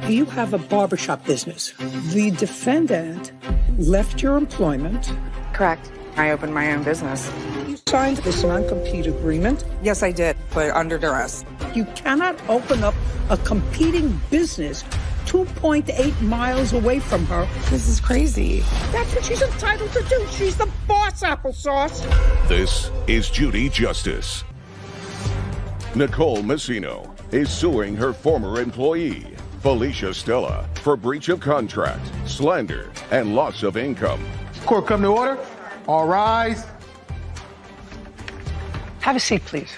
You have a barbershop business. The defendant left your employment. Correct. I opened my own business. You signed this non-compete agreement. Yes, I did, but under duress. You cannot open up a competing business 2.8 miles away from her. This is crazy. That's what she's entitled to do. She's the boss, applesauce. This is Judy Justice. Nicole Messino is suing her former employee, Felicia Stella, for breach of contract, slander, and loss of income. Court come to order. All rise. Have a seat, please.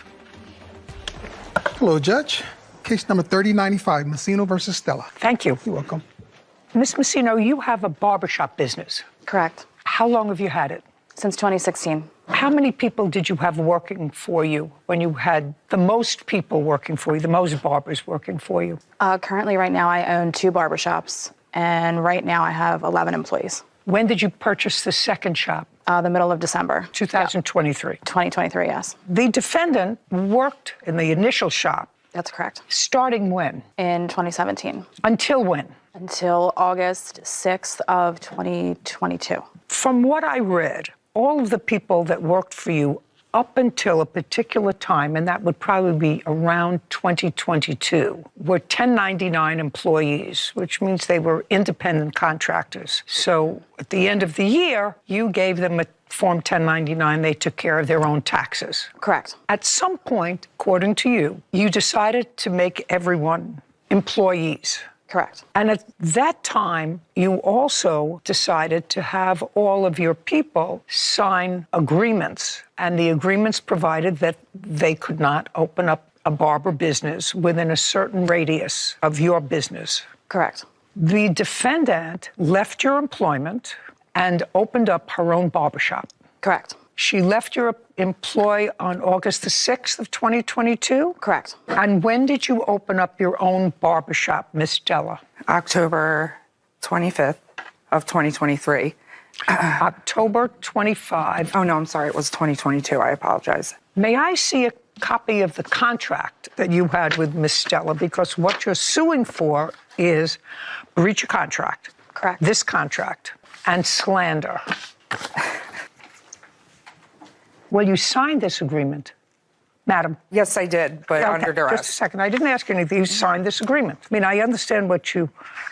Hello, Judge. Case number 3095, Messino versus Stella. Thank you. You're welcome. Miss Messino, you have a barbershop business. Correct. How long have you had it? Since 2016. How many people did you have working for you when you had the most people working for you, the most barbers working for you? Currently, right now, I own 2 barbershops, and right now I have 11 employees. When did you purchase the second shop? The middle of December. 2023. 2023, yes. The defendant worked in the initial shop. That's correct. Starting when? In 2017. Until when? Until August 6th of 2022. From what I read, all of the people that worked for you up until a particular time, and that would probably be around 2022, were 1099 employees, which means they were independent contractors. So at the end of the year, you gave them a Form 1099. They took care of their own taxes. Correct. At some point, according to you, you decided to make everyone employees. Correct. And at that time, you also decided to have all of your people sign agreements. And the agreements provided that they could not open up a barber business within a certain radius of your business. Correct. The defendant left your employment and opened up her own barbershop. Correct. She left your employ on August the 6th of 2022? Correct. And when did you open up your own barbershop, Miss Stella? October 25th of 2023. October 25. Oh, no, I'm sorry. It was 2022. I apologize. May I see a copy of the contract that you had with Miss Stella? Because what you're suing for is breach of contract. Correct. This contract. And slander. Well, you signed this agreement, madam. Yes, I did, but under duress. Just a second. I didn't ask you anything. You signed this agreement. I mean, I understand what you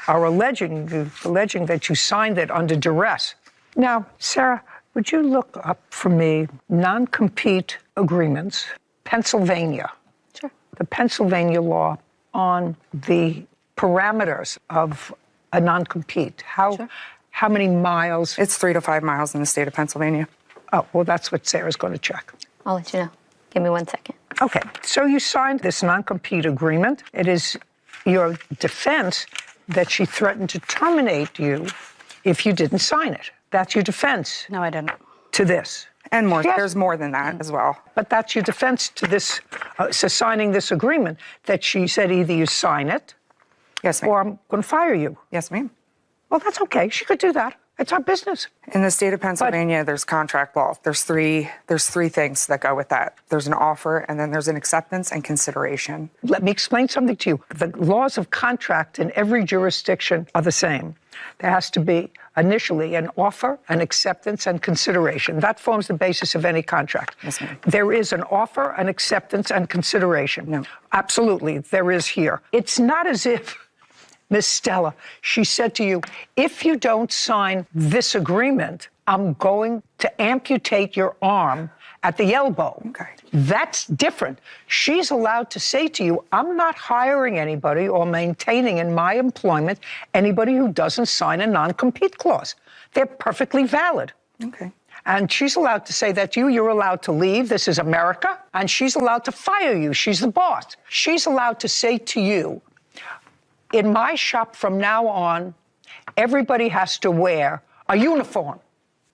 are alleging. You're alleging that you signed it under duress. Now, Sarah, would you look up for me non-compete agreements, Pennsylvania? Sure. The Pennsylvania law on the parameters of a non-compete. How many miles? It's 3 to 5 miles in the state of Pennsylvania. Oh, well, that's what Sarah's going to check. I'll let you know. Give me 1 second. Okay, so you signed this non-compete agreement. It is your defense that she threatened to terminate you if you didn't sign it. That's your defense. No, I didn't. To this. And more. Yes. There's more than that as well. But that's your defense to this, to signing this agreement, that she said either you sign it, Yes, ma'am. or I'm going to fire you. Yes, ma'am. Well, that's okay. She could do that. It's our business. In the state of Pennsylvania, there's contract law. There's three things that go with that. There's an offer, and then there's an acceptance and consideration. Let me explain something to you. The laws of contract in every jurisdiction are the same. There has to be initially an offer, an acceptance, and consideration. That forms the basis of any contract. Yes, ma'am. There is an offer, an acceptance, and consideration. No. Absolutely, there is here. It's not as if Miss Stella, she said to you, if you don't sign this agreement, I'm going to amputate your arm at the elbow. Okay. That's different. She's allowed to say to you, I'm not hiring anybody or maintaining in my employment anybody who doesn't sign a non-compete clause. They're perfectly valid. Okay. And she's allowed to say that to you. You're allowed to leave. This is America. And she's allowed to fire you. She's the boss. She's allowed to say to you, in my shop from now on, everybody has to wear a uniform.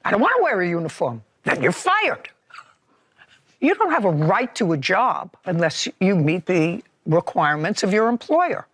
I don't want to wear a uniform. Then you're fired. You don't have a right to a job unless you meet the requirements of your employer.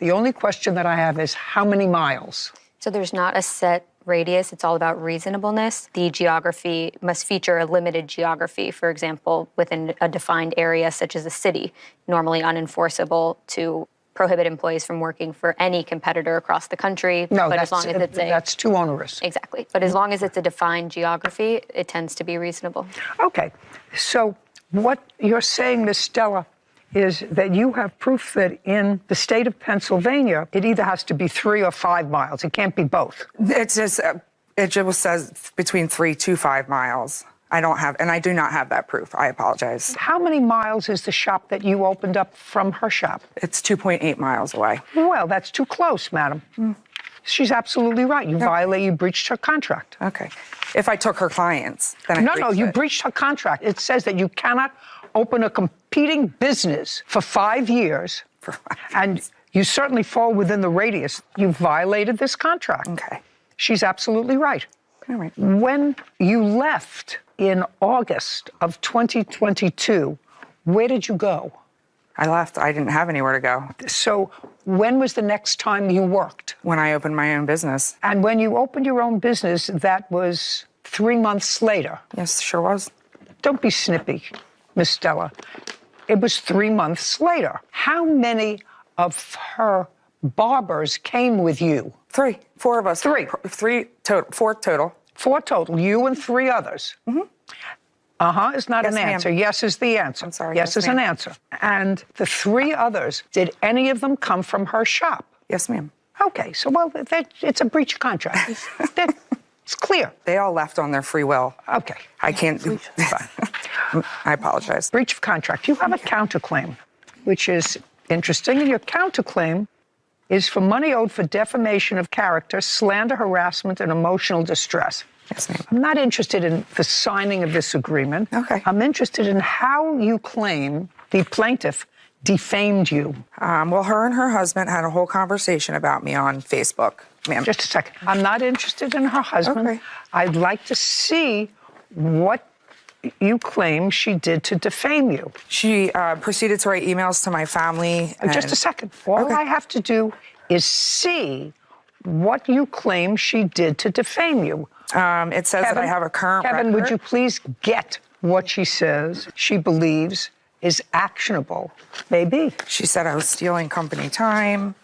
The only question that I have is how many miles? So there's not a set radius. It's all about reasonableness. The geography must feature a limited geography, for example, within a defined area such as a city, normally unenforceable to prohibit employees from working for any competitor across the country. No, but as long as it's that's too onerous. Exactly. But as long as it's a defined geography, it tends to be reasonable. Okay. So what you're saying, Ms. Stella, is that you have proof that in the state of Pennsylvania, it either has to be 3 or 5 miles. It can't be both. It just says between 3 to 5 miles. I do not have that proof. I apologize. How many miles is the shop that you opened up from her shop? It's 2.8 miles away. Well, that's too close, madam. She's absolutely right. You breached her contract. Okay. If I took her clients, then No, you breached her contract. It says that you cannot open a competing business for 5 years, and you certainly fall within the radius. You violated this contract. Okay. She's absolutely right. All right. When you left in August of 2022, where did you go? I left. I didn't have anywhere to go. So when was the next time you worked? When I opened my own business. And when you opened your own business, that was 3 months later. Yes, sure was. Don't be snippy, Miss Stella. It was 3 months later. How many of her barbers came with you? 3. 4 of us. 3. 3 total. 4 total. 4 total. You and 3 others. Uh-huh is not Yes, an answer. ma'am. Yes is the answer. I'm sorry. Yes is an answer. And the 3 others, did any of them come from her shop? Yes, ma'am. Okay, so, well, it's a breach of contract. It's clear. They all left on their free will. Okay. I can't. I apologize. Breach of contract. You have a counterclaim, which is interesting. And your counterclaim is for money owed for defamation of character, slander, harassment, and emotional distress. Yes, ma'am. I'm not interested in the signing of this agreement. Okay. I'm interested in how you claim the plaintiff defamed you. Well, her and her husband had a whole conversation about me on Facebook, ma'am. Just a second. I'm not interested in her husband. Okay. I'd like to see what you claim she did to defame you. She proceeded to write emails to my family. Just a second. All I have to do is see what you claim she did to defame you. It says that I have a current Kevin, record. would you please get what she says she believes is actionable? Maybe. She said I was stealing company time.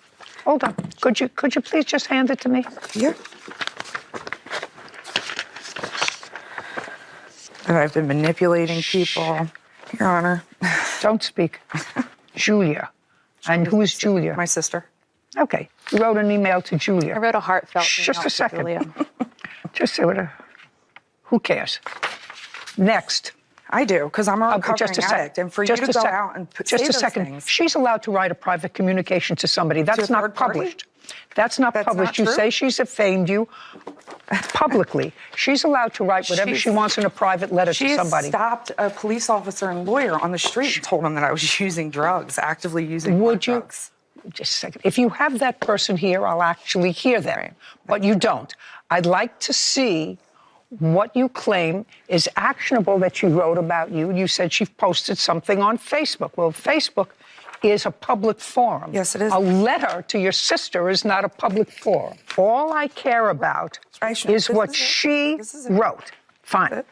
Hold on. Could you please just hand it to me? Yeah. That I've been manipulating people, Your Honor. Don't speak. Julia. And who is Julia? My sister. Okay. You wrote an email to Julia. I wrote a heartfelt email Just a to second. Julia. Just say what. Who cares? Next. I do, because I'm a recovering Just a second. addict. And for Just you a to go second. out and Just say a those second. things. She's allowed to write a private communication to somebody. That's a not third party? published. That's not That's published. not You true? say she's defamed you publicly. She's allowed to write whatever she wants in a private letter to She somebody. stopped a police officer and lawyer on the street and told him that I was using drugs, actively using Would you? drugs. Just a second. If you have that person here, I'll actually hear them. Right. But you don't. I'd like to see what you claim is actionable that she wrote about you. You said she posted something on Facebook. Well, Facebook is a public forum. Yes, it is. A letter to your sister is not a public forum. All I care about is what she wrote. Fine.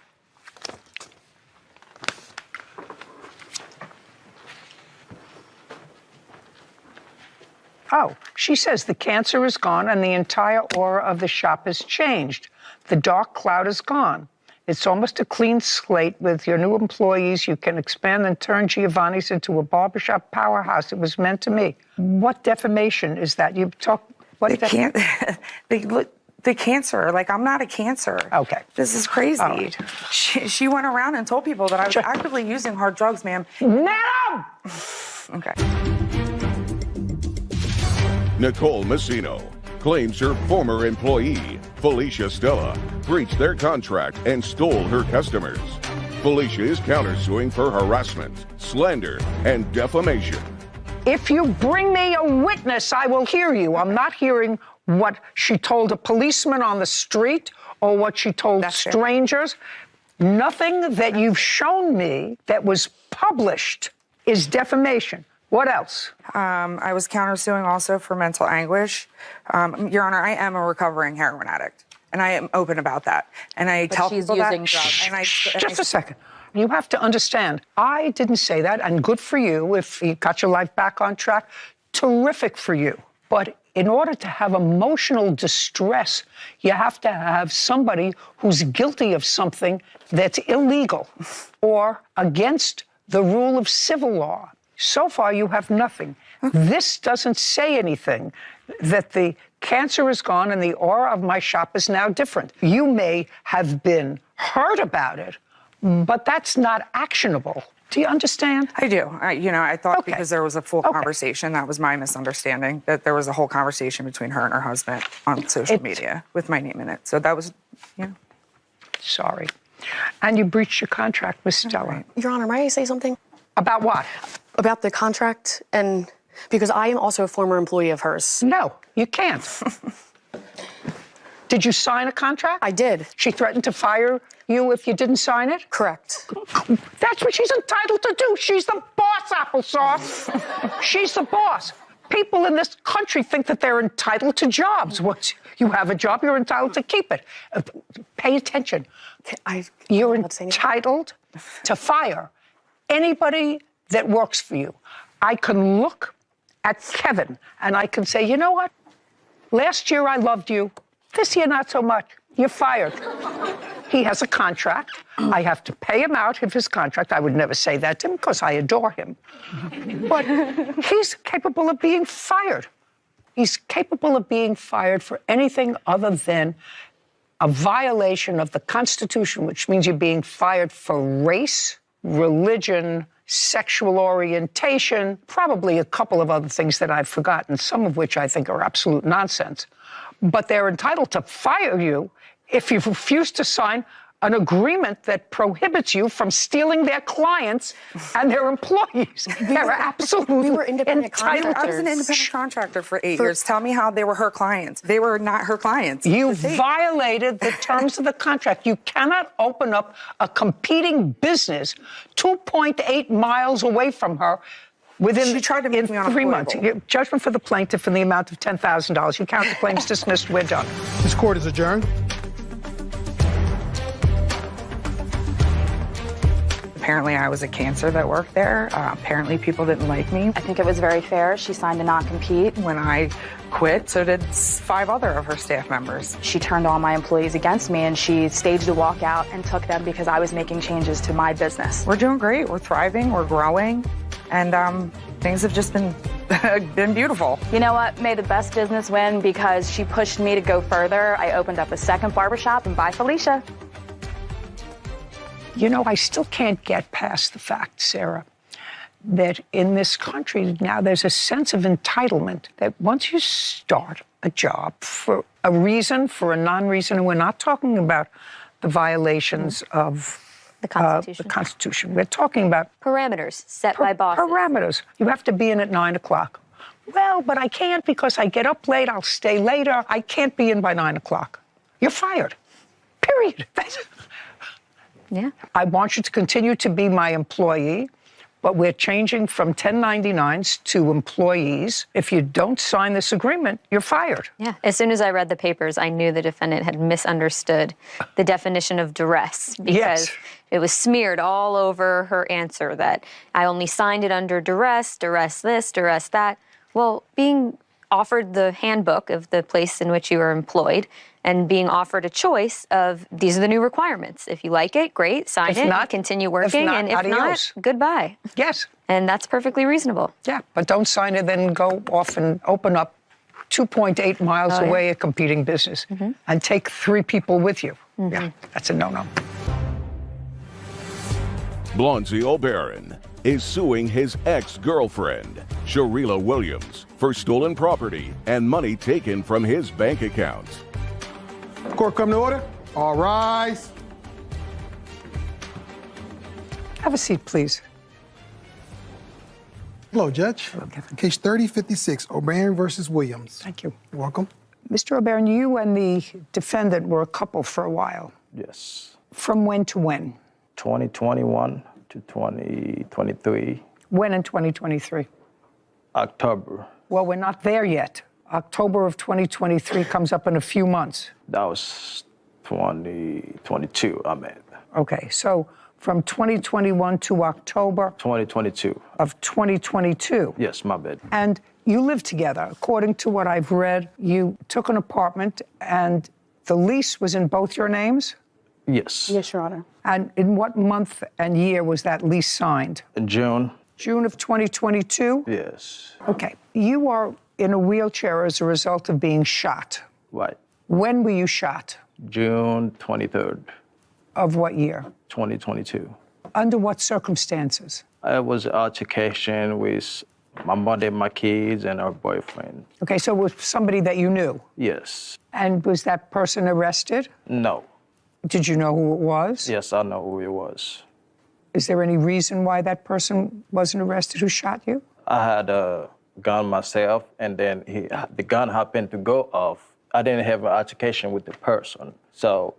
Oh, she says the cancer is gone and the entire aura of the shop has changed. The dark cloud is gone. It's almost a clean slate with your new employees. You can expand and turn Giovanni's into a barbershop powerhouse. It was meant to me. What defamation is that? You talk. What? The cancer. Like, I'm not a cancer. Okay. This is crazy. All right. She went around and told people that I was actively using hard drugs, ma'am. Madam! Okay. Nicole Messino claims her former employee, Felicia Stella, breached their contract and stole her customers. Felicia is countersuing for harassment, slander, and defamation. If you bring me a witness, I will hear you. I'm not hearing what she told a policeman on the street or what she told strangers. Nothing that you've shown me that was published is defamation. What else? I was countersuing also for mental anguish. Your Honor, I am a recovering heroin addict, and I am open about that. And I tell she's people using that. drugs. Just a second. You have to understand, I didn't say that, and good for you if you got your life back on track. terrific for you. But in order to have emotional distress, you have to have somebody who's guilty of something that's illegal or against the rule of civil law. So far, you have nothing. This doesn't say anything, that the cancer is gone and the aura of my shop is now different. You may have been hurt about it, but that's not actionable. Do you understand? I do. I thought Okay. because there was a full Okay. conversation, that was my misunderstanding, that there was a whole conversation between her and her husband on social media with my name in it. So that was, Sorry. And you breached your contract with Stella. Your Honor, may I say something? About what? About the contract, and because I am also a former employee of hers. No, you can't. Did you sign a contract? I did. She threatened to fire you if you didn't sign it? Correct. That's what she's entitled to do. She's the boss, Applesauce. She's the boss. People in this country think that they're entitled to jobs. Once you have a job, you're entitled to keep it. Pay attention. You're entitled to fire anybody that works for you. I can look at Kevin and I can say, you know what? Last year I loved you. This year not so much. You're fired. He has a contract. I have to pay him out of his contract. I would never say that to him because I adore him. But he's capable of being fired. He's capable of being fired for anything other than a violation of the Constitution, which means you're being fired for race, religion, sexual orientation, probably a couple of other things that I've forgotten, some of which I think are absolute nonsense. But they're entitled to fire you if you refuse to sign an agreement that prohibits you from stealing their clients and their employees. They're absolutely We were independent entitled I was an to. independent contractor for 8 years. Tell me how they were her clients. They were not her clients. You violated the terms of the contract. You cannot open up a competing business 2.8 miles away from her within She tried to make me 3 months. unemployable. Judgment for the plaintiff in the amount of $10,000. You count the claims dismissed. We're done. This court is adjourned. Apparently, I was a cancer that worked there. Apparently, people didn't like me. I think it was very fair. She signed a non-compete. When I quit, so did 5 other of her staff members. She turned all my employees against me, and she staged a walkout and took them because I was making changes to my business. We're doing great. We're thriving. We're growing. And things have just been beautiful. You know what? May the best business win because she pushed me to go further. I opened up a second barbershop, and bye, Felicia. You know, I still can't get past the fact, Sarah, that in this country now there's a sense of entitlement that once you start a job for a reason, for a non-reason, and we're not talking about the violations of The Constitution. the Constitution. We're talking about Parameters set by bosses. parameters. You have to be in at 9 o'clock. Well, but I can't because I get up late. I'll stay later. I can't be in by 9 o'clock. You're fired. Period. Yeah. I want you to continue to be my employee, but we're changing from 1099s to employees. If you don't sign this agreement, you're fired. Yeah. As soon as I read the papers, I knew the defendant had misunderstood the definition of duress because Yes. it was smeared all over her answer that I only signed it under duress, duress this, duress that. Well, being offered the handbook of the place in which you are employed and being offered a choice of these are the new requirements. If you like it, great, sign If it, not- continue if working, not, and if adios. not, goodbye. Yes. And that's perfectly reasonable. Yeah, but don't sign it, then go off and open up 2.8 miles Oh, yeah. away a competing business and take 3 people with you. Yeah, that's a no-no. Blonsey O'Barron is suing his ex-girlfriend, Sharila Williams, for stolen property and money taken from his bank accounts. Court come to order. All rise. Have a seat, please. Hello, Judge. Case 3056, O'Brien versus Williams. Thank you. You're welcome. Mr. O'Barron, you and the defendant were a couple for a while. Yes. From when to when? 2021 to 2023, When in 2023? October. Well, we're not there yet. October of 2023 comes up in a few months. That was 2022, I meant. Okay, so from 2021 to October 2022. of 2022. Yes, my bad. And You live together. According to what I've read, you took an apartment and the lease was in both your names? Yes. Yes, Your Honor. And in what month and year was that lease signed? In June. June of 2022? Yes. Okay. You are in a wheelchair as a result of being shot. Right. When were you shot? June 23rd, Of what year? 2022. Under what circumstances? It was an altercation with my mother, my kids, and her boyfriend. Okay, so it was somebody that you knew. Yes. And was that person arrested? No. Did you know who it was? Yes, I know who it was. Is there any reason why that person wasn't arrested who shot you? I had a gun myself, and then the gun happened to go off. I didn't have an altercation with the person, so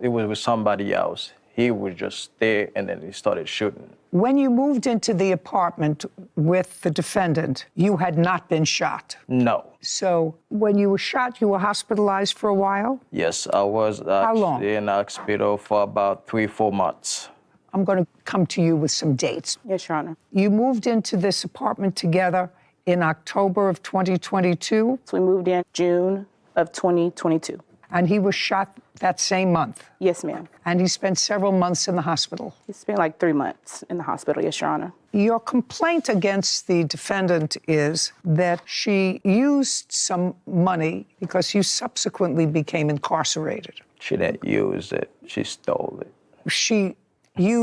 it was with somebody else. He was just there, and then he started shooting. When you moved into the apartment with the defendant, you had not been shot. No. So when you were shot, you were hospitalized for a while? Yes, I was long? in the hospital for about 3-4 months. I'm going to come to you with some dates. Yes, Your Honor. You moved into this apartment together in October of 2022, So we moved in June of 2022. and he was shot that same month. Yes, ma'am. And he spent several months in the hospital. He spent like 3 months in the hospital. Yes, Your Honor. Your complaint against the defendant is that she used some money because you subsequently became incarcerated. She didn't use it. She stole it. She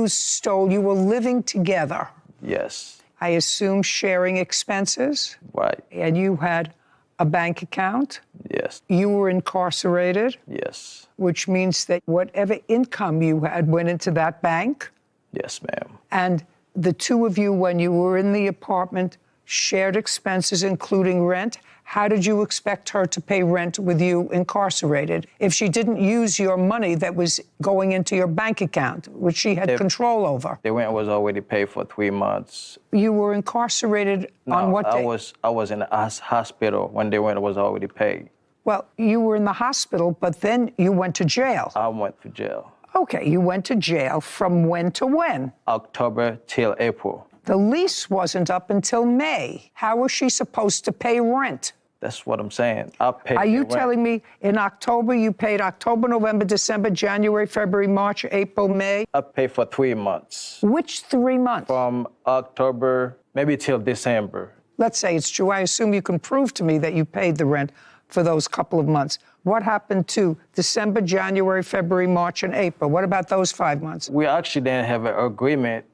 stole, you were living together. Yes. I assume sharing expenses. Right. And you had a bank account. Yes. You were incarcerated, Yes. which means that whatever income you had went into that bank. Yes, ma'am. And the two of you, when you were in the apartment, shared expenses, including rent. How did you expect her to pay rent with you incarcerated if she didn't use your money that was going into your bank account, which she had control over? The rent was already paid for 3 months. You were incarcerated on what day? I was in the hospital when the rent was already paid. Well, you were in the hospital, but then you went to jail. I went to jail. Okay, you went to jail from when to when? October till April. The lease wasn't up until May. How was she supposed to pay rent? That's what I'm saying. I paid. Are you the rent. telling me in October you paid October, November, December, January, February, March, April, May? I paid for 3 months. Which 3 months? From October, maybe till December. Let's say it's true. I assume you can prove to me that you paid the rent for those couple of months. What happened to December, January, February, March, and April? What about those 5 months? We actually didn't have an agreement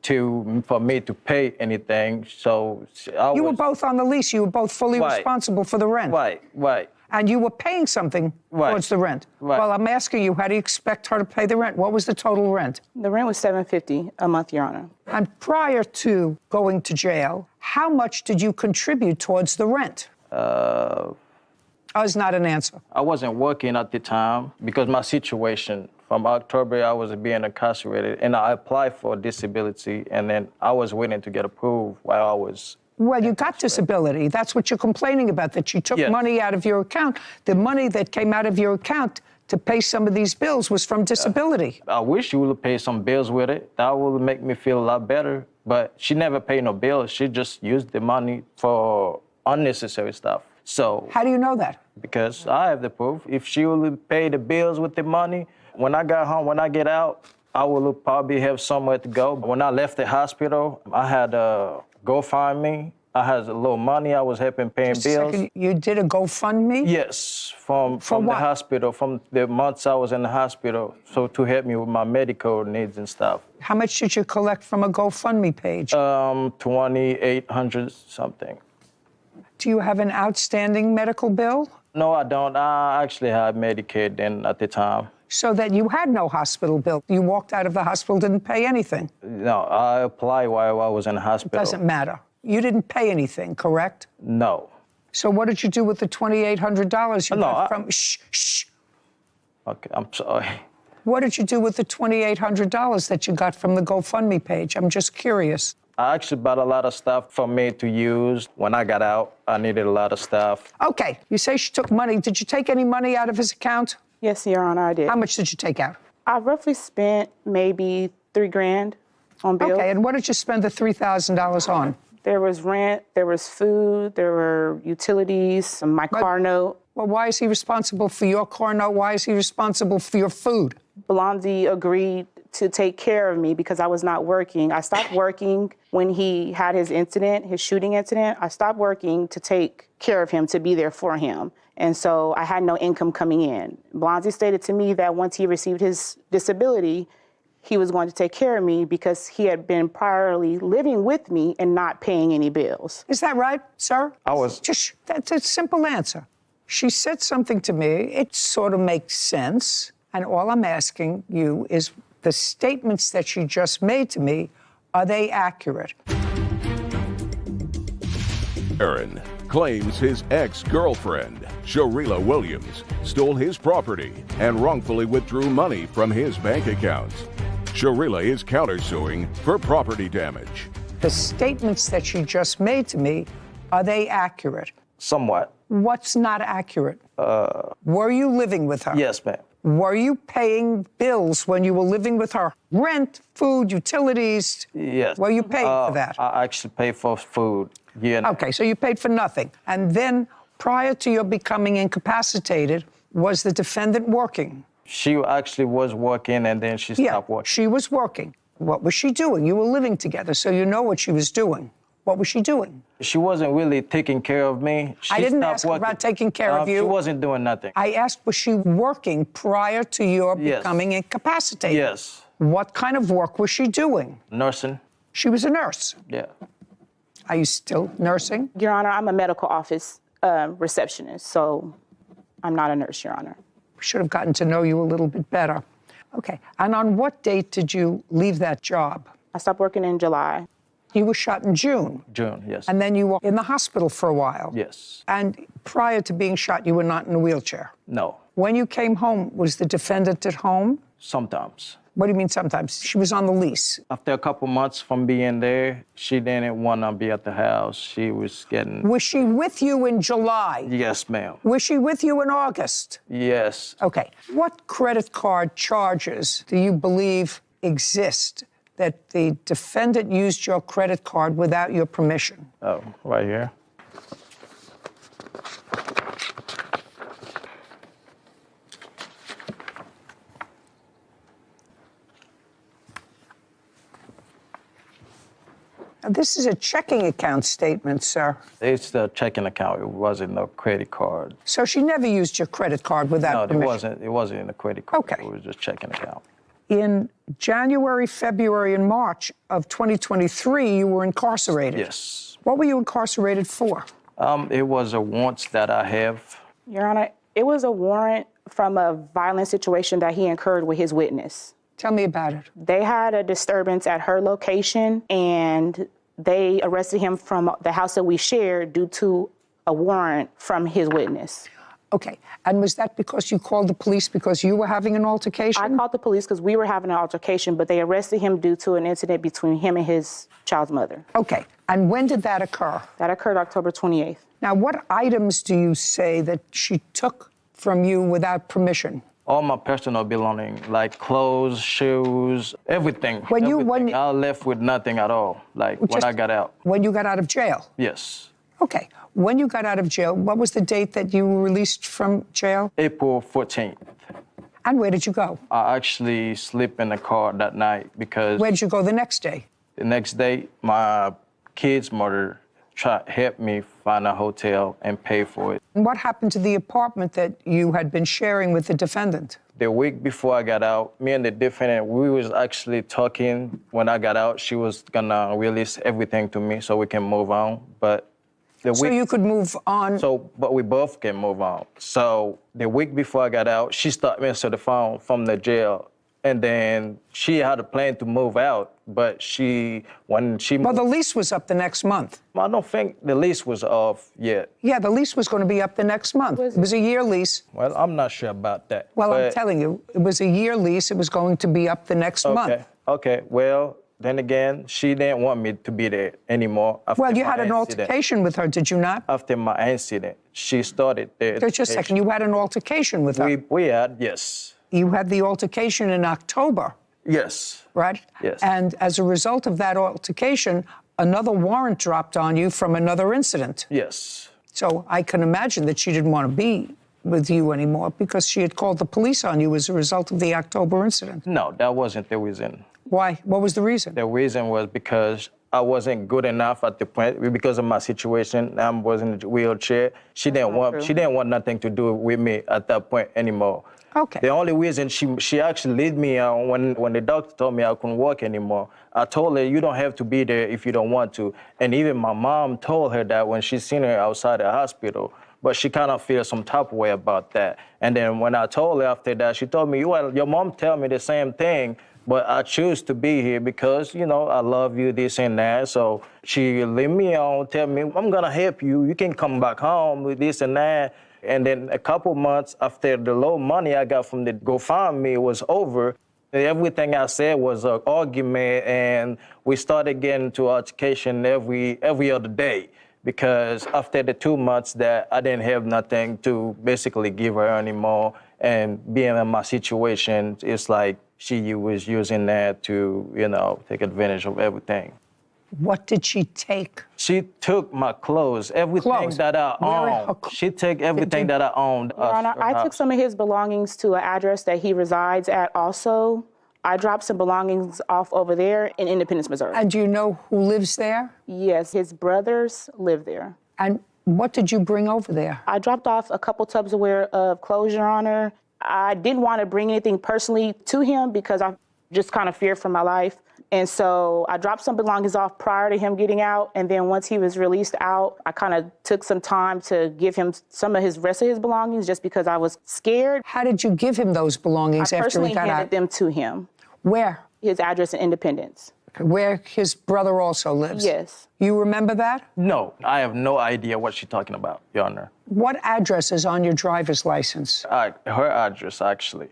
for me to pay anything, so You were both on the lease. You were both fully Right. responsible for the rent. Right. And you were paying something towards the rent. Right. Well, I'm asking you, how do you expect her to pay the rent? What was the total rent? The rent was $750 a month, Your Honor. And prior to going to jail, how much did you contribute towards the rent? Is not an answer. I wasn't working at the time because my situation, from October, I was being incarcerated, and I applied for disability, and then I was waiting to get approved while I was. Well, you got disability. That's what you're complaining about, that you took Yes. money out of your account. The money that came out of your account to pay some of these bills was from disability. I wish you would pay some bills with it. That would make me feel a lot better. But she never paid no bills. She just used the money for unnecessary stuff. So. How do you know that? Because I have the proof. If she would pay the bills with the money, when I got home, when I get out, I will probably have somewhere to go. When I left the hospital, I had a GoFundMe. I had a little money. I was helping paying Just a bills. second, you did a GoFundMe? Yes, from the what? hospital, from the months I was in the hospital, so to help me with my medical needs and stuff. How much did you collect from a GoFundMe page? 2,800 something. Do you have an outstanding medical bill? No, I don't. I actually had Medicaid then at the time. So that you had no hospital bill. You walked out of the hospital, didn't pay anything. No, I applied while I was in the hospital. Doesn't matter. You didn't pay anything, correct? No. So what did you do with the $2,800 you got from? Shh. Okay, I'm sorry. What did you do with the $2,800 that you got from the GoFundMe page? I'm just curious. I actually bought a lot of stuff for me to use. When I got out, I needed a lot of stuff. Okay, you say she took money. Did you take any money out of his account? Yes, Your Honor, I did. How much did you take out? I roughly spent maybe $3,000 on bills. Okay, and what did you spend the $3,000 on? There was rent, there was food, there were utilities, my car note. Well, why is he responsible for your car note? Why is he responsible for your food? Blondie agreed to take care of me because I was not working. I stopped working when he had his incident, his shooting incident. I stopped working to take care of him, to be there for him. And so I had no income coming in. Blondie stated to me that once he received his disability, he was going to take care of me because he had been priorly living with me and not paying any bills. Is that right, sir? That's a simple answer. She said something to me. It sort of makes sense. And all I'm asking you is the statements that she just made to me, are they accurate? Aaron claims his ex-girlfriend, Sharila Williams, stole his property and wrongfully withdrew money from his bank account. Sharila is countersuing for property damage. The statements that she just made to me, are they accurate? Somewhat. What's not accurate? Were you living with her? Yes, ma'am. Were you paying bills when you were living with her? Rent, food, utilities? Yes. Were you paying for that? I actually paid for food. Yeah. Okay, so you paid for nothing. And then prior to your becoming incapacitated, was the defendant working? She actually was working and then she stopped working. She was working. What was she doing? You were living together, so you know what she was doing. What was she doing? She wasn't really taking care of me. I didn't ask about taking care of you. She wasn't doing nothing. I asked, was she working prior to your becoming incapacitated? Yes. What kind of work was she doing? Nursing. She was a nurse. Yeah. Are you still nursing? Your Honor, I'm a medical office receptionist, so I'm not a nurse, Your Honor. We should have gotten to know you a little bit better. Okay. And on what date did you leave that job? I stopped working in July. You were shot in June. June, yes. And then you were in the hospital for a while. Yes. And prior to being shot, you were not in a wheelchair. No. When you came home, was the defendant at home? Sometimes. What do you mean sometimes? She was on the lease. After a couple months from being there, she didn't want to be at the house. She was getting... Was she with you in July? Yes, ma'am. Was she with you in August? Yes. Okay. What credit card charges do you believe exist that the defendant used your credit card without your permission? Oh, right here. Now, this is a checking account statement, sir. It's the checking account. It wasn't no credit card. So she never used your credit card without permission? No, it wasn't in the credit card. Okay. It was just checking account. In January, February, and March of 2023, you were incarcerated. Yes. What were you incarcerated for? It was a warrant that I have. Your Honor, it was a warrant from a violent situation that he incurred with his witness. Tell me about it. They had a disturbance at her location, and they arrested him from the house that we shared due to a warrant from his witness. Okay. And was that because you called the police because you were having an altercation? I called the police because we were having an altercation, but they arrested him due to an incident between him and his child's mother. Okay. And when did that occur? That occurred October 28th. Now, what items do you say that she took from you without permission? All my personal belongings, like clothes, shoes, everything. I left with nothing at all, like when I got out. When you got out of jail? Yes. Okay. When you got out of jail, what was the date that you were released from jail? April 14th. And where did you go? I actually slept in the car that night because... Where did you go the next day? The next day, my kid's mother helped me find a hotel and pay for it. And what happened to the apartment that you had been sharing with the defendant? The week before I got out, me and the defendant, we was actually talking. When I got out, she was gonna release everything to me so we can move on. But so you could move on? But we both can move on. So the week before I got out, she started answering the phone from the jail. And then she had a plan to move out, but when she moved... Well, the lease was up the next month. I don't think the lease was off yet. Yeah, the lease was going to be up the next month. It was a year lease. Well, I'm not sure about that. Well, I'm telling you, it was a year lease. It was going to be up the next month. Okay. Well, then again, she didn't want me to be there anymore. Well, you had an altercation with her, did you not? After my incident, she started there. Just a second. You had an altercation with her? We had, yes. You had the altercation in October. Yes. Right? Yes. And as a result of that altercation, another warrant dropped on you from another incident. Yes. So I can imagine that she didn't want to be with you anymore because she had called the police on you as a result of the October incident. No, that wasn't the reason. Why? What was the reason? The reason was because I wasn't good enough at the point because of my situation. I was in a wheelchair. She didn't want nothing to do with me at that point anymore. Okay. The only reason she actually led me on when the doctor told me I couldn't walk anymore. I told her, you don't have to be there if you don't want to. And even my mom told her that when she seen her outside the hospital. But she kind of feels some type of way about that. And then when I told her after that, she told me, well, your mom tell me the same thing, but I choose to be here because, you know, I love you, this and that. So she leave me on, tell me, I'm going to help you. You can come back home with this and that. And then a couple months after the low money I got from the GoFundMe was over, everything I said was an argument, and we started getting into altercation every other day. Because after the 2 months that I didn't have nothing to basically give her anymore, and being in my situation, it's like she was using that to, you know, take advantage of everything. What did she take? She took my clothes, everything that I owned. She took everything that I owned. Your Honor, I took some of his belongings to an address that he resides at also. I dropped some belongings off over there in Independence, Missouri. And do you know who lives there? Yes, his brothers live there. And what did you bring over there? I dropped off a couple Tupperware of clothes, Your Honor. I didn't want to bring anything personally to him because I just kind of feared for my life. And so I dropped some belongings off prior to him getting out. And then once he was released out, I kind of took some time to give him some of his rest of his belongings just because I was scared. How did you give him those belongings after he got out? I personally handed them to him. Where? His address in Independence. Where his brother also lives? Yes. You remember that? No, I have no idea what she's talking about, Your Honor. What address is on your driver's license? Her address, actually.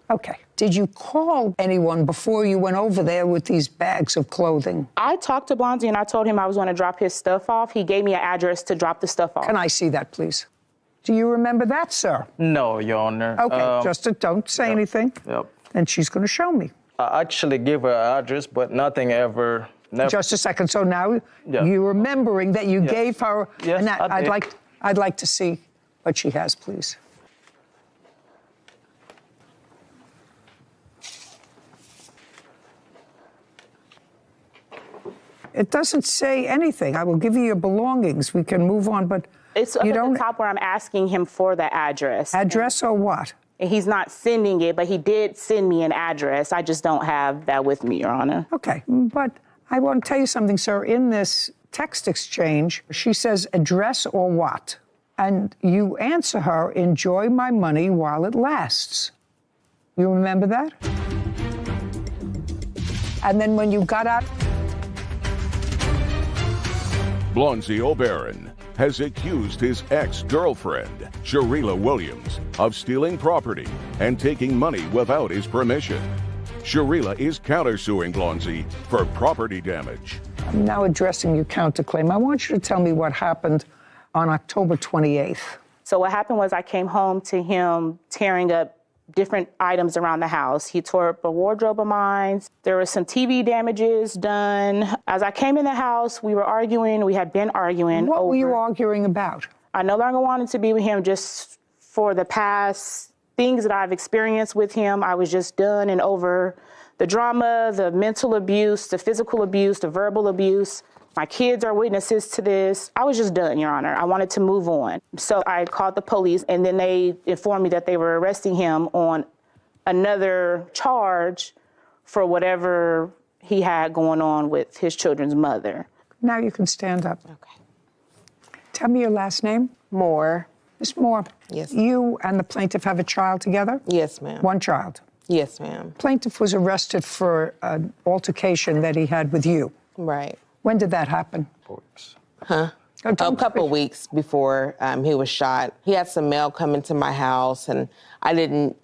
Okay. Did you call anyone before you went over there with these bags of clothing? I talked to Blondie and I told him I was going to drop his stuff off. He gave me an address to drop the stuff off. Can I see that, please? Do you remember that, sir? No, Your Honor. Okay, just don't say anything. Yep. And she's going to show me. I actually gave her an address, but nothing ever. Just a second. So now you're remembering that you gave her. Yes, and I did. I'd like to see what she has, please. It doesn't say anything. I will give you your belongings. We can move on, but it's up at the top where I'm asking him for the address. Address or what? And he's not sending it, but he did send me an address. I just don't have that with me, Your Honor. Okay, but I want to tell you something, sir. In this text exchange, she says address or what? And you answer her, enjoy my money while it lasts. You remember that? And then when you got out... Blondie O'Barron has accused his ex-girlfriend, Sharila Williams, of stealing property and taking money without his permission. Sharila is countersuing Blondie for property damage. I'm now addressing your counterclaim. I want you to tell me what happened on October 28th. So what happened was I came home to him tearing up different items around the house. He tore up a wardrobe of mine. There were some TV damages done. As I came in the house, we were arguing. We had been arguing. What were you arguing about? I no longer wanted to be with him just for the past things that I've experienced with him. I was just done and over the drama, the mental abuse, the physical abuse, the verbal abuse. My kids are witnesses to this. I was just done, Your Honor. I wanted to move on. So I called the police, and then they informed me that they were arresting him on another charge for whatever he had going on with his children's mother. Now you can stand up. Okay. Tell me your last name. Moore. Ms. Moore. Yes. You and the plaintiff have a child together? Yes, ma'am. One child? Yes, ma'am. Plaintiff was arrested for an altercation that he had with you. Right. When did that happen? Huh? A couple weeks before he was shot. He had some mail come into my house, and I didn't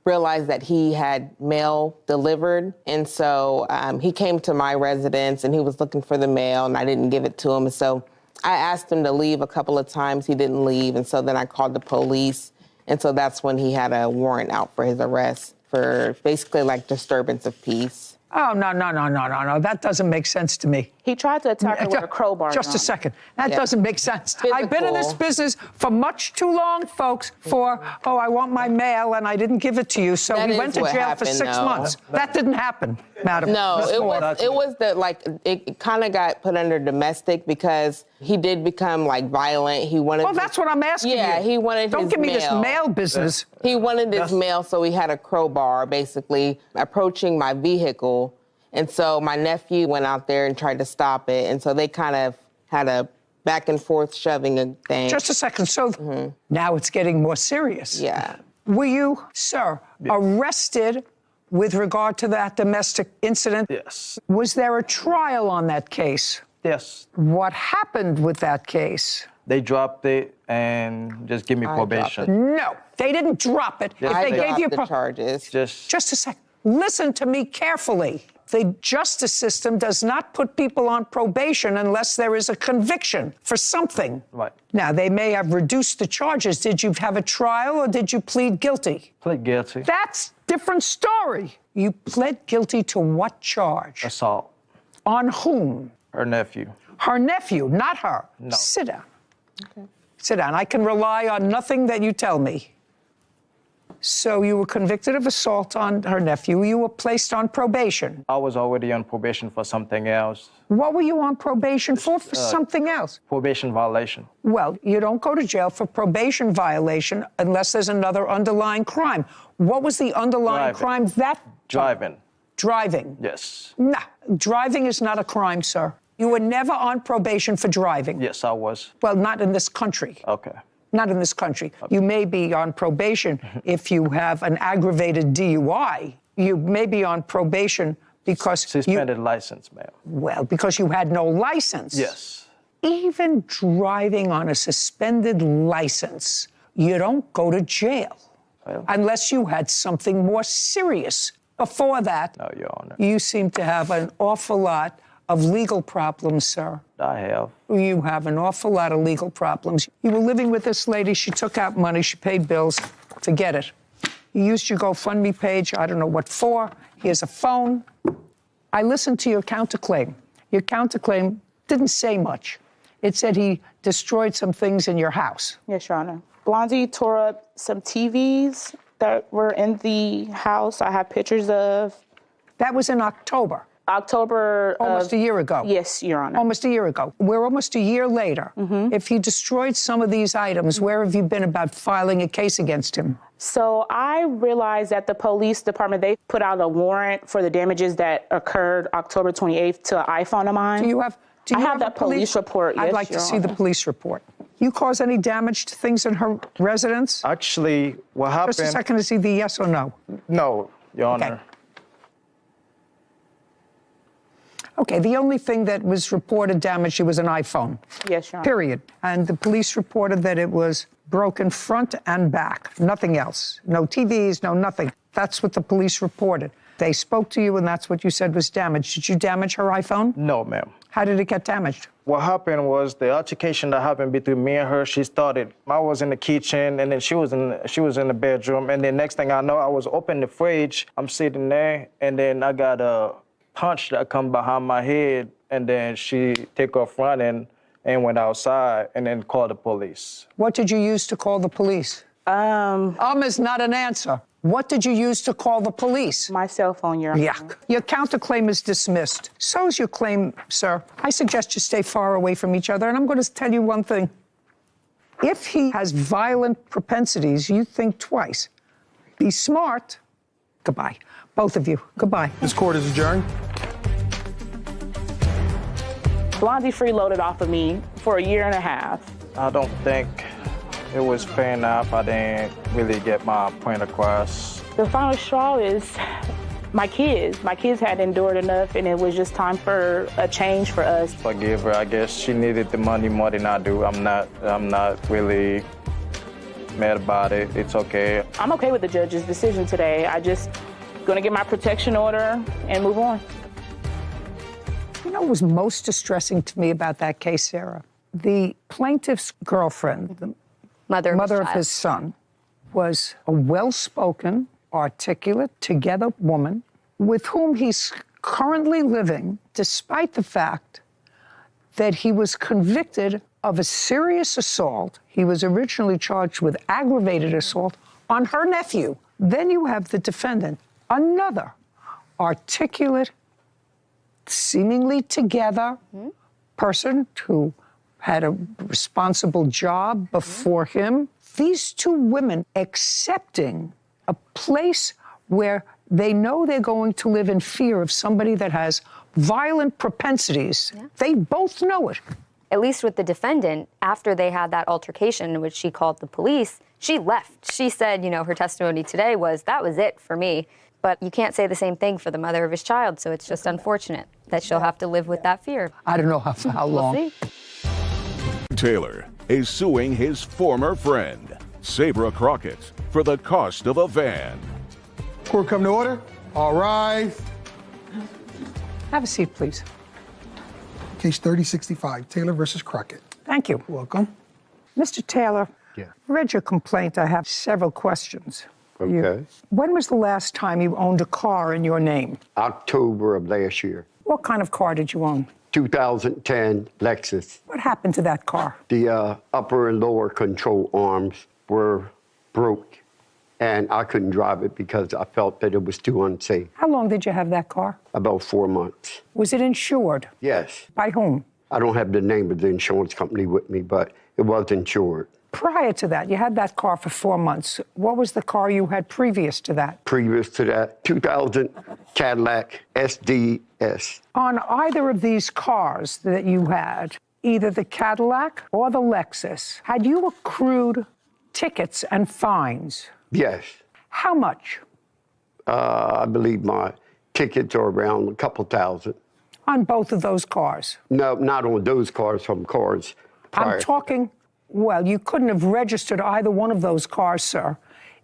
realize that he had mail delivered. And so he came to my residence, and he was looking for the mail, and I didn't give it to him. And so I asked him to leave a couple of times. He didn't leave, and so then I called the police. And so that's when he had a warrant out for his arrest for basically like disturbance of peace. Oh, no. That doesn't make sense to me. He tried to attack her with a crowbar. Just a second. That Yeah. doesn't make sense. I've been in this business for much too long, folks, I want my mail and I didn't give it to you, so That we is went to what jail for happened, 6 though. months. That didn't happen, madam. No, Miss Moore. it was it kind of got put under domestic because he did become like violent. He wanted. Well, that's what I'm asking you. Yeah, he wanted Don't his give me this mail. mail business. He wanted his mail, so he had a crowbar basically approaching my vehicle. And so my nephew went out there and tried to stop it. And so they kind of had a back and forth shoving a thing. Just a second. So now it's getting more serious. Yeah. Were you, sir, arrested with regard to that domestic incident? Yes. Was there a trial on that case? Yes. What happened with that case? They dropped it and just give me probation. No, they didn't drop it. Yes, If they they gave you the charges. Just a second. Listen to me carefully. The justice system does not put people on probation unless there is a conviction for something. Right. Now, they may have reduced the charges. Did you have a trial or did you plead guilty? Plead guilty. That's different story. You pled guilty to what charge? Assault. On whom? Her nephew. Her nephew, not her. No. Sit down. Okay. Sit down. I can rely on nothing that you tell me. So you were convicted of assault on her nephew. You were placed on probation. I was already on probation for something else. What were you on probation for? For something else? Probation violation. Well, you don't go to jail for probation violation unless there's another underlying crime. What was the underlying crime that Driving. Driving? Yes. Nah, driving is not a crime, sir. You were never on probation for driving. Yes, I was. Well, not in this country. Okay. Not in this country. You may be on probation if you have an aggravated DUI. You may be on probation because Suspended license, ma'am. Well, because you had no license. Yes. Even driving on a suspended license, you don't go to jail unless you had something more serious. Before that, No, Your Honor. you seem to have an awful lot of legal problems, sir. I have. You have an awful lot of legal problems. You were living with this lady. She took out money. She paid bills. Forget it. You used your GoFundMe page. I don't know what for. Here's a phone. I listened to your counterclaim. Your counterclaim didn't say much. It said he destroyed some things in your house. Yes, Your Honor. Blondie tore up some TVs that were in the house. I have pictures of. That was in October. October. Almost a year ago. Yes, Your Honor. Almost a year ago. We're almost a year later. If he destroyed some of these items, where have you been about filing a case against him? So I realized that the police department, they put out a warrant for the damages that occurred October 28th to an iPhone of mine. Do you have that police report, I'd yes, like to Your see the Honor. police report. You cause any damage to things in her residence? Actually, what happened... Just a second to see the yes or no. No, Your Honor. Okay. Okay, the only thing that was reported damaged was an iPhone. Yes, Your Honor. Period. And the police reported that it was broken front and back. Nothing else. No TVs, no nothing. That's what the police reported. They spoke to you and that's what you said was damaged. Did you damage her iPhone? No, ma'am. How did it get damaged? What happened was the altercation that happened between me and her. She started. I was in the kitchen, and then she was in the bedroom. And then next thing I know, I was opening the fridge. I'm sitting there, and then I got a punch that come behind my head, and then she took off running and went outside, and then called the police. What did you use to call the police? Is not an answer. What did you use to call the police? My cell phone, Your Honor. Yeah. Your counterclaim is dismissed. So is your claim, sir. I suggest you stay far away from each other, and I'm going to tell you one thing. If he has violent propensities, you think twice. Be smart. Goodbye. Both of you. Goodbye. This court is adjourned. Blondie freeloaded off of me for a year and a half. I don't think it was fair enough. I didn't really get my point across. The final straw is my kids. My kids had endured enough, and it was just time for a change for us. Forgive her. I guess she needed the money more than I do. I'm not really mad about it. It's okay. I'm okay with the judge's decision today. I just gonna get my protection order and move on. You know what was most distressing to me about that case, Sarah? The plaintiff's girlfriend, the mother of his son, was a well-spoken, articulate, together woman with whom he's currently living, despite the fact that he was convicted of a serious assault. He was originally charged with aggravated assault on her nephew. Then you have the defendant, another articulate, seemingly together person who had a responsible job before him. These two women accepting a place where they know they're going to live in fear of somebody that has violent propensities. Yeah. They both know it. At least with the defendant, after they had that altercation in which she called the police, she left. She said, you know, her testimony today was, that was it for me. But you can't say the same thing for the mother of his child, so it's just unfortunate that she'll have to live with that fear. I don't know how long. We'll see. Taylor is suing his former friend, Sabra Crockett, for the cost of a van. Court come to order. All rise. Have a seat, please. Case 3065, Taylor versus Crockett. Thank you. Welcome. Mr. Taylor, Yeah. I read your complaint. I have several questions for you. Okay. When was the last time you owned a car in your name? October of last year. What kind of car did you own? 2010 Lexus. What happened to that car? The upper and lower control arms were broke, and I couldn't drive it because I felt that it was too unsafe. How long did you have that car? About 4 months. Was it insured? Yes. By whom? I don't have the name of the insurance company with me, but it was insured. Prior to that, you had that car for 4 months. What was the car you had previous to that? Previous to that, 2000 Cadillac SDS. On either of these cars that you had, either the Cadillac or the Lexus, had you accrued tickets and fines? Yes. How much? I believe my tickets are around a couple thousand. On both of those cars? No, not on those cars, some cars prior. I'm talking, well, you couldn't have registered either one of those cars, sir,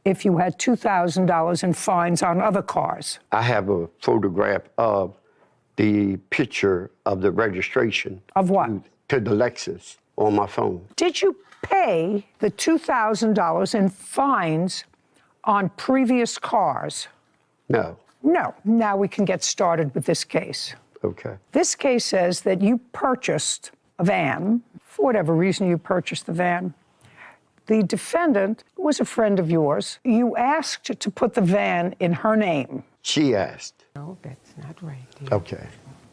if you had $2,000 in fines on other cars. I have a photograph of the picture of the registration. Of what? To the Lexus on my phone. Did you pay the $2,000 in fines on previous cars? No. No. Now we can get started with this case. Okay. This case says that you purchased a van. For whatever reason, you purchased the van. The defendant was a friend of yours. You asked to put the van in her name. She asked. No, that's not right. Dear. Okay.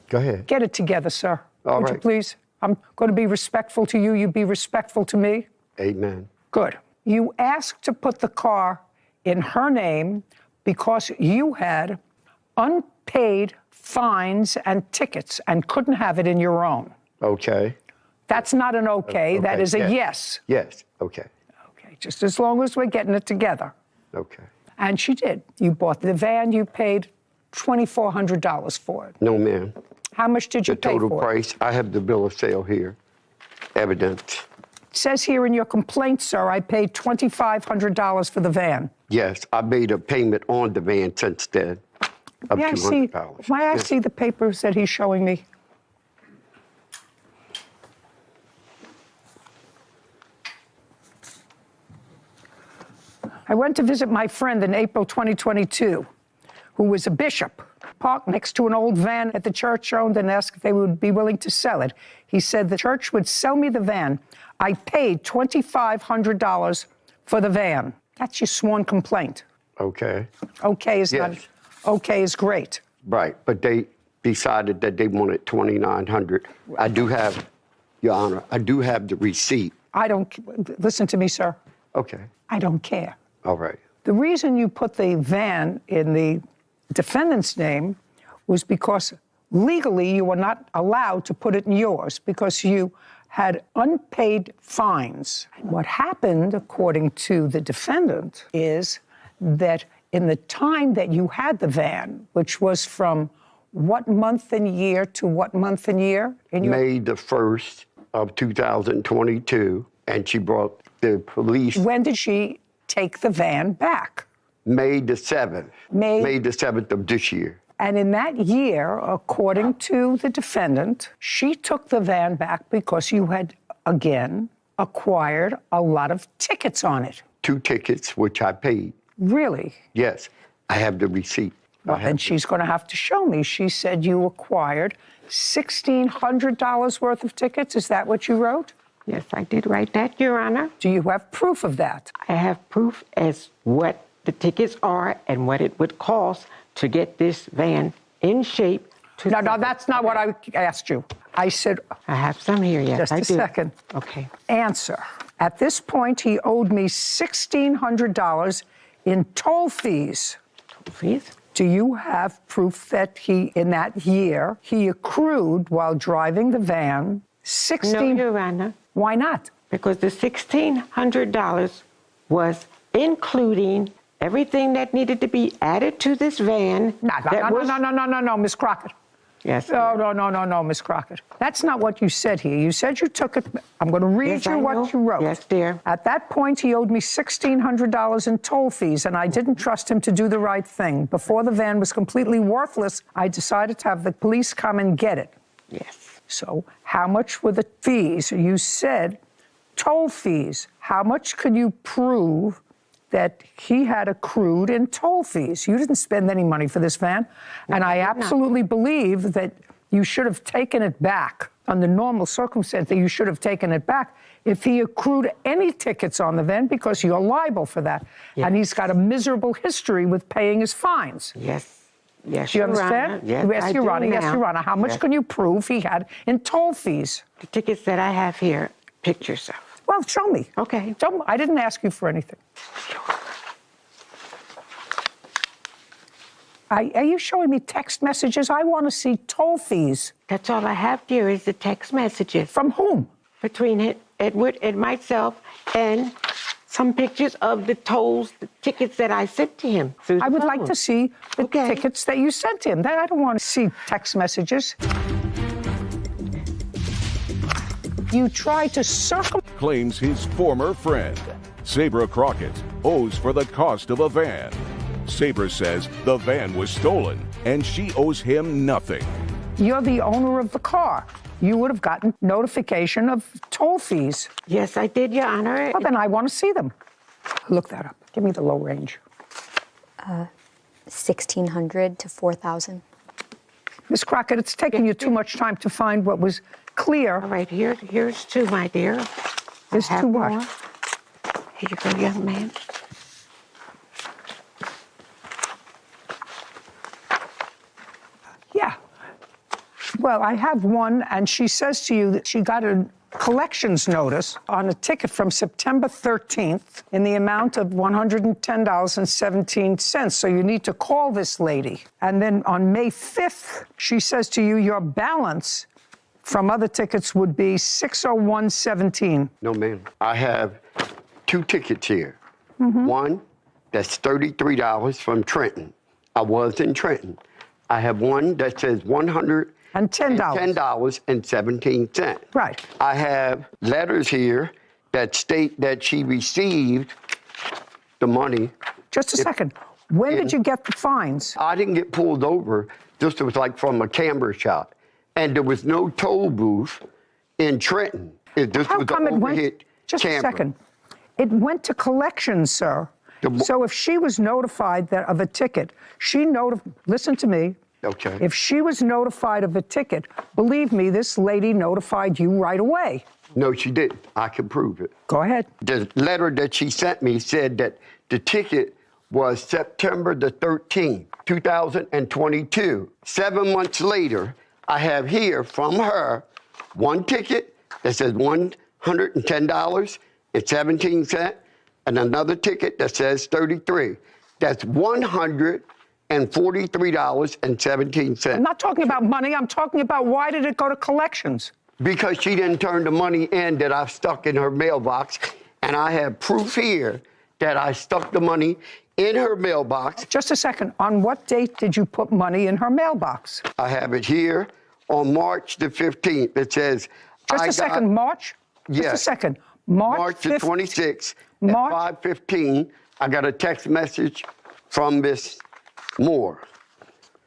Go ahead. Get it together, sir. All Would right. you please? I'm going to be respectful to you. You be respectful to me. Amen. Good. You asked to put the car in her name because you had unpaid fines and tickets and couldn't have it in your own. Okay. That's not an okay. That is a yes. Yes. Okay. Okay. Just as long as we're getting it together. Okay. And she did. You bought the van. You paid $2,400 for it. No, ma'am. How much did you The pay total for it? price, I have the bill of sale here. Evidence. It says here in your complaint, sir, I paid $2,500 for the van. Yes, I made a payment on the van since then of May I $200. May I Yes. see the papers that he's showing me? I went to visit my friend in April 2022, who was a bishop, parked next to an old van at the church owned and asked if they would be willing to sell it. He said the church would sell me the van. I paid $2,500 for the van. That's your sworn complaint. Okay. Okay is Yes. not, okay is great. Right, but they decided that they wanted $2,900. I do have, Your Honor, I do have the receipt. Listen to me, sir. Okay. I don't care. All right. The reason you put the van in the defendant's name was because legally you were not allowed to put it in yours because you had unpaid fines. What happened, according to the defendant, is that in the time that you had the van, which was from what month and year to what month and year? May the 1st of 2022, and she brought the police. When did she take the van back? May the 7th. May the 7th of this year. And in that year, according to the defendant, she took the van back because you had, again, acquired a lot of tickets on it. 2 tickets, which I paid. Really? Yes, I have the receipt. Well, then she's going to have to show me. She said you acquired $1,600 worth of tickets. Is that what you wrote? Yes, I did write that, Your Honor. Do you have proof of that? I have proof as what the tickets are and what it would cost to get this van in shape. No, that's not what I asked you. I said... I have some here, yes, Just a second. Okay. Answer. At this point, he owed me $1,600 in toll fees. Toll fees? Do you have proof that in that year, he accrued while driving the van No, Your Honor. Why not? Because the $1,600 was including everything that needed to be added to this van. No, Miss Crockett. Yes. No, Miss Crockett. That's not what you said here. You said you took it. I'm going to read you what you wrote. Yes, dear. At that point, he owed me $1,600 in toll fees, and I didn't trust him to do the right thing. Before the van was completely worthless, I decided to have the police come and get it. Yes. So how much were the fees? You said toll fees. How much could you prove that he had accrued in toll fees? You didn't spend any money for this van. And I absolutely believe that you should have taken it back. Under normal circumstances, you should have taken it back if he accrued any tickets on the van, because you're liable for that. Yes. And he's got a miserable history with paying his fines. Yes. Yes, do you understand? Yes, yes, Your Honor. Yes, Your Honor. How much can you prove he had in toll fees? The tickets that I have here, pictures of. Well, show me. Okay. I didn't ask you for anything. Are you showing me text messages? I want to see toll fees. That's all I have, dear, is the text messages. From whom? Between Edward and myself, and some pictures of the tolls, the tickets that I sent to him. I would like to see the tickets that you sent him. I don't want to see text messages. You tried to claims his former friend, Sabra Crockett, owes for the cost of a van. Sabra says the van was stolen and she owes him nothing. You're the owner of the car. You would have gotten notification of toll fees. Yes, I did, Your Honor. Well, then I want to see them. Look that up. Give me the low range. 1,600 to 4,000. Miss Crockett, it's taking you too much time to find what was clear. All right, here's two, my dear. There's two what? More. Here you go, young man. Yeah. Well, I have one, and she says to you that she got a collections notice on a ticket from September 13th in the amount of $110.17. So you need to call this lady. And then on May 5th, she says to you, your balance from other tickets would be $601.17. No, ma'am. I have two tickets here. Mm-hmm. One that's $33 from Trenton. I was in Trenton. I have one that says $110.17. Right. I have letters here that state that she received the money. Just a second. When did you get the fines? I didn't get pulled over. This was like from a camera shop. And there was no toll booth in Trenton. How come it went? Just a second. It went to collections, sir. So if she was notified of a ticket, listen to me. Okay. If she was notified of a ticket, believe me, this lady notified you right away. No, she didn't. I can prove it. Go ahead. The letter that she sent me said that the ticket was September the 13th, 2022. 7 months later, I have here from her one ticket that says $110.17 and another ticket that says $33. That's $143.17. I'm not talking about money. I'm talking about why did it go to collections? Because she didn't turn the money in that I stuck in her mailbox. And I have proof here that I stuck the money in her mailbox. Just a second. On what date did you put money in her mailbox? I have it here on March the 15th. It says... Just a second. March? Yes. Just a second. March the 26th at 5:15, I got a text message from Miss Moore.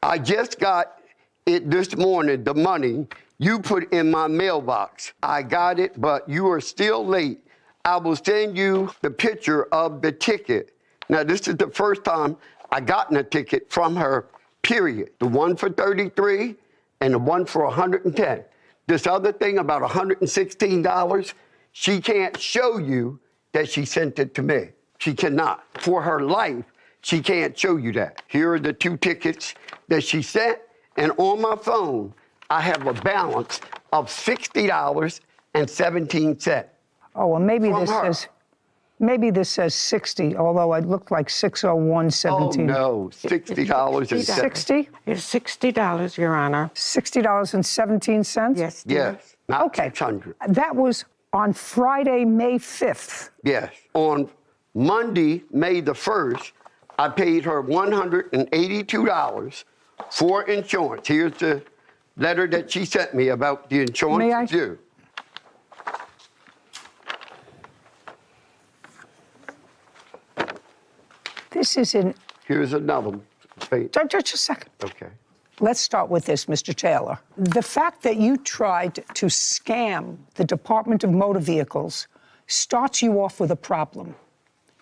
I just got it this morning, the money you put in my mailbox. I got it, but you are still late. I will send you the picture of the ticket. Now, this is the first time I gotten a ticket from her period. The one for 33 and the one for 110. This other thing about $116, she can't show you that she sent it to me. She cannot. For her life, she can't show you that. Here are the 2 tickets that she sent, and on my phone, I have a balance of $60.17. Oh, well, maybe this says 60, although it looked like 601.17. Oh, no, $60. 60? It's $60, Your Honor. $60.17? Yes, dear. Yes, not Okay. 600. That was on Friday, May 5th. Yes. On Monday, May the 1st, I paid her $182 for insurance. Here's the letter that she sent me about the insurance May I? due. This is in... Here's another one. Wait. Just a second. Okay. Let's start with this, Mr. Taylor. The fact that you tried to scam the Department of Motor Vehicles starts you off with a problem.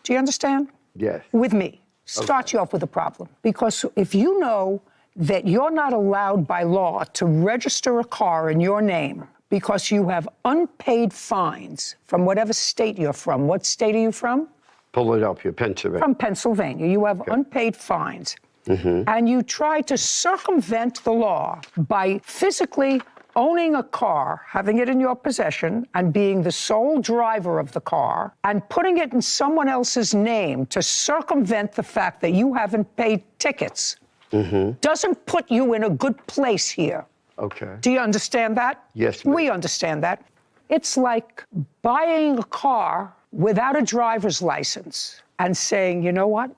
Do you understand? Yes. With me. Starts you off with a problem. Because if you know that you're not allowed by law to register a car in your name because you have unpaid fines from whatever state you're from. What state are you from? Philadelphia, Pennsylvania. From Pennsylvania. You have unpaid fines. Mm-hmm. And you try to circumvent the law by physically owning a car, having it in your possession, and being the sole driver of the car, and putting it in someone else's name to circumvent the fact that you haven't paid tickets, doesn't put you in a good place here. Okay. Do you understand that? Yes, ma'am. We understand that. It's like buying a car without a driver's license and saying, you know what?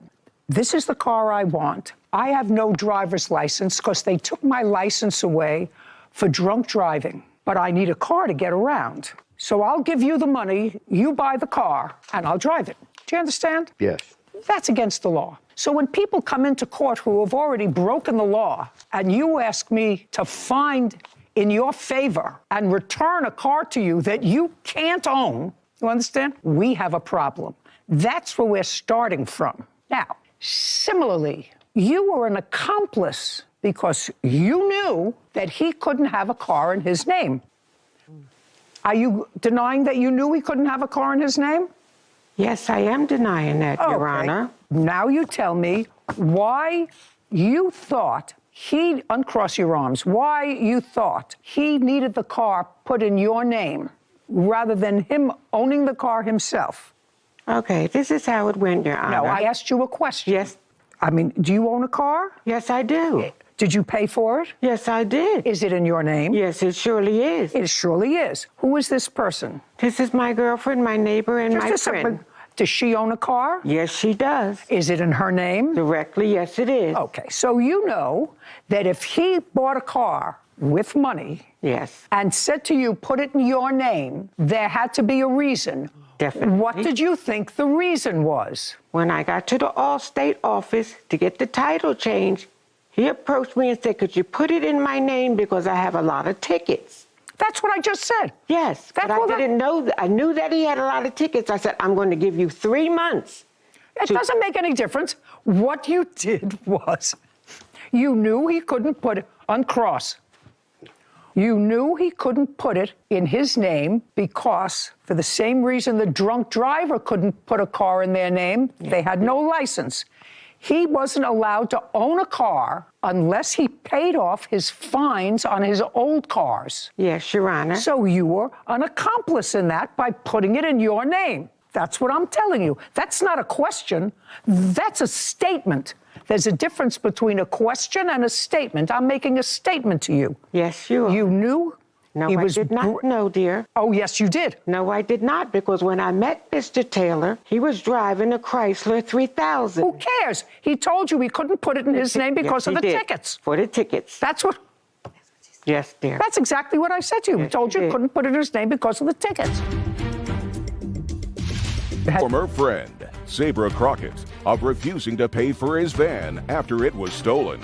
This is the car I want. I have no driver's license because they took my license away for drunk driving, but I need a car to get around. So I'll give you the money, you buy the car, and I'll drive it. Do you understand? Yes. That's against the law. So when people come into court who have already broken the law, and you ask me to find in your favor and return a car to you that you can't own, you understand? We have a problem. That's where we're starting from. Now, similarly, you were an accomplice because you knew that he couldn't have a car in his name. Are you denying that you knew he couldn't have a car in his name? Yes, I am denying that, Your Honor. Now you tell me why you thought uncross your arms, why you thought he needed the car put in your name rather than him owning the car himself. Okay, this is how it went, Your Honor. No, I asked you a question. Yes. I mean, do you own a car? Yes, I do. Did you pay for it? Yes, I did. Is it in your name? Yes, it surely is. It surely is. Who is this person? This is my girlfriend, my neighbor, and my friend. Does she own a car? Yes, she does. Is it in her name? Directly, yes, it is. Okay, so you know that if he bought a car with money, yes, and said to you, put it in your name, there had to be a reason. Definitely. What did you think the reason was? When I got to the Allstate office to get the title changed, he approached me and said, could you put it in my name because I have a lot of tickets? That's what I just said. Yes, but I didn't know that. I knew that he had a lot of tickets. I said, I'm going to give you 3 months. It doesn't make any difference. What you did was you knew he couldn't put it uncross. You knew he couldn't put it in his name because, for the same reason the drunk driver couldn't put a car in their name, they had no license. He wasn't allowed to own a car unless he paid off his fines on his old cars. Yes, Your Honor. So you were an accomplice in that by putting it in your name. That's what I'm telling you. That's not a question. That's a statement. There's a difference between a question and a statement. I'm making a statement to you. Yes, you are. You knew? No, I did not know, dear. Oh, yes, you did. No, I did not, because when I met Mr. Taylor, he was driving a Chrysler 3000. Who cares? He told you he couldn't put it in his name because of the tickets. For the tickets. That's what... Yes, dear. That's exactly what I said to you. He told you he couldn't put it in his name because of the tickets. Former friend, Sabra Crockett, of refusing to pay for his van after it was stolen.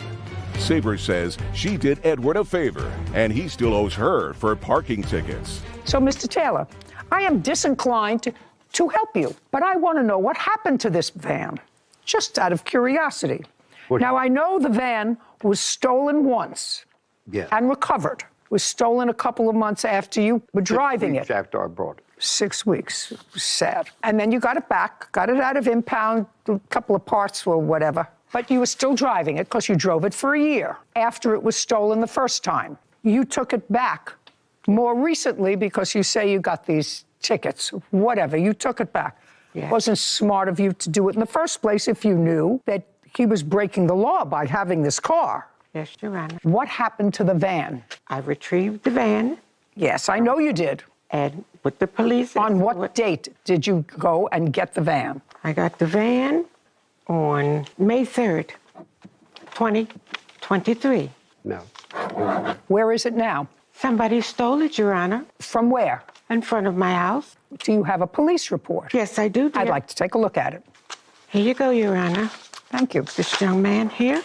Sabra says she did Edward a favor, and he still owes her for parking tickets. So, Mr. Taylor, I am disinclined to help you, but I want to know what happened to this van, just out of curiosity. Now, I know the van was stolen once and recovered. Was stolen a couple of months after you were driving 6 weeks it. after I brought it. 6 weeks. Sad. And then you got it back, got it out of impound, a couple of parts or whatever. But you were still driving it because you drove it for a year after it was stolen the first time. You took it back more recently because you say you got these tickets, whatever. You took it back. It wasn't smart of you to do it in the first place if you knew that he was breaking the law by having this car. Yes, Your Honor. What happened to the van? I retrieved the van. Yes, I know you did. And with the police. On what date did you go and get the van? I got the van on May 3rd, 2023. No. Where is it now? Somebody stole it, Your Honor. From where? In front of my house. Do you have a police report? Yes, I do, dear. I'd like to take a look at it. Here you go, Your Honor. Thank you. This young man here.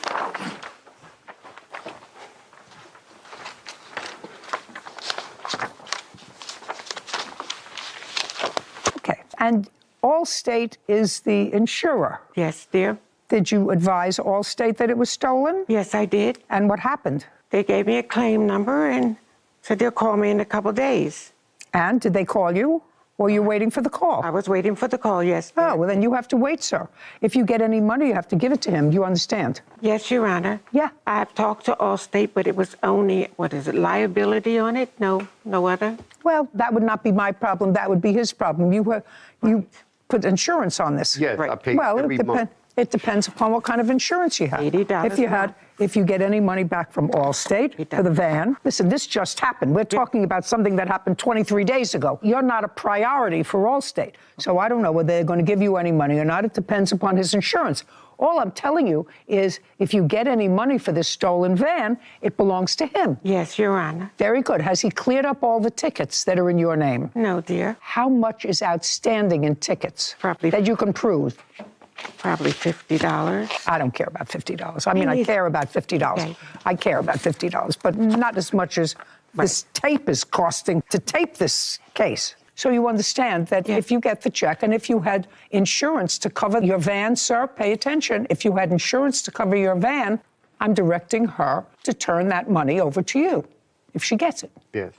Okay. And Allstate is the insurer. Yes, dear. Did you advise Allstate that it was stolen? Yes, I did. And what happened? They gave me a claim number and said they'll call me in a couple days. And did they call you? Or you waiting for the call? I was waiting for the call, yes. Dear. Oh, well, then you have to wait, sir. If you get any money, you have to give it to him. Do you understand? Yes, Your Honor. Yeah. I've talked to Allstate, but it was only, liability on it? No other? Well, that would not be my problem. That would be his problem. You put insurance on this. Yes, I pay every month. It depends upon what kind of insurance you have. $80 If you get any money back from Allstate for the van, listen, this just happened. We're talking about something that happened 23 days ago. You're not a priority for Allstate. So I don't know whether they're going to give you any money or not. It depends upon his insurance. All I'm telling you is if you get any money for this stolen van, it belongs to him. Yes, Your Honor. Very good. Has he cleared up all the tickets that are in your name? No, dear. How much is outstanding in tickets Probably that you can prove? Probably $50. I don't care about $50. I mean, I care about $50. Okay. I care about $50, but not as much as this tape is costing to tape this case. So you understand that if you get the check and if you had insurance to cover your van, sir, pay attention. If you had insurance to cover your van, I'm directing her to turn that money over to you if she gets it. Yes.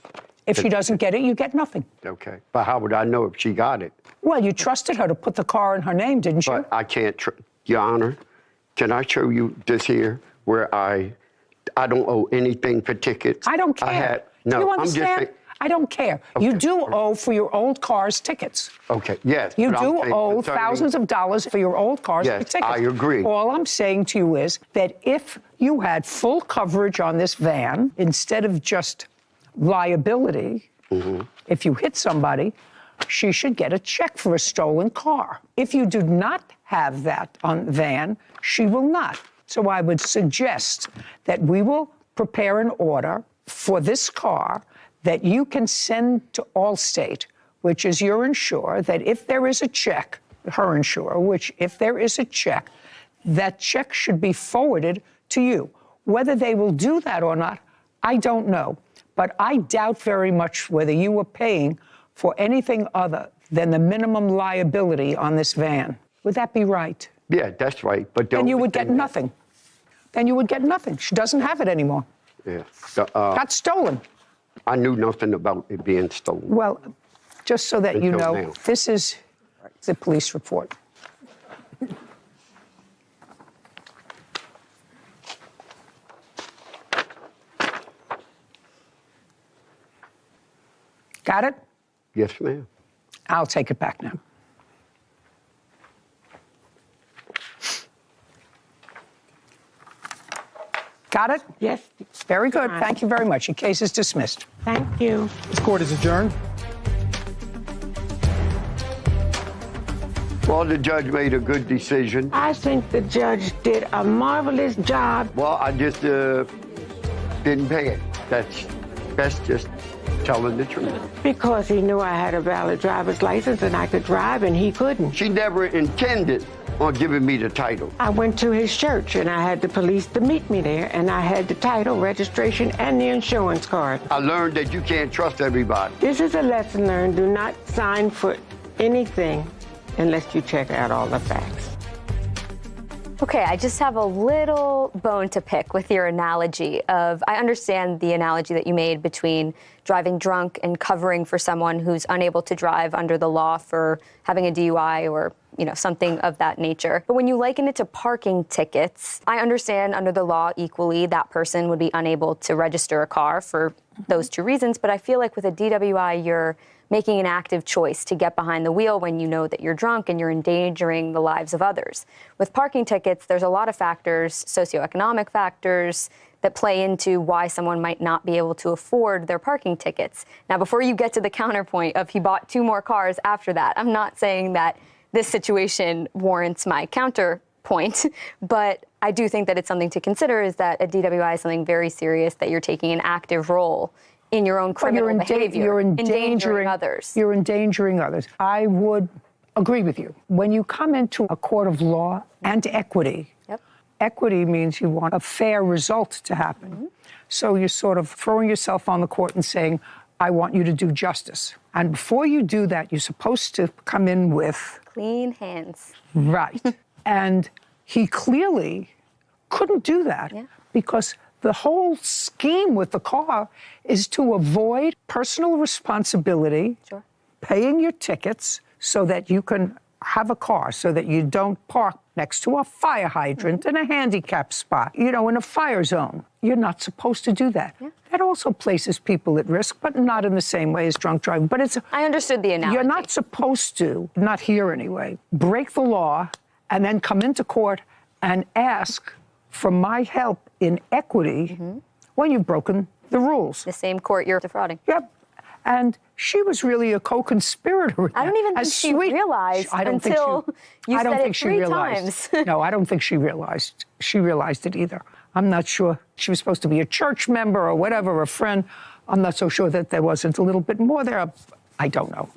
If she doesn't get it, you get nothing. Okay. But how would I know if she got it? Well, you trusted her to put the car in her name, didn't you? But I can't, Your Honor, can I show you this here where I don't owe anything for tickets? I don't care. No, Do you I'm just understand? saying. I don't care. Okay. You do owe for your old cars tickets. Okay, yes. You but I'm do saying owe concerning- thousands of dollars for your old cars for Yes, tickets. I agree. All I'm saying to you is that if you had full coverage on this van instead of just liability, if you hit somebody, she should get a check for a stolen car. If you do not have that on the van, she will not. So I would suggest that we will prepare an order for this car that you can send to Allstate, which is your insurer, that if there is a check, her insurer, which if there is a check, that check should be forwarded to you. Whether they will do that or not, I don't know. But I doubt very much whether you were paying for anything other than the minimum liability on this van. Would that be right? Yeah, that's right. But then you would get nothing. Then you would get nothing. She doesn't have it anymore. Yeah. Got stolen. I knew nothing about it being stolen. Well, just so that you Until know, now. this is the police report. Got it? Yes, ma'am. I'll take it back now. Got it? Yes. Very good. Thank you very much. Your case is dismissed. Thank you. This court is adjourned. Well, the judge made a good decision. I think the judge did a marvelous job. Well, I just didn't pay it. That's just telling the truth. Because he knew I had a valid driver's license and I could drive and he couldn't. She never intended on giving me the title. I went to his church and I had the police to meet me there and I had the title, registration, and the insurance card. I learned that you can't trust everybody. This is a lesson learned. Do not sign for anything unless you check out all the facts. Okay, I just have a little bone to pick with your analogy of, I understand the analogy that you made between driving drunk and covering for someone who's unable to drive under the law for having a DUI or, something of that nature. But when you liken it to parking tickets, I understand under the law equally that person would be unable to register a car for those two reasons. But I feel like with a DWI, you're making an active choice to get behind the wheel when you know that you're drunk and you're endangering the lives of others. With parking tickets, there's a lot of factors, socioeconomic factors, that play into why someone might not be able to afford their parking tickets. Now, before you get to the counterpoint of he bought 2 more cars after that, I'm not saying that this situation warrants my counterpoint, but I do think that it's something to consider, is that a DWI is something very serious, that you're taking an active role in your own criminal behavior. You're endangering others. You're endangering others. I would agree with you. When you come into a court of law and equity, equity means you want a fair result to happen. So you're sort of throwing yourself on the court and saying, I want you to do justice. And before you do that, you're supposed to come in with clean hands. Right. And he clearly couldn't do that because the whole scheme with the car is to avoid personal responsibility, paying your tickets so that you can have a car, so that you don't park next to a fire hydrant in a handicap spot, in a fire zone. You're not supposed to do that. That also places people at risk, but not in the same way as drunk driving. But I understood the analogy. You're not supposed to, not here anyway, break the law and then come into court and ask for my help in equity when you've broken the rules. The same court you're defrauding. Yep. And she was really a co-conspirator. I don't even think she realized until you said it 3 times. No, I don't think she realized. She realized it either. I'm not sure. She was supposed to be a church member or whatever, a friend. I'm not so sure that there wasn't a little bit more there. I don't know.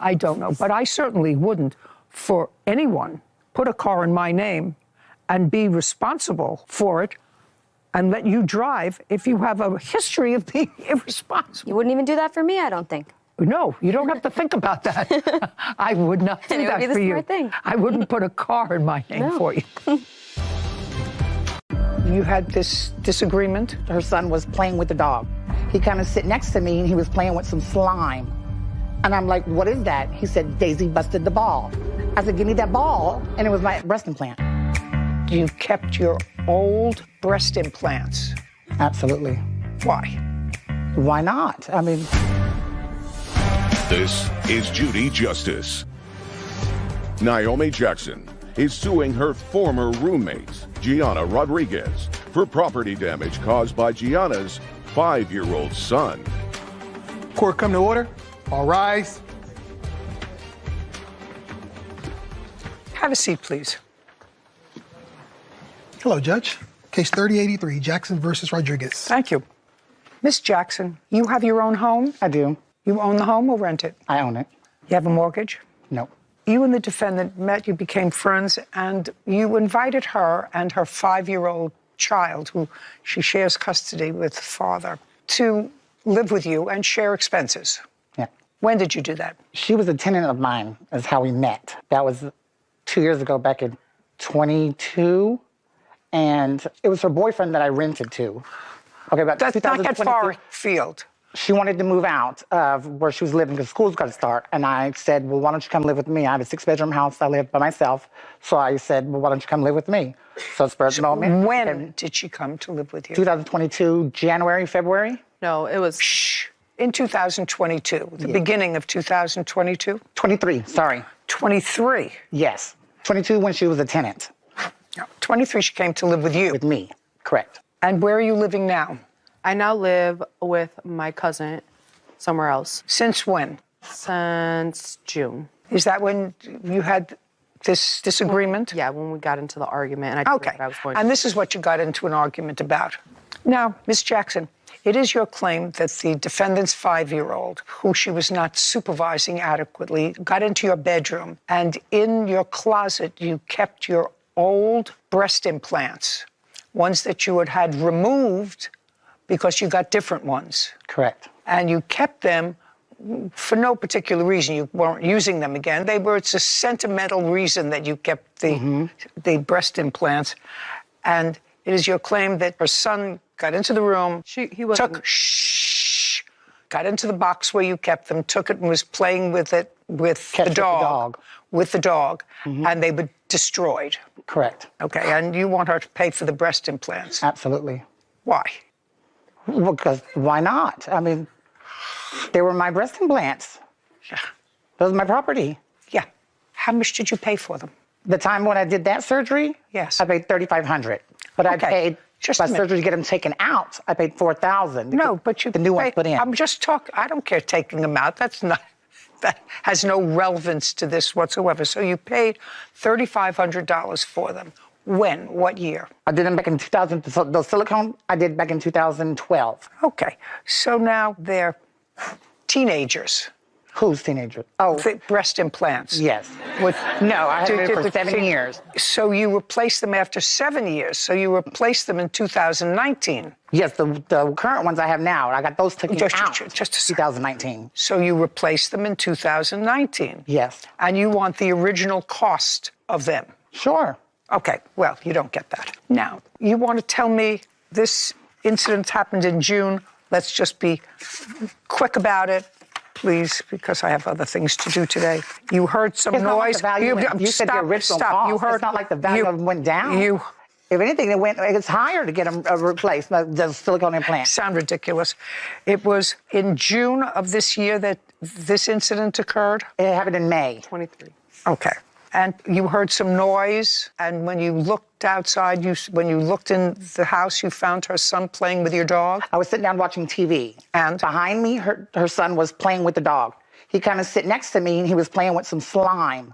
I don't know. But I certainly wouldn't, for anyone, put a car in my name and be responsible for it and let you drive if you have a history of being irresponsible. You wouldn't even do that for me, I don't think. No, you don't have to think about that. I would not do that for you. Thing. I wouldn't put a car in my name for you. You had this disagreement? Her son was playing with the dog. He kind of sit next to me and he was playing with some slime. And I'm like, what is that? He said, Daisy busted the ball. I said, give me that ball. And it was my breast implant. You kept your old breast implants? Absolutely. Why? Why not? I mean... This is Judy Justice. Naomi Jackson is suing her former roommate, Gianna Rodriguez, for property damage caused by Gianna's 5-year-old son. Court come to order. All rise. Have a seat, please. Hello, Judge. Case 3083, Jackson versus Rodriguez. Thank you. Miss Jackson, you have your own home? I do. You own the home or rent it? I own it. You have a mortgage? No. You and the defendant met, you became friends, and you invited her and her 5-year-old child, who she shares custody with the father, to live with you and share expenses. Yeah. When did you do that? She was a tenant of mine, is how we met. That was 2 years ago, back in 22. And it was her boyfriend that I rented to. Okay, but that's not that far afield. She wanted to move out of where she was living because school's got to start. And I said, well, why don't you come live with me? I have a 6-bedroom house. I live by myself. So I said, well, why don't you come live with me? So Spurs and all me. When did she come to live with you? 2022, January, February. No, it was... In 2022, the beginning of 2022? 23, sorry. 23? Yes. 22 when she was a tenant. No, 23 she came to live with you? With me, correct. And where are you living now? I now live with my cousin somewhere else. Since when? Since June. Is that when you had this disagreement? Yeah, when we got into the argument. And I told her that I was going to. And this is what you got into an argument about. Now, Ms. Jackson, it is your claim that the defendant's 5-year-old, who she was not supervising adequately, got into your bedroom, and in your closet you kept your old breast implants, ones that you had had removed because you got different ones. Correct. And you kept them for no particular reason. You weren't using them again. It's a sentimental reason that you kept the breast implants. And it is your claim that her son got into the room, got into the box where you kept them, took it and was playing with it with the dog, and they were destroyed. Correct. Okay, and you want her to pay for the breast implants. Absolutely. Why? Because why not? I mean, they were my breast implants. Yeah. Those are my property. Yeah. How much did you pay for them? The time when I did that surgery, yes, I paid $3,500. But I paid my surgery to get them taken out. I paid $4,000. No, but the new ones put in. I'm just talking. I don't care taking them out. That has no relevance to this whatsoever. So you paid $3,500 for them. When? What year? I did them back in 2000. So those silicone, I did back in 2012. Okay. So now they're teenagers. Who's teenagers? Oh. Breast implants. Yes. No, I had it for 7 years. So you replaced them after 7 years. So you replaced them in 2019. Yes, the current ones I have now. I got those taken out just 2019. So you replaced them in 2019. Yes. And you want the original cost of them. Sure. Okay, well, you don't get that. Now, you want to tell me this incident happened in June. Let's just be quick about it, please, because I have other things to do today. You heard some noise. You said the original cost. You heard, it's not like the value of them went down. If anything, it's higher to get them replaced, the silicone implant. Sound ridiculous. It was in June of this year that this incident occurred? It happened in May. 23. Okay. And you heard some noise, and when you looked outside, when you looked in the house, you found her son playing with your dog? I was sitting down watching TV. And? Behind me, her son was playing with the dog. He kind of sit next to me, and he was playing with some slime.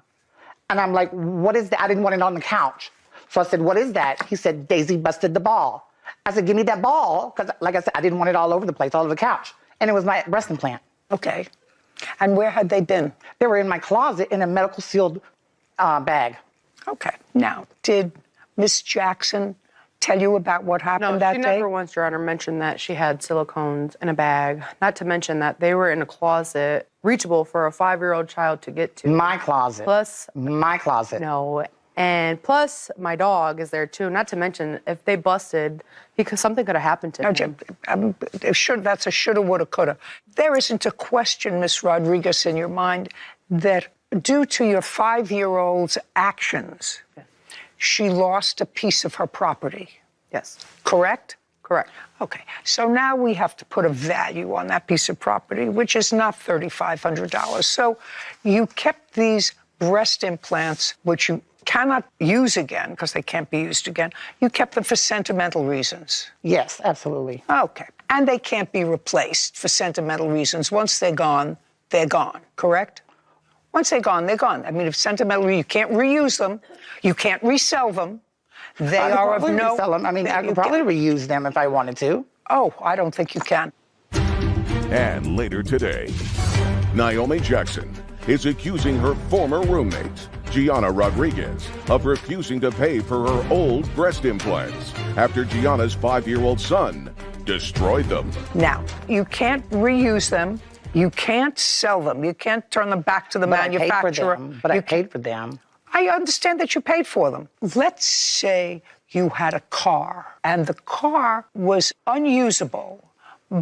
And I'm like, what is that? I didn't want it on the couch. So I said, what is that? He said, Daisy busted the ball. I said, give me that ball, because like I said, I didn't want it all over the place, all over the couch. And it was my breast implant. Okay. And where had they been? They were in my closet in a medical sealed bag. Okay. Now, did Miss Jackson tell you about what happened that day? No, she never once, Your Honor, mentioned that she had silicones in a bag. Not to mention that they were in a closet reachable for a 5-year-old child to get to. My closet. Plus. My closet. No. And plus, my dog is there, too. Not to mention, if they busted, something could have happened to him. That's a shoulda, woulda, coulda. There isn't a question, Miss Rodriguez, in your mind that due to your 5-year-old's actions, she lost a piece of her property. Yes. Correct? Correct. Okay. So now we have to put a value on that piece of property, which is not $3,500. So you kept these breast implants, which you cannot use again because they can't be used again. You kept them for sentimental reasons. Yes, absolutely. Okay. And they can't be replaced for sentimental reasons. Once they're gone, correct? Once they're gone, they're gone. I mean, if sentimental, you can't reuse them. You can't resell them. They are of no... Resell them. I mean, I could probably reuse them if I wanted to. Oh, I don't think you can. And later today, Naomi Jackson is accusing her former roommate, Gianna Rodriguez, of refusing to pay for her old breast implants after Gianna's 5-year-old son destroyed them. Now, you can't reuse them. You can't sell them. You can't turn them back to the manufacturer. I paid for them. I understand that you paid for them. Let's say you had a car, and the car was unusable,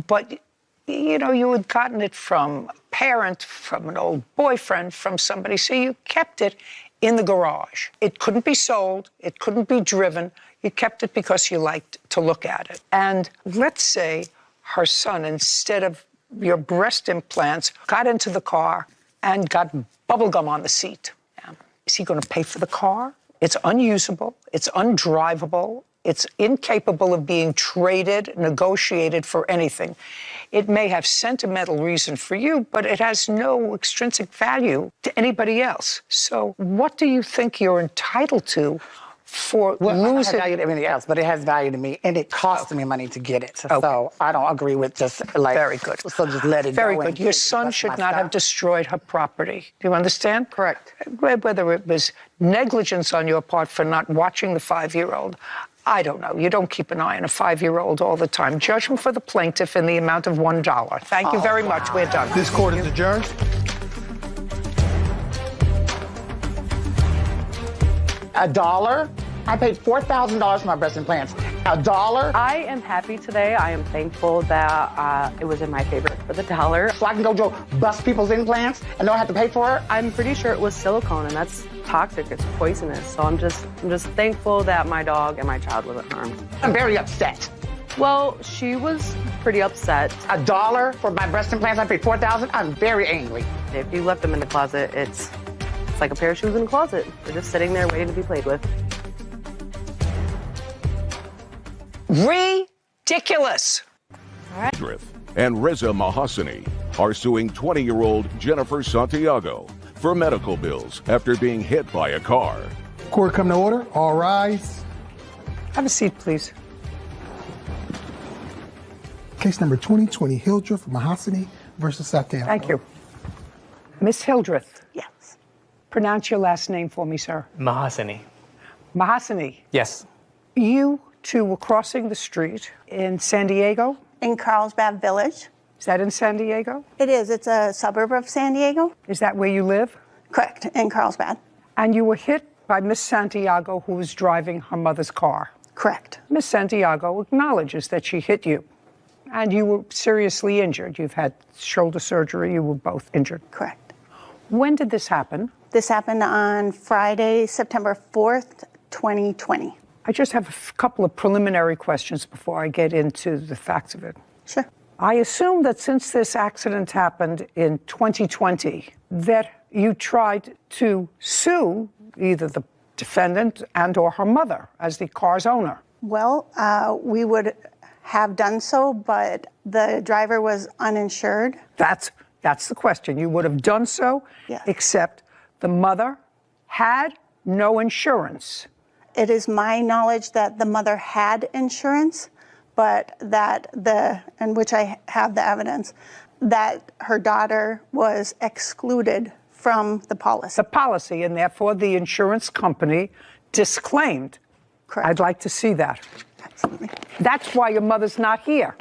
but you had gotten it from a parent, from an old boyfriend, from somebody, so you kept it in the garage. It couldn't be sold. It couldn't be driven. You kept it because you liked to look at it. And let's say her son, instead of your breast implants, got into the car and got bubblegum on the seat. Is he going to pay for the car? It's unusable. It's undrivable. It's incapable of being traded, negotiated for anything. It may have sentimental reason for you, but it has no extrinsic value to anybody else. So what do you think you're entitled to for losing? It value to everything else, but it has value to me, and it costs me money to get it. So I don't agree with just like... Very good. So just let it go. Very good. Your son should not have destroyed her property. Do you understand? Correct. Whether it was negligence on your part for not watching the 5-year-old, I don't know. You don't keep an eye on a 5-year-old all the time. Judgment for the plaintiff in the amount of $1. Thank you very much. We're done. This court is adjourned. $1? I paid $4,000 for my breast implants. $1? I am happy today. I am thankful that it was in my favor for the dollar. So I can go bust people's implants and don't have to pay for it? I'm pretty sure it was silicone, and that's toxic. It's poisonous. So I'm just thankful that my dog and my child wasn't harmed. I'm very upset. Well, she was pretty upset. $1 for my breast implants? I paid $4,000? I'm very angry. If you left them in the closet, it's like a pair of shoes in the closet. They're just sitting there waiting to be played with. Ridiculous. Judith and Reza Mahasani are suing 20-year-old Jennifer Santiago for medical bills after being hit by a car. Court come to order. All rise. Have a seat, please. Case number 2020, Hildreth Mahasani versus Santiago. Thank you. Miss Hildreth. Yes. Pronounce your last name for me, sir. Mahasani. Mahasani. Yes. You two were crossing the street in San Diego? In Carlsbad Village. Is that in San Diego? It is. It's a suburb of San Diego. Is that where you live? Correct, in Carlsbad. And you were hit by Miss Santiago, who was driving her mother's car. Correct. Miss Santiago acknowledges that she hit you, and you were seriously injured. You've had shoulder surgery. You were both injured. Correct. When did this happen? This happened on Friday, September 4th, 2020. I just have a couple of preliminary questions before I get into the facts of it. Sure. I assume that since this accident happened in 2020, that you tried to sue either the defendant and or her mother as the car's owner. Well, we would have done so, but the driver was uninsured. That's the question. You would have done so, yes. Except the mother had no insurance. It is my knowledge that the mother had insurance, but that and which I have the evidence, that her daughter was excluded from the policy. The policy, and therefore the insurance company disclaimed. Correct. I'd like to see that. Absolutely. That's why your mother's not here.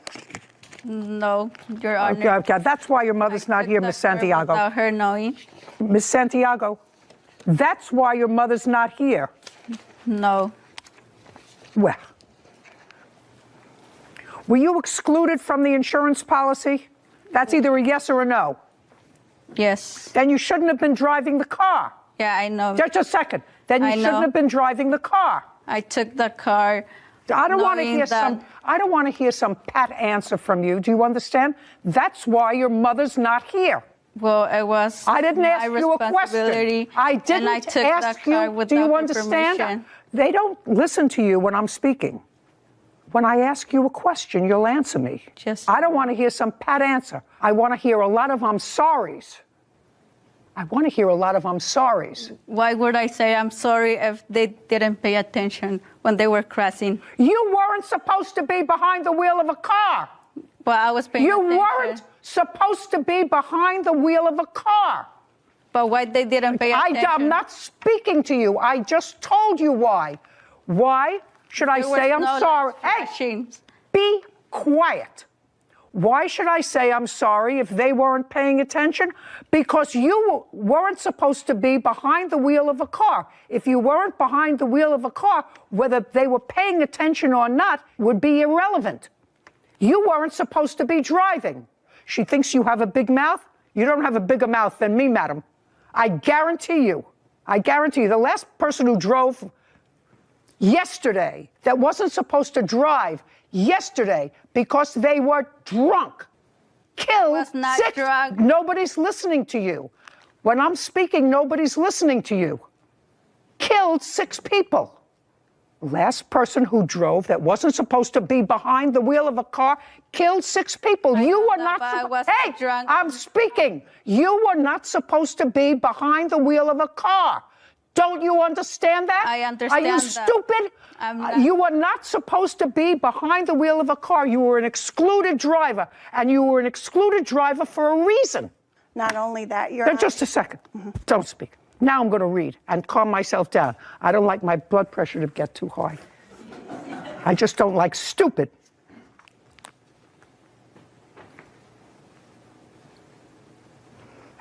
No, Your Honor. Okay, that's why your mother's not here, Miss Santiago. Without her knowing. Miss Santiago, that's why your mother's not here. No. Well, were you excluded from the insurance policy? That's either a yes or a no. Yes. Then you shouldn't have been driving the car. Yeah, I know. Just a second. Then you shouldn't have been driving the car. I took the car. I don't want to hear some pat answer from you. Do you understand? That's why your mother's not here. Well, it was. I didn't ask you a question. I didn't ask you. Do you understand? They don't listen to you when I'm speaking. When I ask you a question, you'll answer me. I don't want to hear some pat answer. I want to hear a lot of I'm sorries. I want to hear a lot of I'm sorries. Why would I say I'm sorry if they didn't pay attention when they were crossing? You weren't supposed to be behind the wheel of a car. Well, I was paying attention. You weren't supposed to be behind the wheel of a car. But why they didn't pay attention? I'm not speaking to you. I just told you why. Why should I say I'm sorry? Hey, be quiet. Why should I say I'm sorry if they weren't paying attention? Because you weren't supposed to be behind the wheel of a car. If you weren't behind the wheel of a car, whether they were paying attention or not would be irrelevant. You weren't supposed to be driving. She thinks you have a big mouth. You don't have a bigger mouth than me, madam. I guarantee you, the last person who drove yesterday that wasn't supposed to drive yesterday because they were drunk, killed six. Drunk. Nobody's listening to you. When I'm speaking, nobody's listening to you. Killed 6 people. Last person who drove that wasn't supposed to be behind the wheel of a car killed 6 people. You were not drunk. I'm speaking. You were not supposed to be behind the wheel of a car. Don't you understand that? I understand that. Are you stupid? I'm not. You were not supposed to be behind the wheel of a car. You were an excluded driver, and you were an excluded driver for a reason. Not only that, you're... Just a second. Don't speak. Now I'm going to read and calm myself down. I don't like my blood pressure to get too high. I just don't like stupid.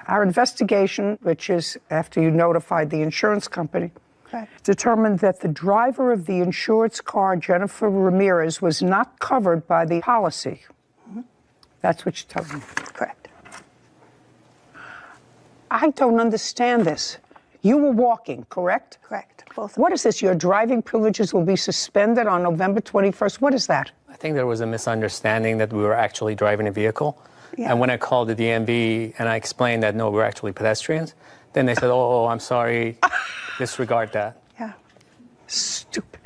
Our investigation, which is after you notified the insurance company, determined that the driver of the insured's car, Jennifer Ramirez, was not covered by the policy. That's what you told me. Correct. I don't understand this. You were walking, correct? Correct. Both. What is this? Your driving privileges will be suspended on November 21st. What is that? I think there was a misunderstanding that we were actually driving a vehicle. Yeah. And when I called the DMV and I explained that, no, we're actually pedestrians, then they said, oh, I'm sorry, disregard that. Yeah. Stupid.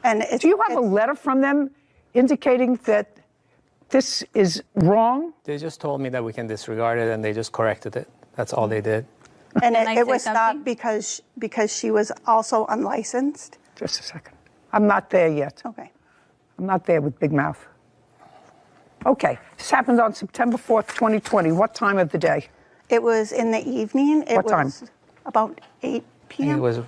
And do you have a letter from them indicating that this is wrong? They just told me that we can disregard it, and they just corrected it. That's all they did. And it was stopped because she was also unlicensed? Just a second. I'm not there yet. Okay. I'm not there with Big Mouth. Okay. This happened on September 4th, 2020. What time of the day? It was in the evening. What time? Was about 8 p.m. It was,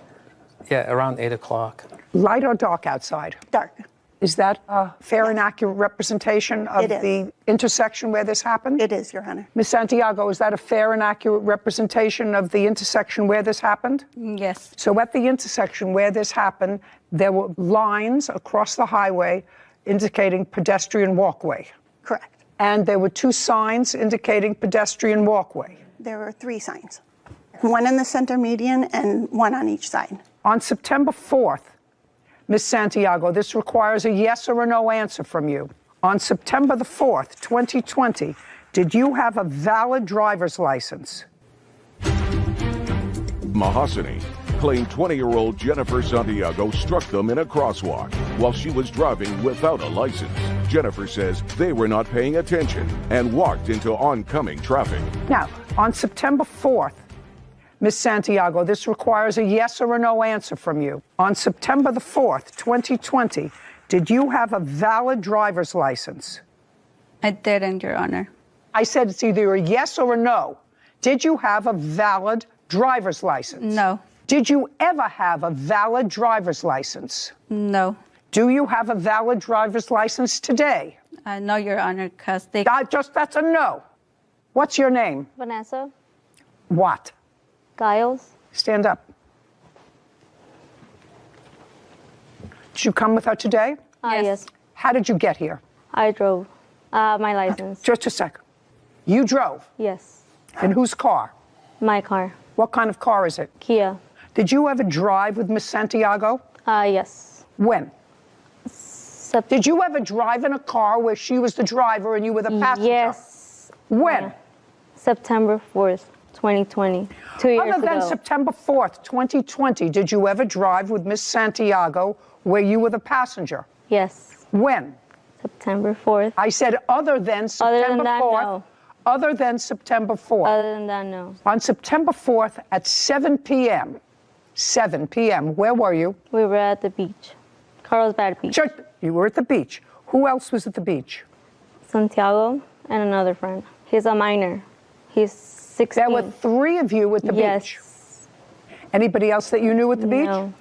around 8 o'clock. Light or dark outside? Dark. Is that a fair and accurate representation of the intersection where this happened? It is, Your Honor. Ms. Santiago, is that a fair and accurate representation of the intersection where this happened? Yes. So at the intersection where this happened, there were lines across the highway indicating pedestrian walkway. Correct. And there were 2 signs indicating pedestrian walkway. There were 3 signs. One in the center median and 1 on each side. On September 4th, Ms. Santiago, this requires a yes or a no answer from you. On September the 4th, 2020, did you have a valid driver's license? Mahasani claimed 20-year-old Jennifer Santiago struck them in a crosswalk while she was driving without a license. Jennifer says they were not paying attention and walked into oncoming traffic. Now, on September 4th, Ms. Santiago, this requires a yes or a no answer from you. On September the 4th, 2020, did you have a valid driver's license? I didn't, Your Honor. I said it's either a yes or a no. Did you have a valid driver's license? No. Did you ever have a valid driver's license? No. Do you have a valid driver's license today? No, Your Honor, because they... That's a no. What's your name? Vanessa. What? Giles. Stand up. Did you come with her today? Yes. How did you get here? I drove. My license. Just a second. You drove? Yes. In whose car? My car. What kind of car is it? Kia. Did you ever drive with Miss Santiago? Yes. When? Did you ever drive in a car where she was the driver and you were the passenger? Yes. When? September 4th, 2020. 2 years ago. Other than September 4th, 2020, did you ever drive with Miss Santiago where you were the passenger? Yes. When? September 4th. I said other than September 4th. No. Other than September 4th. Other than that, no. On September 4th at 7 p.m., 7 p.m., where were you? We were at the beach. Carlsbad Beach. You were at the beach. Who else was at the beach? Santiago and another friend. He's a minor. He's 16. There were 3 of you at the beach. Anybody else that you knew at the beach? No.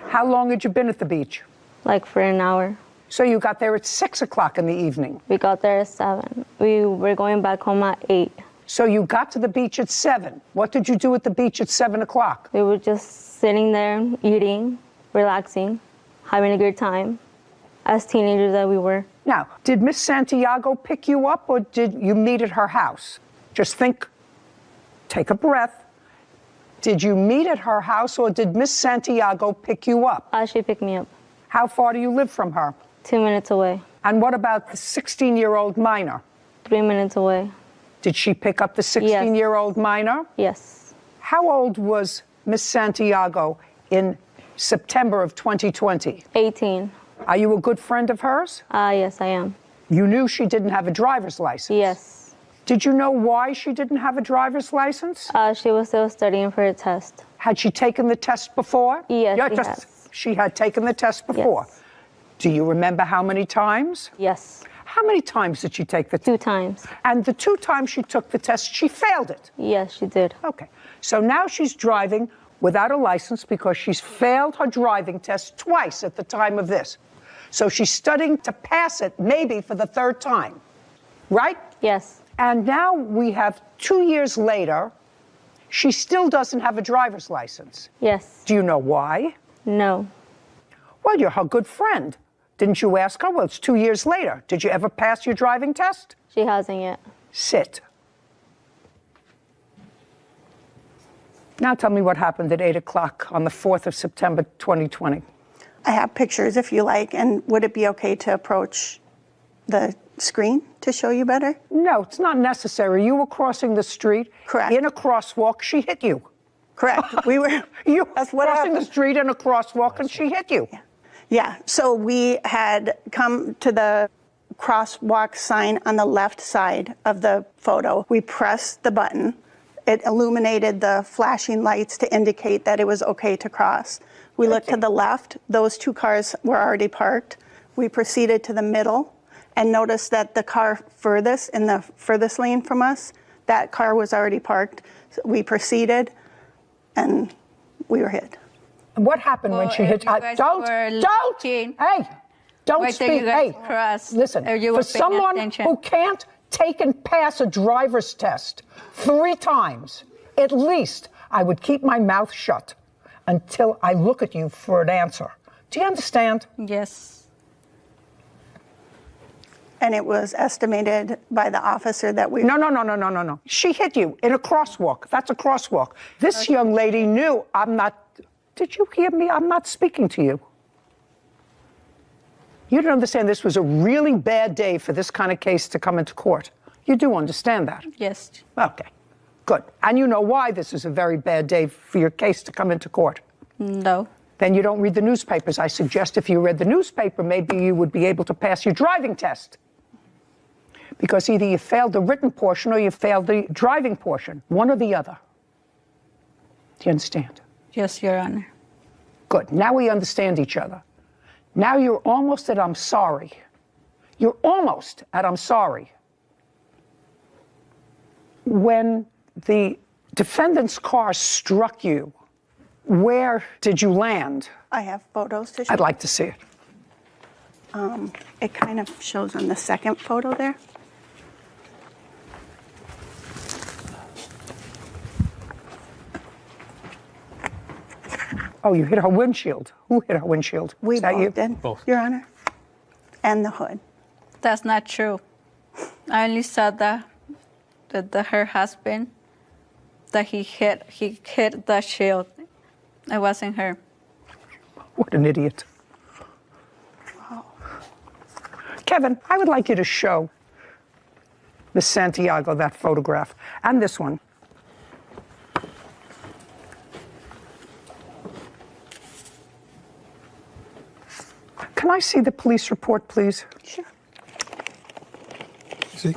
How long had you been at the beach? Like for an hour. So you got there at 6 o'clock in the evening? We got there at 7. We were going back home at 8. So you got to the beach at 7. What did you do at the beach at 7 o'clock? We were just sitting there, eating, relaxing, having a good time, as teenagers that we were. Now, did Miss Santiago pick you up or did you meet at her house? Just think, take a breath. Did you meet at her house or did Miss Santiago pick you up? She picked me up. How far do you live from her? 2 minutes away. And what about the 16-year-old minor? 3 minutes away. Did she pick up the 16-year-old minor? Yes. How old was Miss Santiago in September of 2020? 18. Are you a good friend of hers? Yes, I am. You knew she didn't have a driver's license? Yes. Did you know why she didn't have a driver's license? She was still studying for a test. Had she taken the test before? Yes, she had taken the test before. Yes. Do you remember how many times? Yes. How many times did she take the test? 2 times. And the 2 times she took the test, she failed it? Yes, she did. Okay. So now she's driving without a license because she's failed her driving test twice at the time of this. So she's studying to pass it, maybe for the third time, right? Yes. And now we have 2 years later, she still doesn't have a driver's license. Yes. Do you know why? No. Well, you're her good friend. Didn't you ask her? Well, it's 2 years later. Did you ever pass your driving test? She hasn't yet. Sit. Now tell me what happened at 8 o'clock on the 4th of September, 2020. I have pictures if you like, and would it be okay to approach the screen to show you better? No, it's not necessary. You were crossing the street. Correct. In a crosswalk, she hit you. Correct. We were. That's what crossing the street in a crosswalk, and she hit you. Yeah. So we had come to the crosswalk sign on the left side of the photo. We pressed the button. It illuminated the flashing lights to indicate that it was okay to cross. We looked to the left. Those two cars were already parked. We proceeded to the middle and noticed that the car furthest, in the furthest lane from us, that car was already parked. So we proceeded, and we were hit. And what happened when she hit? Don't, hey, don't speak. Hey, listen, for someone who can't take and pass a driver's test 3 times, at least I would keep my mouth shut until I look at you for an answer. Do you understand? Yes. And it was estimated by the officer that we... No. She hit you in a crosswalk. That's a crosswalk. This young lady knew I'm not... Did you hear me? I'm not speaking to you. You don't understand this was a really bad day for this kind of case to come into court. You do understand that? Yes. Okay, good. And you know why this is a very bad day for your case to come into court? No. Then you don't read the newspapers. I suggest if you read the newspaper, maybe you would be able to pass your driving test. Because either you failed the written portion or you failed the driving portion, one or the other. Do you understand? Yes, Your Honor. Good. Now we understand each other. Now you're almost at I'm sorry. You're almost at I'm sorry. When the defendant's car struck you, where did you land? I have photos to show. I'd like to see it. It kind of shows on the second photo there. Oh, you hit her windshield. Who hit her windshield? We both did, Your Honor. And the hood. That's not true. I only saw that her husband, that he hit the shield. It wasn't her. What an idiot. Wow. Kevin, I would like you to show Miss Santiago that photograph and this one. Can I see the police report, please? Sure. See?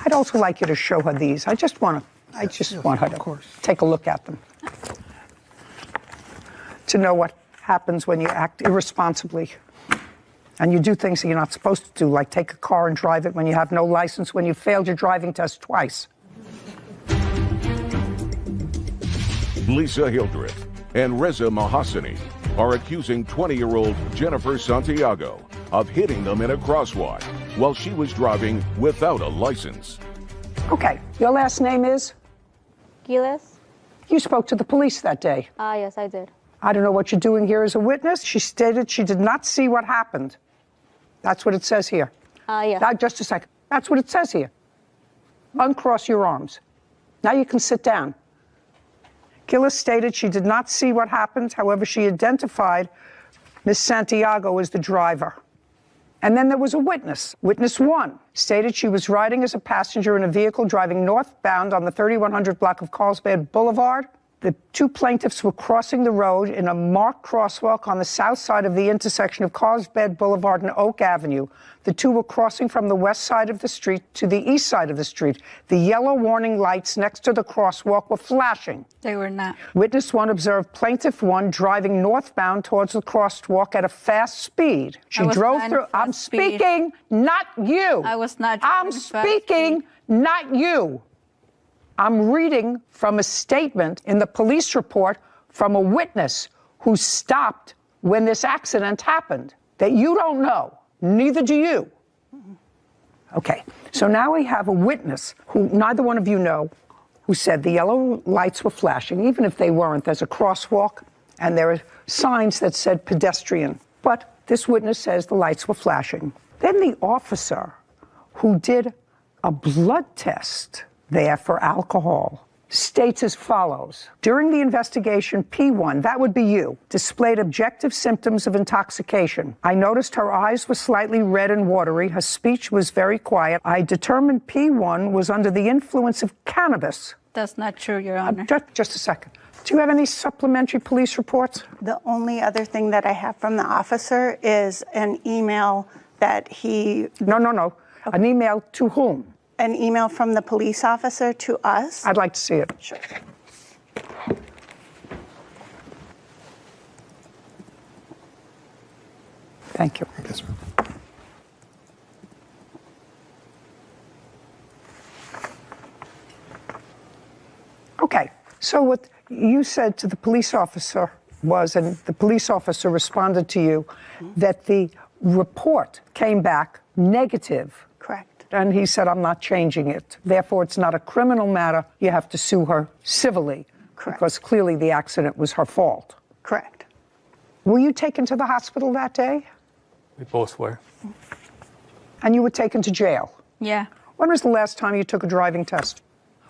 I'd also like you to show her these. I just want her to take a look at them. To know what happens when you act irresponsibly. And you do things that you're not supposed to do, like take a car and drive it when you have no license, when you failed your driving test twice. Lisa Hildreth and Reza Mahasani are accusing 20-year-old Jennifer Santiago of hitting them in a crosswalk while she was driving without a license. Okay, your last name is? Giles? You spoke to the police that day. Yes, I did. I don't know what you're doing here as a witness. She stated she did not see what happened. That's what it says here. Yeah. Now, just a second. That's what it says here. Uncross your arms. Now you can sit down. Gillis stated she did not see what happened. However, she identified Miss Santiago as the driver. And then there was a witness. Witness 1 stated she was riding as a passenger in a vehicle driving northbound on the 3100 block of Carlsbad Boulevard. The 2 plaintiffs were crossing the road in a marked crosswalk on the south side of the intersection of Carlsbad Boulevard and Oak Avenue. The 2 were crossing from the west side of the street to the east side of the street. The yellow warning lights next to the crosswalk were flashing. They were not. Witness 1 observed plaintiff 1 driving northbound towards the crosswalk at a fast speed. She drove through. I'm speaking, not you. I was not. I'm speaking, not you. I'm reading from a statement in the police report from a witness who stopped when this accident happened that you don't know. Neither do you. Okay, so now we have a witness who neither one of you know, who said the yellow lights were flashing. Even if they weren't, there's a crosswalk and there are signs that said pedestrian. But this witness says the lights were flashing. Then the officer who did a blood test there for alcohol states as follows. During the investigation, P1, that would be you, displayed objective symptoms of intoxication. I noticed her eyes were slightly red and watery. Her speech was very quiet. I determined P1 was under the influence of cannabis. That's not true, Your Honor. Just a second. Do you have any supplementary police reports? The only other thing that I have from the officer is an email that he... No. Okay. An email to whom? An email from the police officer to us. I'd like to see it. Sure. Thank you. Yes, ma'am. Okay, so what you said to the police officer was, and the police officer responded to you, that the report came back negative. Correct. And he said, I'm not changing it. Therefore, it's not a criminal matter. You have to sue her civilly. Correct. Because clearly the accident was her fault. Correct. Were you taken to the hospital that day? We both were. And you were taken to jail? Yeah. When was the last time you took a driving test?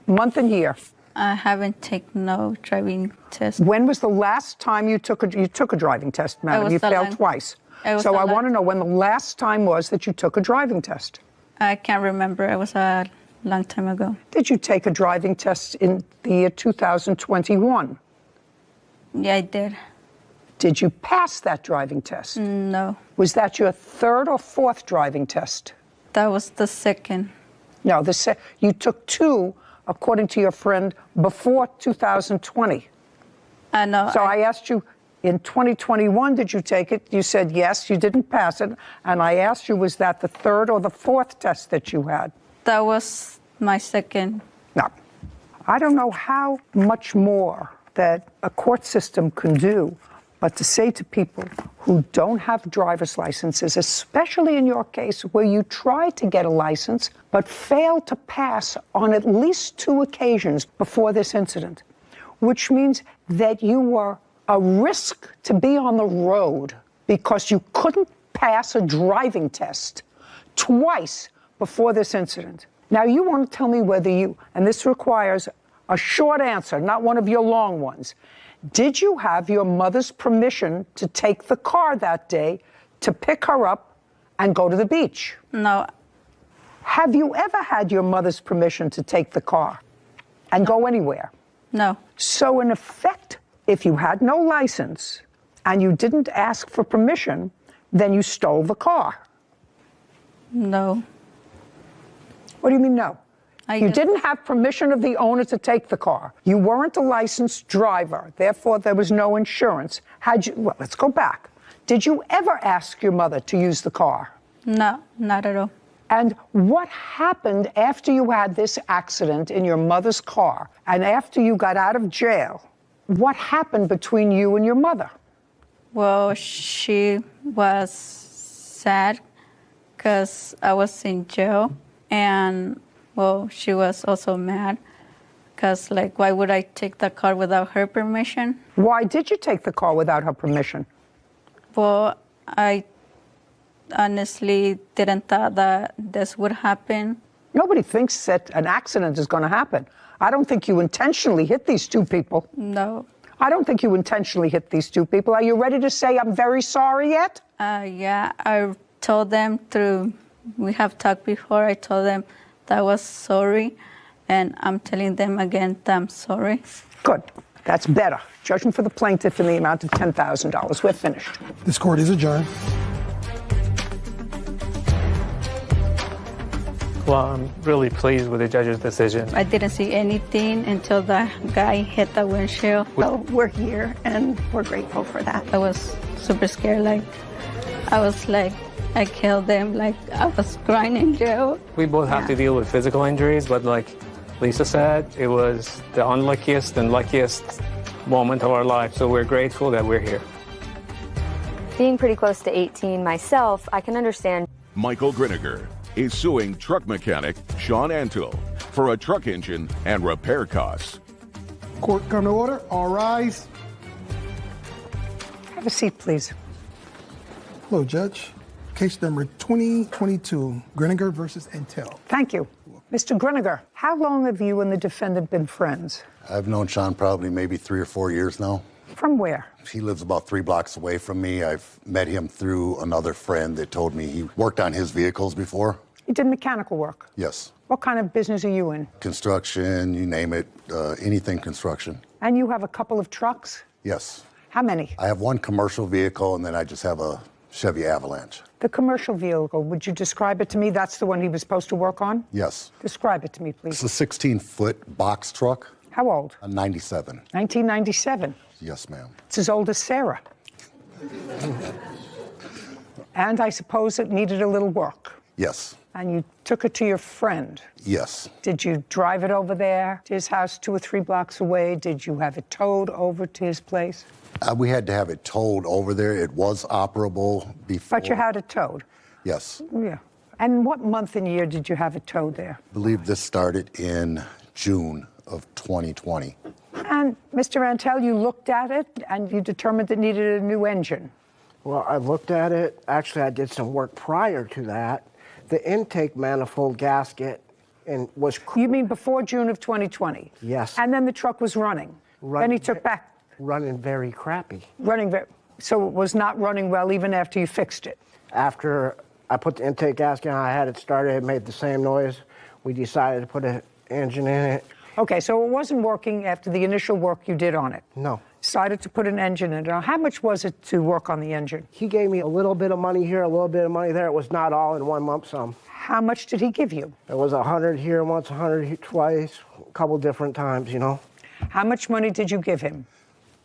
Month and year. I haven't taken no driving test. When was the last time you took a driving test, madam? You failed twice. So I want to know when the last time was that you took a driving test. I can't remember. It was a long time ago. Did you take a driving test in the year 2021? Yeah, I did. Did you pass that driving test? No. Was that your third or fourth driving test? That was the second. No, you took two, according to your friend, before 2020. I know. So I asked you, in 2021, did you take it? You said yes, you didn't pass it. And I asked you, was that the third or the fourth test that you had? That was my second. No. I don't know how much more that a court system can do, but to say to people who don't have driver's licenses, especially in your case where you tried to get a license but failed to pass on at least 2 occasions before this incident, which means that you were a risk to be on the road because you couldn't pass a driving test twice before this incident. Now, you want to tell me whether you, and this requires a short answer, not one of your long ones. Did you have your mother's permission to take the car that day to pick her up and go to the beach? No. Have you ever had your mother's permission to take the car and go anywhere? No. So in effect, if you had no license and you didn't ask for permission, then you stole the car. No. What do you mean no? You didn't have permission of the owner to take the car. You weren't a licensed driver. Therefore, there was no insurance. Well, let's go back. Did you ever ask your mother to use the car? No, not at all. And what happened after you had this accident in your mother's car and after you got out of jail? What happened between you and your mother? Well, she was sad because I was in jail. And, well, she was also mad because, like, why would I take the car without her permission? Why did you take the car without her permission? Well, I honestly didn't thought that this would happen. Nobody thinks that an accident is going to happen. I don't think you intentionally hit these 2 people. No. I don't think you intentionally hit these 2 people. Are you ready to say I'm very sorry yet? Yeah, I told them we have talked before, I told them that I was sorry, and I'm telling them again that I'm sorry. Good. That's better. Judgment for the plaintiff in the amount of $10,000. We're finished. This court is adjourned. Well, I'm really pleased with the judge's decision. I didn't see anything until the guy hit the windshield. So we're here, and we're grateful for that. I was super scared. I killed them. I was crying in jail. We both have to deal with physical injuries, but Lisa said it was the unluckiest and luckiest moment of our life, so we're grateful that we're here. Being pretty close to 18 myself, I can understand. Michael Griniger is suing truck mechanic Sean Antle for a truck engine and repair costs. Court come to order. All rise. Have a seat, please. Hello, Judge. Case number 2022, Griniger versus Ethel. Thank you. Mr. Griniger, how long have you and the defendant been friends? I've known Sean probably maybe 3 or 4 years now. From where? He lives about 3 blocks away from me. I've met him through another friend that told me he worked on his vehicles before. You did mechanical work? Yes. What kind of business are you in? Construction, you name it, anything construction. And you have a couple of trucks? Yes. How many? I have one commercial vehicle, and then I just have a Chevy Avalanche. The commercial vehicle, would you describe it to me? That's the one he was supposed to work on? Yes. Describe it to me, please. It's a 16-foot box truck. How old? 97. 1997. Yes, ma'am. It's as old as Sarah. And I suppose it needed a little work. Yes. And you took it to your friend. Yes. Did you drive it over there to his house 2 or 3 blocks away? Did you have it towed over to his place? We had to have it towed over there. It was operable before. But you had it towed? Yes. Yeah. And what month and year did you have it towed there? I believe this started in June of 2020. And Mr. Antle, you looked at it and you determined it needed a new engine. Well, I looked at it. Actually, I did some work prior to that. The intake manifold gasket was... You mean before June of 2020? Yes. And then the truck was running? Then he took back... Running very crappy. So it was not running well even after you fixed it? After I put the intake gasket on, I had it started, it made the same noise. We decided to put an engine in it. Okay, so it wasn't working after the initial work you did on it? No. Decided to put an engine in it. How much was it to work on the engine? He gave me a little bit of money here, a little bit of money there. It was not all in one lump sum. How much did he give you? It was 100 here once, 100 here twice, a couple different times, you know. How much money did you give him?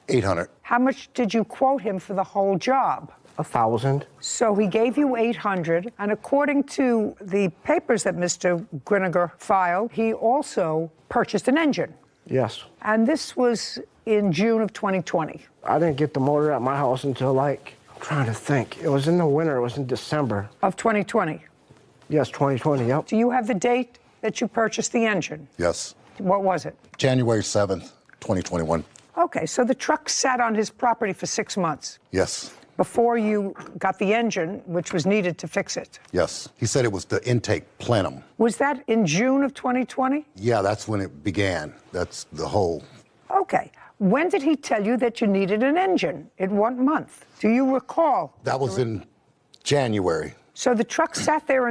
800. How much did you quote him for the whole job? 1,000. So he gave you 800, and according to the papers that Mr. Griniger filed, he also purchased an engine. Yes. And this was in June of 2020. I didn't get the motor at my house until I'm trying to think. It was in the winter, it was in December. Of 2020? Yes, 2020, yep. Do you have the date that you purchased the engine? Yes. What was it? January 7th, 2021. Okay, so the truck sat on his property for 6 months. Yes. Before you got the engine, which was needed to fix it. Yes. He said it was the intake plenum. Was that in June of 2020? Yeah, that's when it began. That's the whole... Okay. When did he tell you that you needed an engine? In what month? Do you recall? That was in January. So the truck sat there,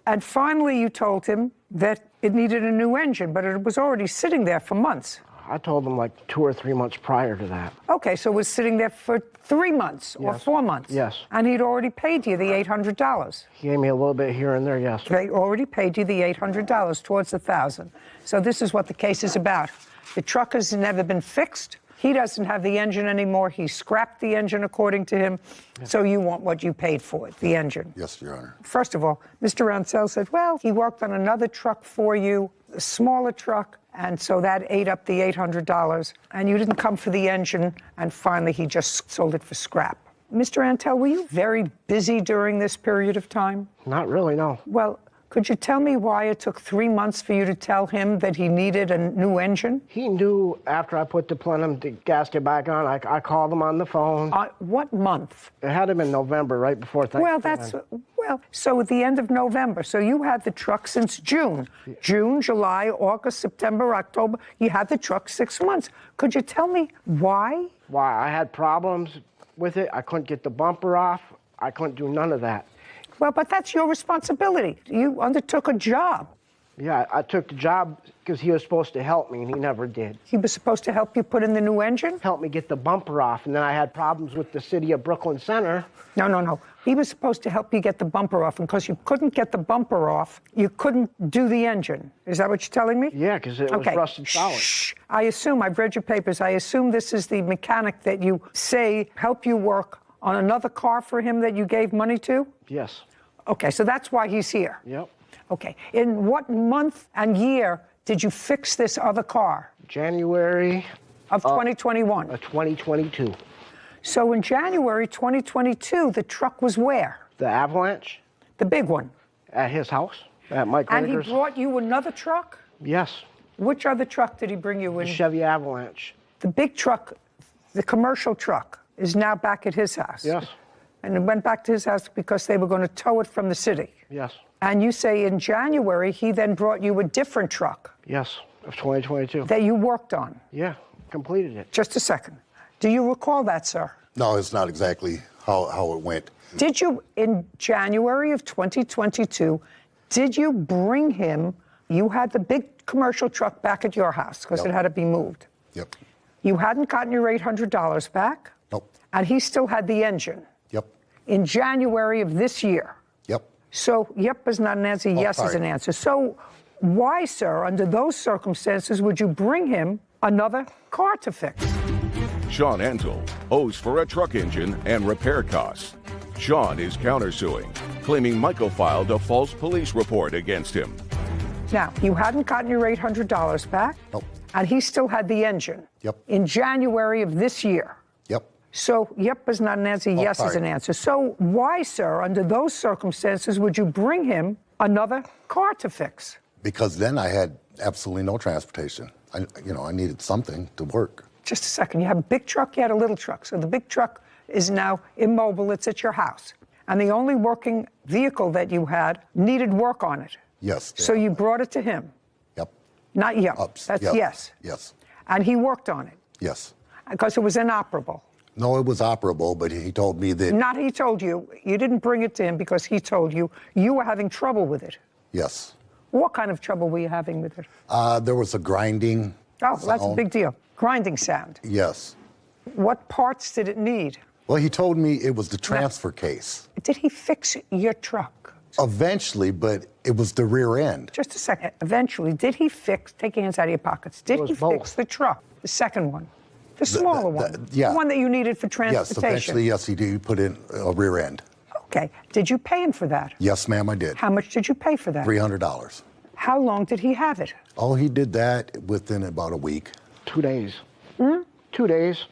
and finally you told him that it needed a new engine, but it was already sitting there for months. I told him 2 or 3 months prior to that. Okay, so it was sitting there for 3 months or 4 months? Yes. And he'd already paid you the $800? He gave me a little bit here and there, yes. They already paid you the $800 towards the $1,000. So this is what the case is about. The truck has never been fixed. He doesn't have the engine anymore. He scrapped the engine, according to him. Yes. So you want what you paid for it, the engine. Yes, Your Honor. First of all, Mr. Ansell said, well, he worked on another truck for you, a smaller truck, and so that ate up the $800. And you didn't come for the engine, and finally he just sold it for scrap. Mr. Antle, were you very busy during this period of time? Not really, no. Well, could you tell me why it took 3 months for you to tell him that he needed a new engine? He knew after I put the plenum gasket back on. I called him on the phone. What month? It had him in November, right before Thanksgiving. So at the end of November. So you had the truck since June. June, July, August, September, October. You had the truck 6 months. Could you tell me why? Why? I had problems with it. I couldn't get the bumper off. I couldn't do none of that. Well, but that's your responsibility. You undertook a job. Yeah, I took the job because he was supposed to help me, and he never did. He was supposed to help you put in the new engine? Help me get the bumper off, and then I had problems with the city of Brooklyn Center. No. He was supposed to help you get the bumper off, and because you couldn't get the bumper off, you couldn't do the engine. Is that what you're telling me? Yeah, because it was rusted solid. Shh. I assume, I've read your papers, I assume this is the mechanic that you say helped you work on another car for him that you gave money to? Yes. Okay, so that's why he's here. Yep. Okay. In what month and year did you fix this other car? January of 2021. Of 2022. So in January 2022, the truck was where? The Avalanche. The big one. At his house, at Mike And Rager's. he brought you another truck? Yes. Which other truck did he bring you in? The Chevy Avalanche. The big truck, the commercial truck, is now back at his house. Yes. And it went back to his house because they were going to tow it from the city. Yes. And you say in January, he then brought you a different truck. Yes, of 2022. That you worked on. Yeah, completed it. Just a second. Do you recall that, sir? No, it's not exactly how it went. Did you, in January of 2022, did you bring him, you had the big commercial truck back at your house because it had to be moved. Yep. You hadn't gotten your $800 back. Nope. And he still had the engine. Yep. In January of this year. Yep. So, yep is not an answer, yes is an answer. So, why, sir, under those circumstances, would you bring him another car to fix? Sean Ethel owes for a truck engine and repair costs. Sean is countersuing, claiming Michael filed a false police report against him. Now, you hadn't gotten your $800 back. Nope. And he still had the engine. Yep. In January of this year. Yep. So, yep is not an answer, yes is an answer. So, why, sir, under those circumstances, would you bring him another car to fix? Because then I had absolutely no transportation. I needed something to work. Just a second. You have a big truck, you had a little truck. So the big truck is now immobile, it's at your house. And the only working vehicle that you had needed work on it. Yes. So you brought it to him. Yep. Not yep. That's yep. yes. Yes. And he worked on it. Yes. Because it was inoperable. No, it was operable, but he told me that... Not he told you. You didn't bring it to him because he told you you were having trouble with it. Yes. What kind of trouble were you having with it? There was a grinding Oh, that's a big deal. Grinding sound. Yes. What parts did it need? Well, he told me it was the transfer case. Did he fix your truck? Eventually, but it was the rear end. Just a second. Eventually, did he fix, take your hands out of your pockets, did he fix the truck? The second one? The smaller one? Yeah. The one that you needed for transportation? Yes, eventually, yes, he did put in a rear end. Okay. Did you pay him for that? Yes, ma'am, I did. How much did you pay for that? $300. How long did he have it? Oh, he did that within about a week. 2 days. 2 days.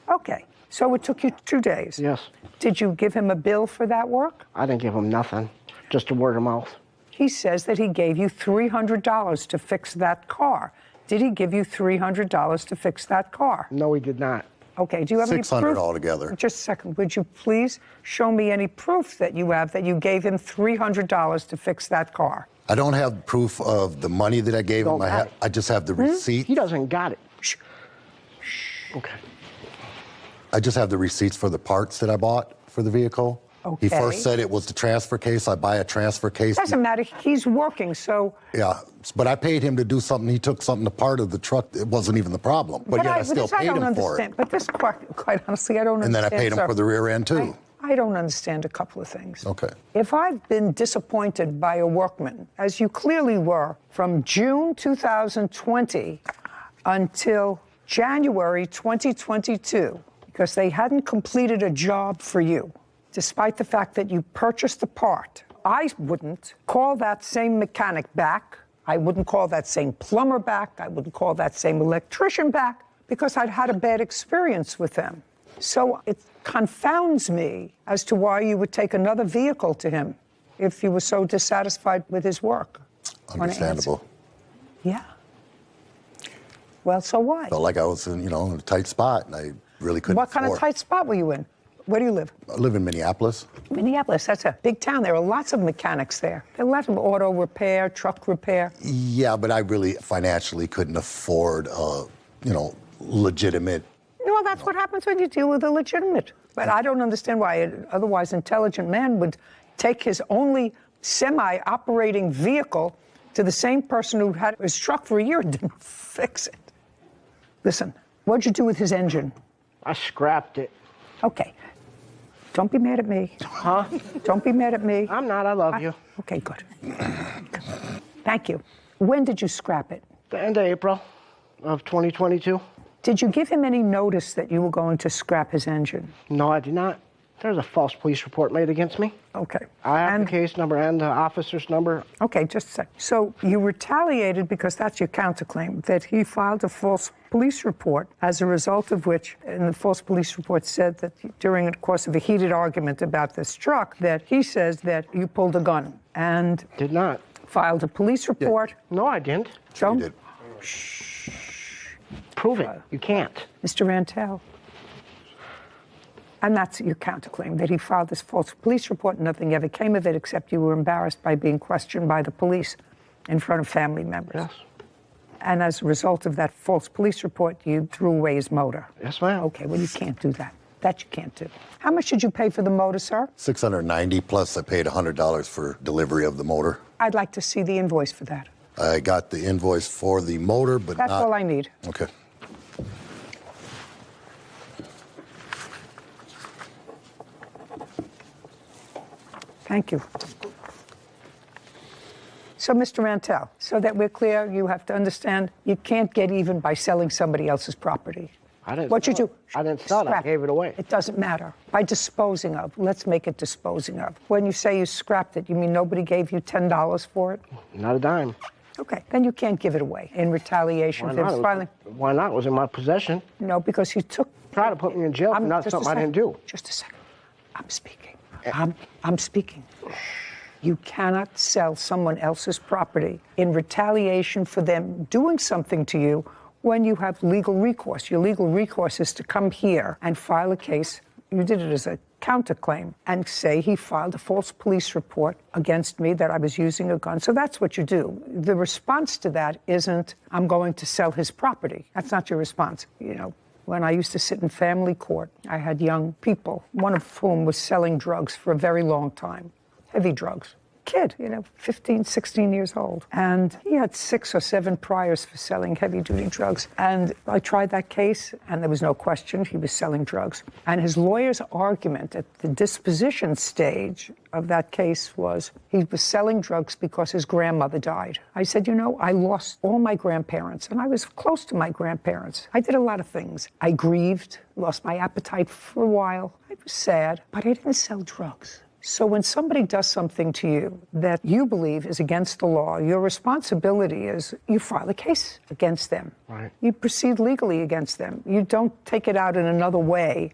Okay. So it took you 2 days? Yes. Did you give him a bill for that work? I didn't give him nothing, just a word of mouth. He says that he gave you $300 to fix that car. Did he give you $300 to fix that car? No, he did not. Okay, do you have any proof? $600 altogether. Just a second. Would you please show me any proof that you have that you gave him $300 to fix that car? I don't have proof of the money that I gave him. I just have the receipt. He doesn't got it. Okay. I just have the receipts for the parts that I bought for the vehicle. Okay. He first said it was the transfer case. I buy a transfer case. Doesn't matter. He's working, so... Yeah, but I paid him to do something. He took something apart of the truck. It wasn't even the problem. But yet I still paid him for it. But this, quite honestly, I don't And understand. then I paid him for the rear end, too. I don't understand a couple of things. Okay. If I've been disappointed by a workman, as you clearly were, from June 2020 until January 2022, because they hadn't completed a job for you, despite the fact that you purchased the part, I wouldn't call that same mechanic back. I wouldn't call that same plumber back. I wouldn't call that same electrician back because I'd had a bad experience with them. So it confounds me as to why you would take another vehicle to him if you were so dissatisfied with his work. Understandable. Yeah. Well, so why? Felt like I was in, in a tight spot, and I really couldn't What kind of tight spot were you in? Where do you live? I live in Minneapolis. Minneapolis, that's a big town. There are lots of mechanics there. There are lots of auto repair, truck repair. Yeah, but I really financially couldn't afford legitimate. Well, that's what happens when you deal with a legitimate. But I don't understand why an otherwise intelligent man would take his only semi-operating vehicle to the same person who had his truck for a year and didn't fix it. Listen, what'd you do with his engine? I scrapped it. Okay. Don't be mad at me. Huh? Don't be mad at me. I'm not. I love you. Okay, good. Thank you. When did you scrap it? The end of April of 2022. Did you give him any notice that you were going to scrap his engine? No, I did not. There's a false police report made against me. Okay. I have the case number and the officer's number. Okay, just a sec. So you retaliated because that's your counterclaim, that he filed a false police report, as a result of which, and the false police report said that during the course of a heated argument about this truck, that he says that you pulled a gun and did not filed a police report. No, I didn't. So? You did. Prove it. You can't. Mr. Rantel. And that's your counterclaim, that he filed this false police report and nothing ever came of it except you were embarrassed by being questioned by the police in front of family members. Yes. And as a result of that false police report, you threw away his motor. Yes, ma'am. Okay, well, you can't do that. That you can't do. How much did you pay for the motor, sir? $690 plus I paid $100 for delivery of the motor. I'd like to see the invoice for that. I got the invoice for the motor, but That's not... all I need. Okay. Thank you. So, Mr. Rantel, so that we're clear, you have to understand you can't get even by selling somebody else's property. I didn't What you do? I didn't sell it. I gave it away. It doesn't matter. By disposing of. Let's make it disposing of. When you say you scrapped it, you mean nobody gave you $10 for it? Not a dime. Okay, then you can't give it away in retaliation. Why for not? filing. Why not? It was in my possession. No, because you took... Try to put me in jail for not something I didn't do. Just a second. I'm speaking. I'm speaking. You cannot sell someone else's property in retaliation for them doing something to you when you have legal recourse. Your legal recourse is to come here and file a case. You did it as a counterclaim and say he filed a false police report against me that I was using a gun. So that's what you do. The response to that isn't, I'm going to sell his property. That's not your response. You know, when I used to sit in family court, I had young people, one of whom was selling drugs for a very long time, heavy drugs. Kid, 15, 16 years old. And he had 6 or 7 priors for selling heavy-duty drugs. And I tried that case, and there was no question he was selling drugs. And his lawyer's argument at the disposition stage of that case was he was selling drugs because his grandmother died. I said, I lost all my grandparents, and I was close to my grandparents. I did a lot of things. I grieved, lost my appetite for a while. I was sad, but I didn't sell drugs. So when somebody does something to you that you believe is against the law, your responsibility is you file a case against them. Right. You proceed legally against them. You don't take it out in another way,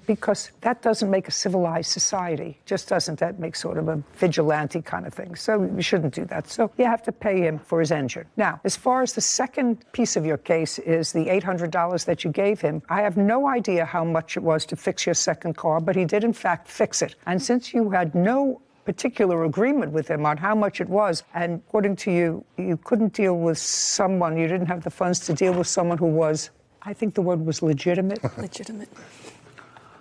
because that doesn't make a civilized society. Just doesn't. That makes sort of a vigilante kind of thing. So you shouldn't do that. So you have to pay him for his engine. Now, as far as the second piece of your case is the $800 that you gave him, I have no idea how much it was to fix your second car, but he did in fact fix it. And since you had no particular agreement with him on how much it was, and according to you, you couldn't deal with someone, you didn't have the funds to deal with someone who was, I think the word was legitimate. Legitimate.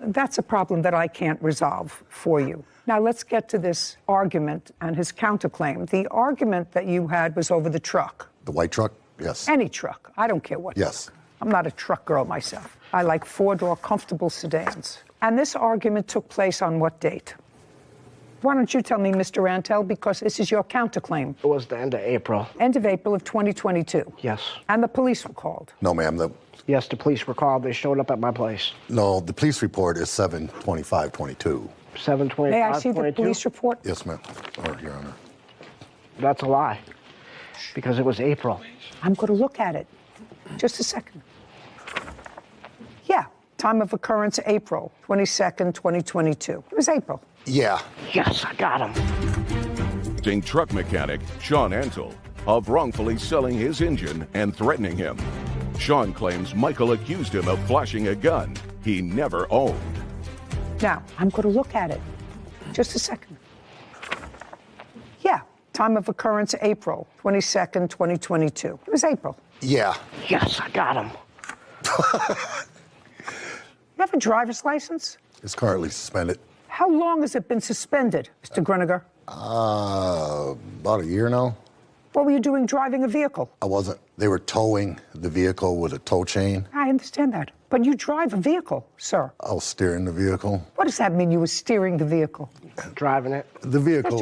That's a problem that I can't resolve for you. Now let's get to this argument and his counterclaim. The argument that you had was over the truck. The white truck? Yes. Any truck. I don't care what. Yes. I'm not a truck girl myself. I like 4-door comfortable sedans. And this argument took place on what date? Why don't you tell me, Mr. Rantel, because this is your counterclaim. It was the end of April. End of April of 2022. Yes. And the police were called. No, ma'am. Yes, the police were called. They showed up at my place. No, the police report is 7/25/22. 7/25/22. May I see the police report? Yes, ma'am. Your Honor. That's a lie, because it was April. I'm going to look at it. Just a second. Yeah, time of occurrence, April 22nd, 2022. It was April. Yeah. Yes, I got him. Truck mechanic Sean Ethel of wrongfully selling his engine and threatening him. Sean claims Michael accused him of flashing a gun he never owned. Now, I'm going to look at it. Just a second. Yeah, time of occurrence, April 22nd, 2022. It was April. Yeah. Yes, I got him. You have a driver's license? It's currently suspended. How long has it been suspended, Mr. Gruniger? About a year now. What were you doing driving a vehicle? I wasn't. They were towing the vehicle with a tow chain. I understand that. But you drive a vehicle, sir. I was steering the vehicle. What does that mean, you were steering the vehicle? Driving it. The vehicle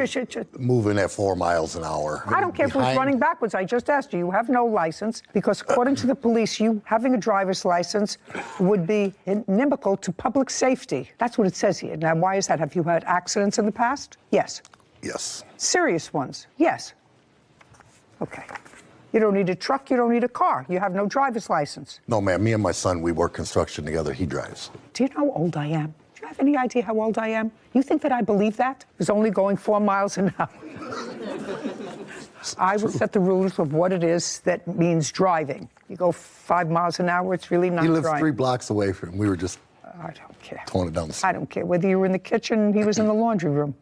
moving at 4 miles an hour. I don't care if it was running backwards. I just asked you. You have no license because according to the police, you having a driver's license would be inimical to public safety. That's what it says here. Now, why is that? Have you had accidents in the past? Yes. Yes. Serious ones? Yes. Okay. You don't need a truck, you don't need a car. You have no driver's license. No, ma'am. Me and my son, we work construction together. He drives. Do you know how old I am? Do you have any idea how old I am? You think that I believe that? I was only going 4 miles an hour. I will set the rules of what it is that means driving. You go 5 miles an hour, it's really not driving. He lives driving. 3 blocks away from him. We were just I don't care. towing it down the street. I don't care. Whether you were in the kitchen, he was in the laundry room.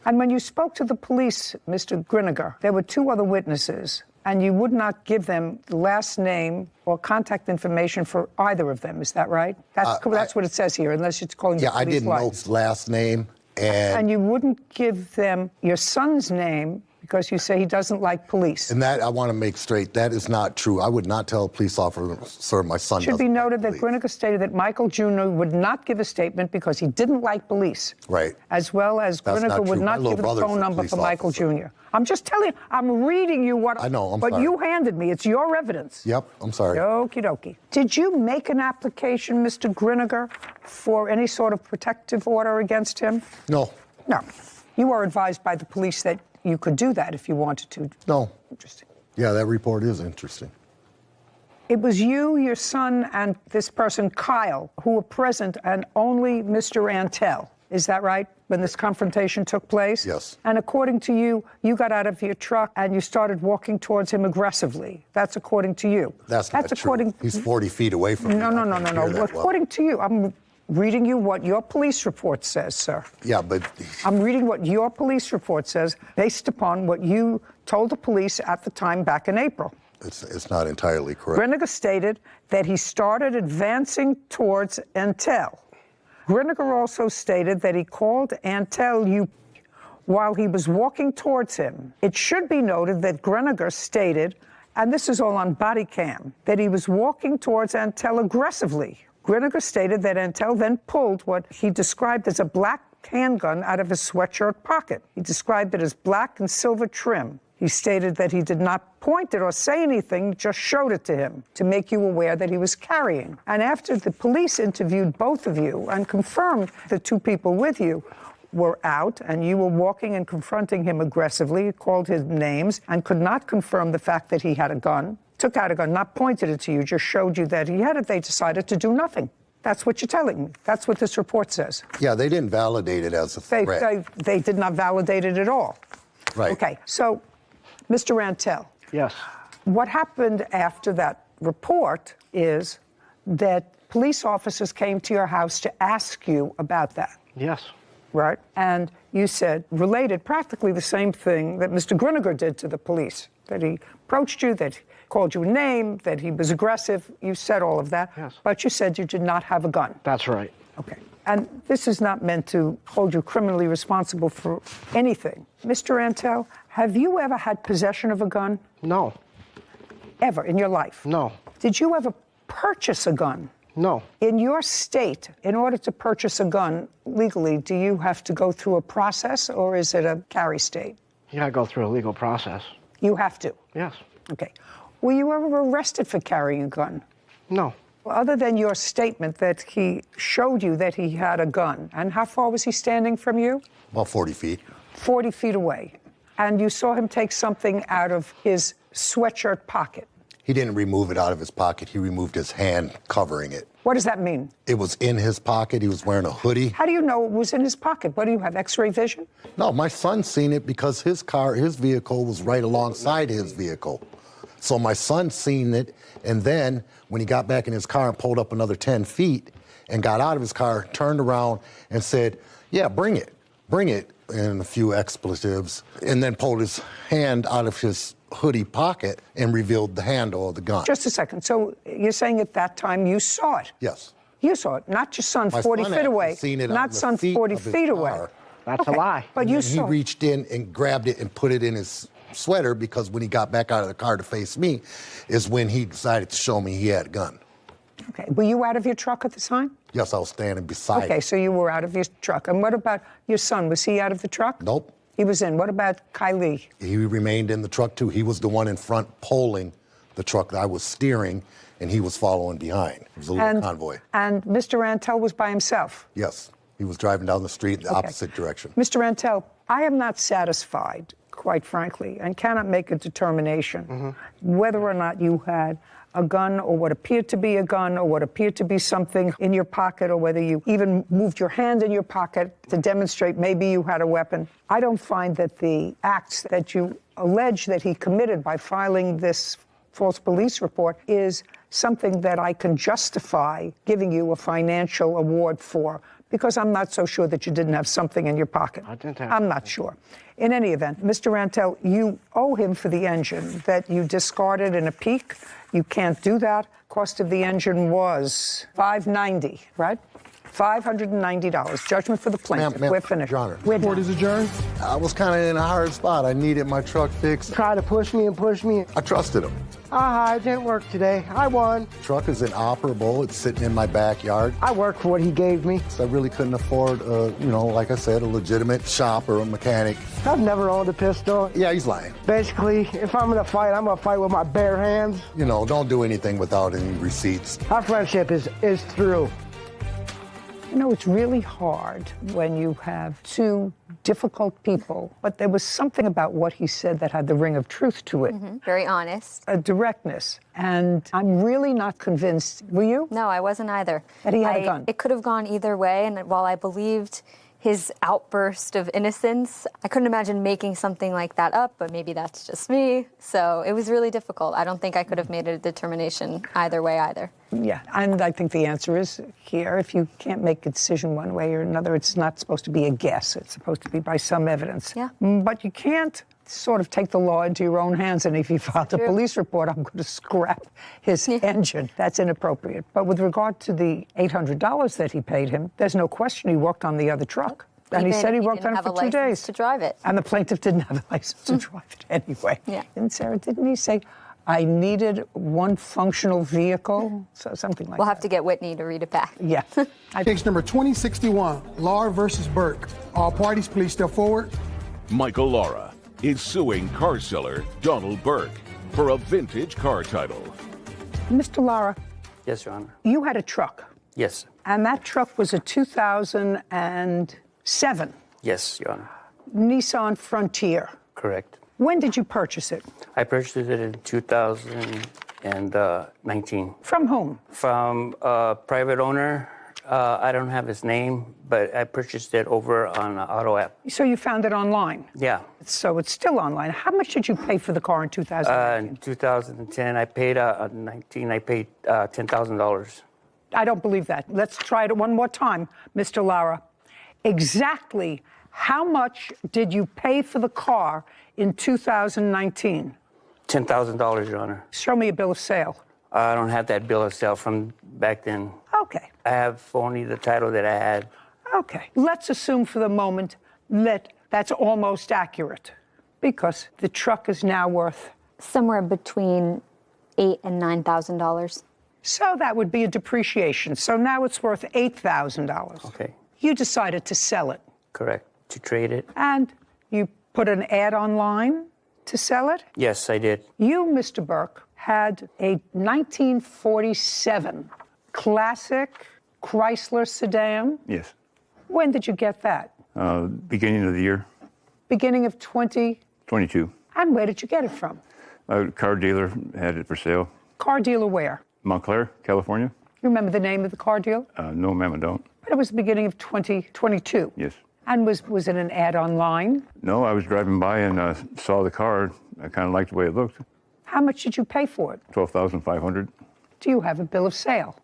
And when you spoke to the police, Mr. Griniger, there were 2 other witnesses, and you would not give them the last name or contact information for either of them. Is that right? That's what it says here, unless it's calling the police. Yeah, I didn't know his last name. And you wouldn't give them your son's name because you say he doesn't like police. And that I want to make straight. That is not true. I would not tell a police officer my son Should be noted that Griniger stated that Michael Jr. would not give a statement because he didn't like police. Right. As well as Griniger would not give the phone number for Michael Jr. I'm just telling you, I'm reading you what I know, but you handed me. It's your evidence. Yep, I'm sorry. Okie dokie. Did you make an application, Mr. Griniger, for any sort of protective order against him? No. No. You were advised by the police that you could do that if you wanted to. No. Interesting. Yeah, that report is interesting. It was you, your son, and this person, Kyle, who were present, and only Mr. Antel. Is that right, when this confrontation took place? Yes. And according to you, you got out of your truck and you started walking towards him aggressively. That's according to you. That's not true. He's 40 feet away from me. No. According to you, I'm reading you what your police report says, sir. Yeah, but I'm reading what your police report says based upon what you told the police at the time back in April. It's not entirely correct. Griniger stated that he started advancing towards Antel. Griniger also stated that he called Antel while he was walking towards him. It should be noted that Griniger stated, and this is all on body cam, that he was walking towards Antel aggressively. Griniger stated that Antel then pulled what he described as a black handgun out of his sweatshirt pocket. He described it as black and silver trim. He stated that he did not point it or say anything, just showed it to him to make you aware that he was carrying. And after the police interviewed both of you and confirmed the 2 people with you were out and you were walking and confronting him aggressively, called his names, and could not confirm the fact that he had a gun, took out a gun, not pointed it to you, just showed you that he had it, they decided to do nothing. That's what you're telling me. That's what this report says. Yeah, they didn't validate it as a threat. They did not validate it at all. Right. Okay, so, Mr. Antel. Yes. What happened after that report is that police officers came to your house to ask you about that. Yes. Right? And you said, related practically the same thing that Mr. Griniger did to the police, that he approached you, that he called you a name, that he was aggressive. You said all of that. Yes. But you said you did not have a gun. That's right. Okay. And this is not meant to hold you criminally responsible for anything. Mr. Antel, have you ever had possession of a gun? No. Ever in your life? No. Did you ever purchase a gun? No. In your state, in order to purchase a gun legally, do you have to go through a process or is it a carry state? You gotta go through a legal process. You have to? Yes. Okay. Were you ever arrested for carrying a gun? No. Well, other than your statement that he showed you that he had a gun, and how far was he standing from you? About 40 feet. 40 feet away. And you saw him take something out of his sweatshirt pocket. He didn't remove it out of his pocket. He removed his hand covering it. What does that mean? It was in his pocket. He was wearing a hoodie. How do you know it was in his pocket? What do you have, X-ray vision? No, my son seen it because his vehicle was right alongside his vehicle. So my son seen it, and then when he got back in his car and pulled up another 10 feet and got out of his car, turned around and said, yeah, bring it, and a few expletives, and then pulled his hand out of his hoodie pocket and revealed the handle of the gun. Just a second. So you're saying at that time you saw it? Yes. You saw it, not your son My 40 son feet away. Seen it not on the son seat 40 of his feet car. away. That's a lie. But you saw he reached in and grabbed it and put it in his sweater because when he got back out of the car to face me is when he decided to show me he had a gun. Okay. Were you out of your truck at the time? Yes, I was standing beside Okay, it. so you were out of your truck. And what about your son? Was he out of the truck? Nope. He was in. What about Kylie? He remained in the truck, too. He was the one in front pulling the truck that I was steering, and he was following behind. It was a little convoy. And Mr. Rantel was by himself? Yes. He was driving down the street in the opposite direction. Mr. Rantel, I am not satisfied, quite frankly, and cannot make a determination whether or not you had a gun or what appeared to be a gun or what appeared to be something in your pocket, or whether you even moved your hand in your pocket to demonstrate maybe you had a weapon. I don't find that the acts that you allege that he committed by filing this false police report is something that I can justify giving you a financial award for, because I'm not so sure that you didn't have something in your pocket. I'm not sure. In any event, Mr. Rantel, you owe him for the engine that you discarded in a peak. You can't do that. Cost of the engine was $590, right? $590. Judgment for the plaintiff. We're finished. Your Honor. Court is adjourned. I was kind of in a hard spot. I needed my truck fixed. Try to push me and push me. I trusted him. It didn't work today. I won. Truck is inoperable. It's sitting in my backyard. I worked for what he gave me. So I really couldn't afford, like I said, a legitimate shop or a mechanic. I've never owned a pistol. Yeah, he's lying. Basically, if I'm going to fight, I'm going to fight with my bare hands. Don't do anything without any receipts. Our friendship is through. It's really hard when you have two difficult people, but there was something about what he said that had the ring of truth to it. Very honest. A directness. And I'm really not convinced. Were you? No, I wasn't either. That he had a gun? It could have gone either way, and while I believed his outburst of innocence, I couldn't imagine making something like that up, but maybe that's just me. So it was really difficult. I don't think I could have made a determination either way either. Yeah, and I think the answer is here. If you can't make a decision one way or another, it's not supposed to be a guess. It's supposed to be by some evidence. Yeah. But you can't sort of take the law into your own hands, and if he filed a police report, I'm going to scrap his engine. That's inappropriate. But with regard to the $800 that he paid him, there's no question he worked on the other truck. And he said he worked on it for 2 days. To drive it. And the plaintiff didn't have a license to drive it anyway. Yeah. And Sarah, didn't he say, I needed one functional vehicle? So something like that. We'll have to get Whitney to read it back. Yeah. Case number 2061, Laura versus Burke. All parties, please step forward. Michael Lara is suing car seller Donald Burke for a vintage car title. Mr. Lara, Yes, Your Honor. you had a truck, Yes. and that truck was a 2007 Yes, Your Honor. Nissan Frontier. Correct. When did you purchase it? I purchased it in 2019. From whom? From a private owner. I don't have his name, but I purchased it over on an auto app. So you found it online? Yeah. So it's still online. How much did you pay for the car in 2019? In 2010, I paid $10,000. I don't believe that. Let's try it one more time, Mr. Lara. Exactly how much did you pay for the car in 2019? $10,000, Your Honor. Show me a bill of sale. I don't have that bill of sale from back then. Okay. I have only the title that I had. Okay. Let's assume for the moment that that's almost accurate, because the truck is now worth somewhere between $8,000 and $9,000. So that would be a depreciation. So now it's worth $8,000. Okay. You decided to sell it. Correct. To trade it. And you put an ad online to sell it? Yes, I did. You, Mr. Burke, had a 1947 classic Chrysler sedan. Yes. When did you get that? Beginning of the year. Beginning of 22. And where did you get it from? A car dealer had it for sale. Car dealer where? Montclair, California. You remember the name of the car dealer? No, ma'am, I don't. But it was the beginning of 2022. Yes. And was it an ad online? No, I was driving by and saw the car. I kind of liked the way it looked. How much did you pay for it? $12,500. Do you have a bill of sale?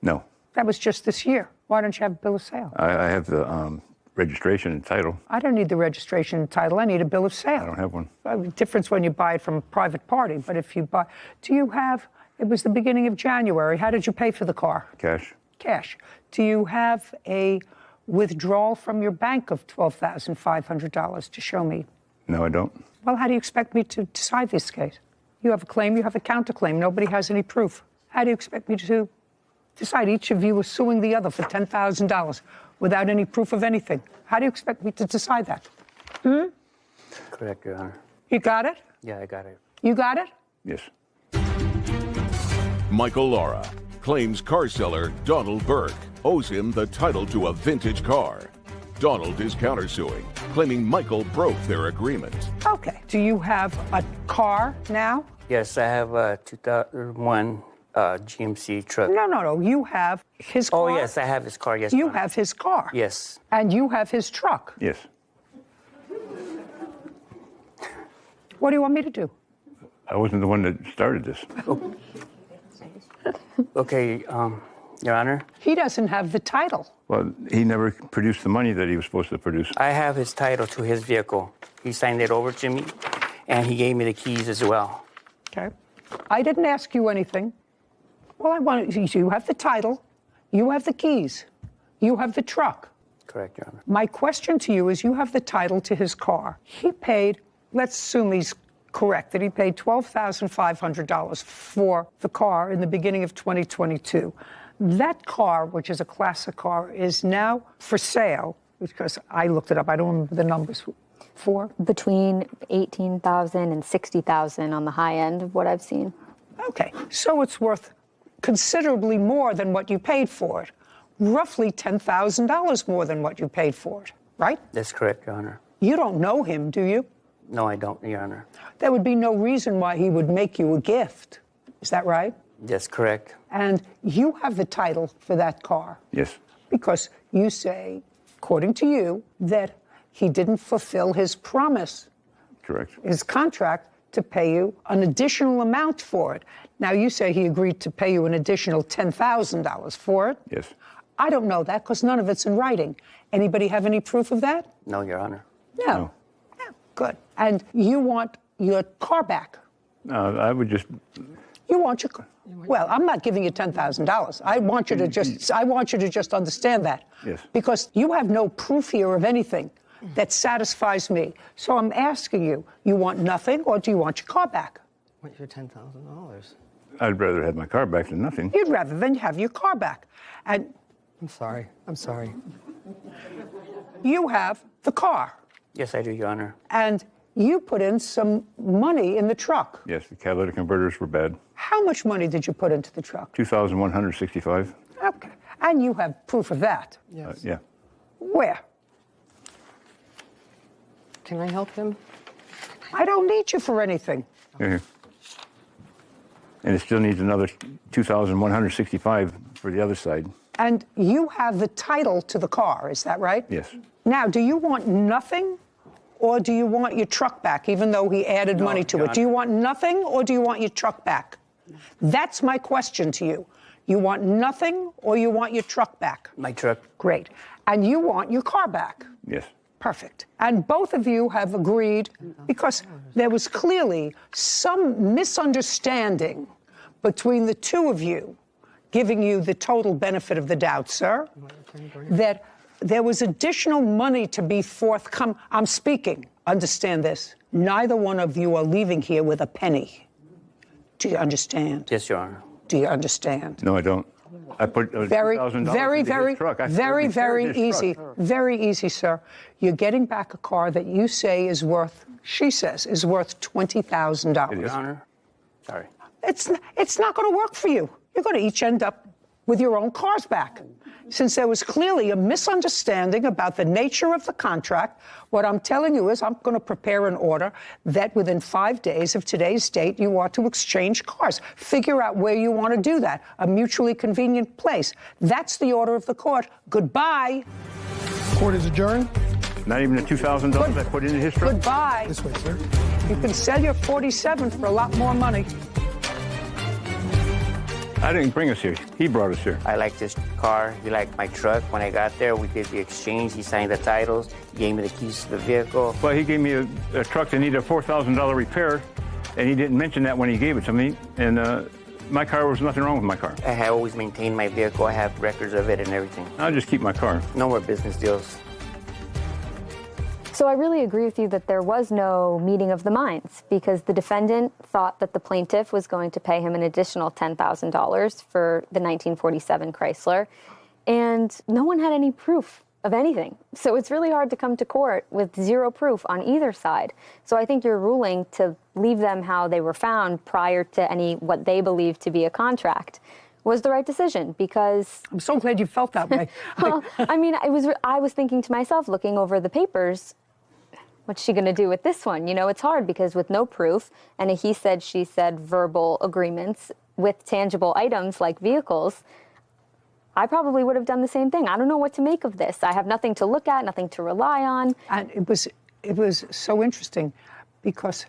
No. That was just this year. Why don't you have a bill of sale? I have the registration and title. I don't need the registration and title. I need a bill of sale. I don't have one. Difference when you buy it from a private party, but if you buy... Do you have... It was the beginning of January. How did you pay for the car? Cash. Cash. Do you have a withdrawal from your bank of $12,500 to show me? No, I don't. Well, how do you expect me to decide this case? You have a claim, you have a counterclaim. Nobody has any proof. How do you expect me to decide? Each of you is suing the other for $10,000 without any proof of anything. How do you expect me to decide that? Correct, Your Honor. You got it? Yeah, I got it. You got it? Yes. Michael Lara claims car seller Donald Burke owes him the title to a vintage car. Donald is countersuing, claiming Michael broke their agreement. Okay. Do you have a car now? Yes, I have a 2001 GMC truck. No. You have his car. Oh, yes, I have his car, yes. You Your Honor. have his car. Yes. And you have his truck. Yes. What do you want me to do? I wasn't the one that started this. Okay, Your Honor. He doesn't have the title. Well, he never produced the money that he was supposed to produce. I have his title to his vehicle. He signed it over to me, and he gave me the keys as well. Okay. I didn't ask you anything. Well, I want you have the title, you have the keys, you have the truck. Correct, Your Honor. My question to you is, you have the title to his car. He paid, let's assume he's correct, that he paid $12,500 for the car in the beginning of 2022. That car, which is a classic car, is now for sale, because I looked it up, I don't remember the numbers, for? Between $18,000 and $60,000 on the high end of what I've seen. Okay, so it's worth considerably more than what you paid for it. Roughly $10,000 more than what you paid for it, right? That's correct, Your Honor. You don't know him, do you? No, I don't, Your Honor. There would be no reason why he would make you a gift. Is that right? That's correct. And you have the title for that car. Yes. Because you say, according to you, that he didn't fulfill his promise. Correct. His contract to pay you an additional amount for it. Now, you say he agreed to pay you an additional $10,000 for it. Yes. I don't know that because none of it's in writing. Anybody have any proof of that? No, Your Honor. No. Good. And you want your car back. I would just... You want your car. Well, I'm not giving you $10,000. I want you to just understand that. Yes. Because you have no proof here of anything that satisfies me. So I'm asking you, you want nothing or do you want your car back? I want your $10,000. I'd rather have my car back than nothing. You'd rather than have your car back. And I'm sorry. you have the car. Yes, I do, Your Honor. And you put in some money in the truck. Yes, the catalytic converters were bad. How much money did you put into the truck? $2,165. Okay. And you have proof of that? Yes. Yeah. Where? Can I help him? I don't need you for anything. Here. And it still needs another $2,165 for the other side. And you have the title to the car, is that right? Yes. Now, do you want nothing or do you want your truck back, even though he added money to it? Do you want nothing or do you want your truck back? That's my question to you. You want nothing or you want your truck back? My truck. Great. And you want your car back? Yes. Perfect. And both of you have agreed, because there was clearly some misunderstanding between the two of you, giving you the total benefit of the doubt, sir, that there was additional money to be forthcoming. I'm speaking. Understand this. Neither one of you are leaving here with a penny. Do you understand? Yes, Your Honor. Do you understand? No, I don't. I put very $2,000 into his truck. Very easy. Very easy, sir. You're getting back a car that you say is worth, she says, is worth $20,000. Your Honor. Sorry. It's not going to work for you. You're going to each end up with your own cars back. Since there was clearly a misunderstanding about the nature of the contract, what I'm telling you is I'm going to prepare an order that within 5 days of today's date, you are to exchange cars. Figure out where you want to do that, a mutually convenient place. That's the order of the court. Goodbye. Court is adjourned. Not even the $2,000 I put into his truck? Goodbye. This way, sir. You can sell your 47 for a lot more money. I didn't bring us here. He brought us here. I liked this car. He liked my truck. When I got there, we did the exchange. He signed the titles. He gave me the keys to the vehicle. Well, he gave me a truck that needed a $4,000 repair, and he didn't mention that when he gave it to me. And my car, was nothing wrong with my car. I have always maintained my vehicle. I have records of it and everything. I'll just keep my car. No more business deals. So I really agree with you that there was no meeting of the minds because the defendant thought that the plaintiff was going to pay him an additional $10,000 for the 1947 Chrysler, and no one had any proof of anything. So it's really hard to come to court with zero proof on either side. So I think your ruling to leave them how they were found prior to any what they believed to be a contract was the right decision because... I'm so glad you felt that way. Well, I mean, I was thinking to myself, looking over the papers, what's she going to do with this one? You know, it's hard because with no proof and a he said, she said verbal agreements with tangible items like vehicles, I probably would have done the same thing. I don't know what to make of this. I have nothing to look at, nothing to rely on. And it was so interesting because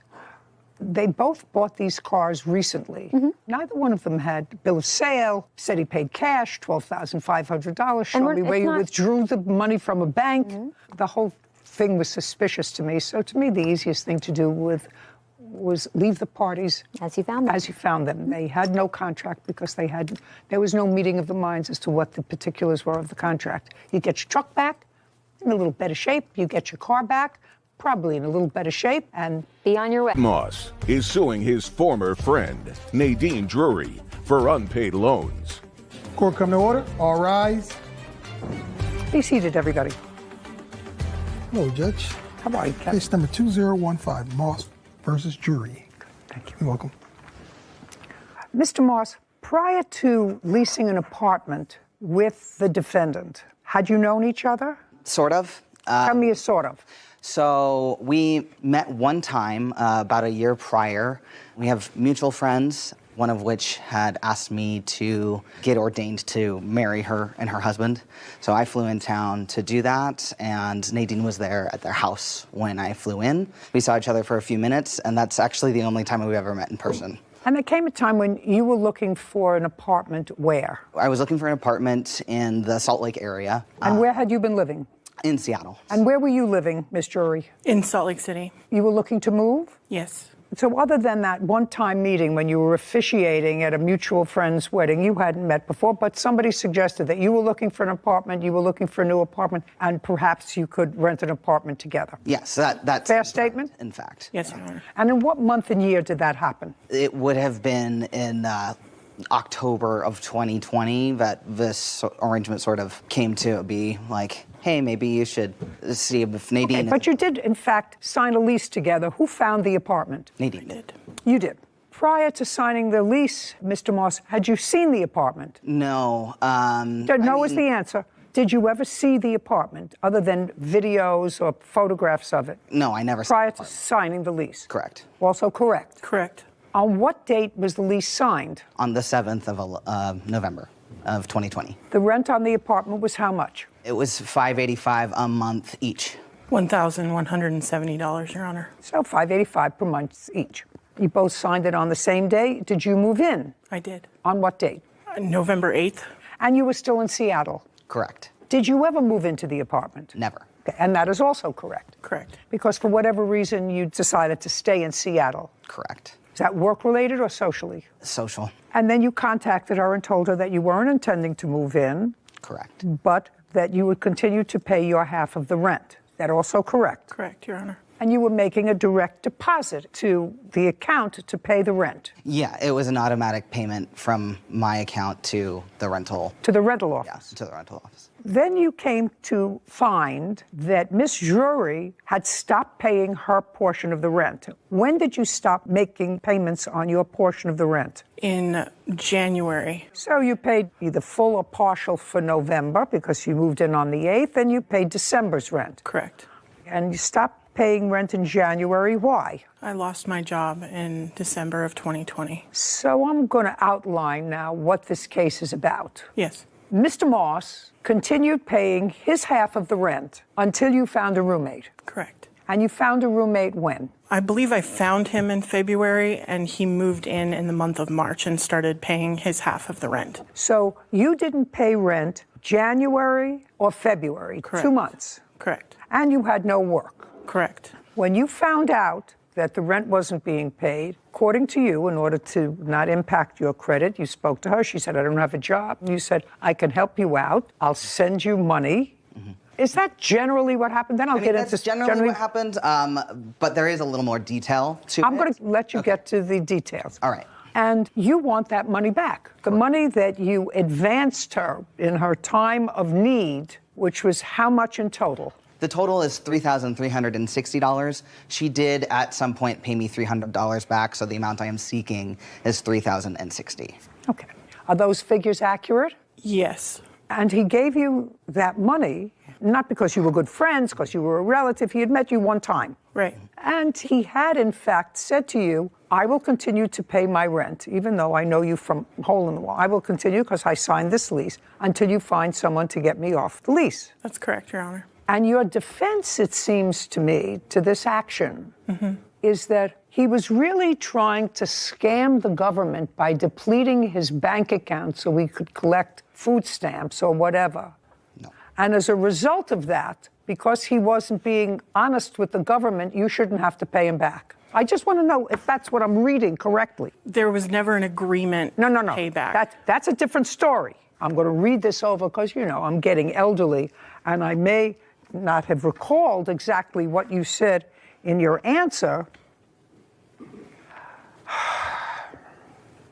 they both bought these cars recently. Neither one of them had bill of sale, said he paid cash, $12,500. Show me where you withdrew the money from a bank. The whole thing was suspicious to me. So to me, the easiest thing to do was leave the parties as you found them. As you found them. They had no contract because there was no meeting of the minds as to what the particulars were of the contract. You get your truck back in a little better shape. You get your car back probably in a little better shape and be on your way. Moss is suing his former friend, Nadine Drury, for unpaid loans. Court come to order. All rise. Be seated, everybody. Hello, Judge. How are you, Captain? Case number 2015, Moss versus Jury. Thank you. You're welcome. Mr. Moss, prior to leasing an apartment with the defendant, had you known each other? Sort of. Tell me a sort of. So we met one time about a year prior. We have mutual friends, one of which had asked me to get ordained to marry her and her husband. So I flew in town to do that, and Nadine was there at their house when I flew in. We saw each other for a few minutes, and that's actually the only time we've ever met in person. And there came a time when you were looking for an apartment where? I was looking for an apartment in the Salt Lake area. And where had you been living? In Seattle. And where were you living, Miss Drury? In Salt Lake City. You were looking to move? Yes. So other than that one-time meeting when you were officiating at a mutual friend's wedding you hadn't met before, but somebody suggested that you were looking for an apartment, you were looking for a new apartment, and perhaps you could rent an apartment together. Yes, that's fair statement? In fact. Yes, Your Honor. And in what month and year did that happen? It would have been in October of 2020 that this arrangement sort of came to be like, hey, maybe you should see if Nadine... Okay, but you did, in fact, sign a lease together. Who found the apartment? Nadine did. You did. Prior to signing the lease, Mr. Moss, had you seen the apartment? No. No is the answer. Did you ever see the apartment, other than videos or photographs of it? No, I never Prior to signing the lease? Correct. Also correct? Correct. On what date was the lease signed? On the 7th of November of 2020. The rent on the apartment was how much? It was $585 a month each. $1,170, Your Honor. So $585 per month each. You both signed it on the same day. Did you move in? I did. On what date? November 8th. And you were still in Seattle? Correct. Did you ever move into the apartment? Never. Okay. And that is also correct? Correct. Because for whatever reason you decided to stay in Seattle? Correct. Is that work-related or socially? Social. And then you contacted her and told her that you weren't intending to move in. Correct. But that you would continue to pay your half of the rent. Is that also correct? Correct, Your Honor. And you were making a direct deposit to the account to pay the rent? Yeah, it was an automatic payment from my account to the rental. To the rental office? Yes, to the rental office. Then you came to find that Miss Drury had stopped paying her portion of the rent. When did you stop making payments on your portion of the rent? In January. So you paid either full or partial for November because you moved in on the 8th, and you paid December's rent. Correct. And you stopped paying rent in January. Why? I lost my job in December of 2020. So I'm going to outline now what this case is about. Yes. Mr. Moss continued paying his half of the rent until you found a roommate. Correct. And you found a roommate when? I believe I found him in February, and he moved in the month of March and started paying his half of the rent. So you didn't pay rent January or February? Correct. 2 months? Correct. And you had no work? Correct. When you found out that the rent wasn't being paid, according to you, in order to not impact your credit, you spoke to her. She said, I don't have a job. You said, I can help you out. I'll send you money. Is that generally what happened? Then I'll get into that's generally what happened, but there is a little more detail to it. I'm going to let you get to the details. All right. And you want that money back. The money that you advanced her in her time of need, which was how much in total? The total is $3,360. She did at some point pay me $300 back, so the amount I am seeking is $3,060. Okay. Are those figures accurate? Yes. And he gave you that money, not because you were good friends, because you were a relative. He had met you one time. Right. And he had, in fact, said to you, I will continue to pay my rent, even though I know you from hole in the wall. I will continue because I signed this lease until you find someone to get me off the lease. That's correct, Your Honor. And your defense, it seems to me, to this action is that he was really trying to scam the government by depleting his bank account so he could collect food stamps or whatever. No. And as a result of that, because he wasn't being honest with the government, you shouldn't have to pay him back. I just want to know if that's what I'm reading correctly. There was never an agreement No. to pay back. That's a different story. I'm going to read this over because, I'm getting elderly, and I may not have recalled exactly what you said in your answer.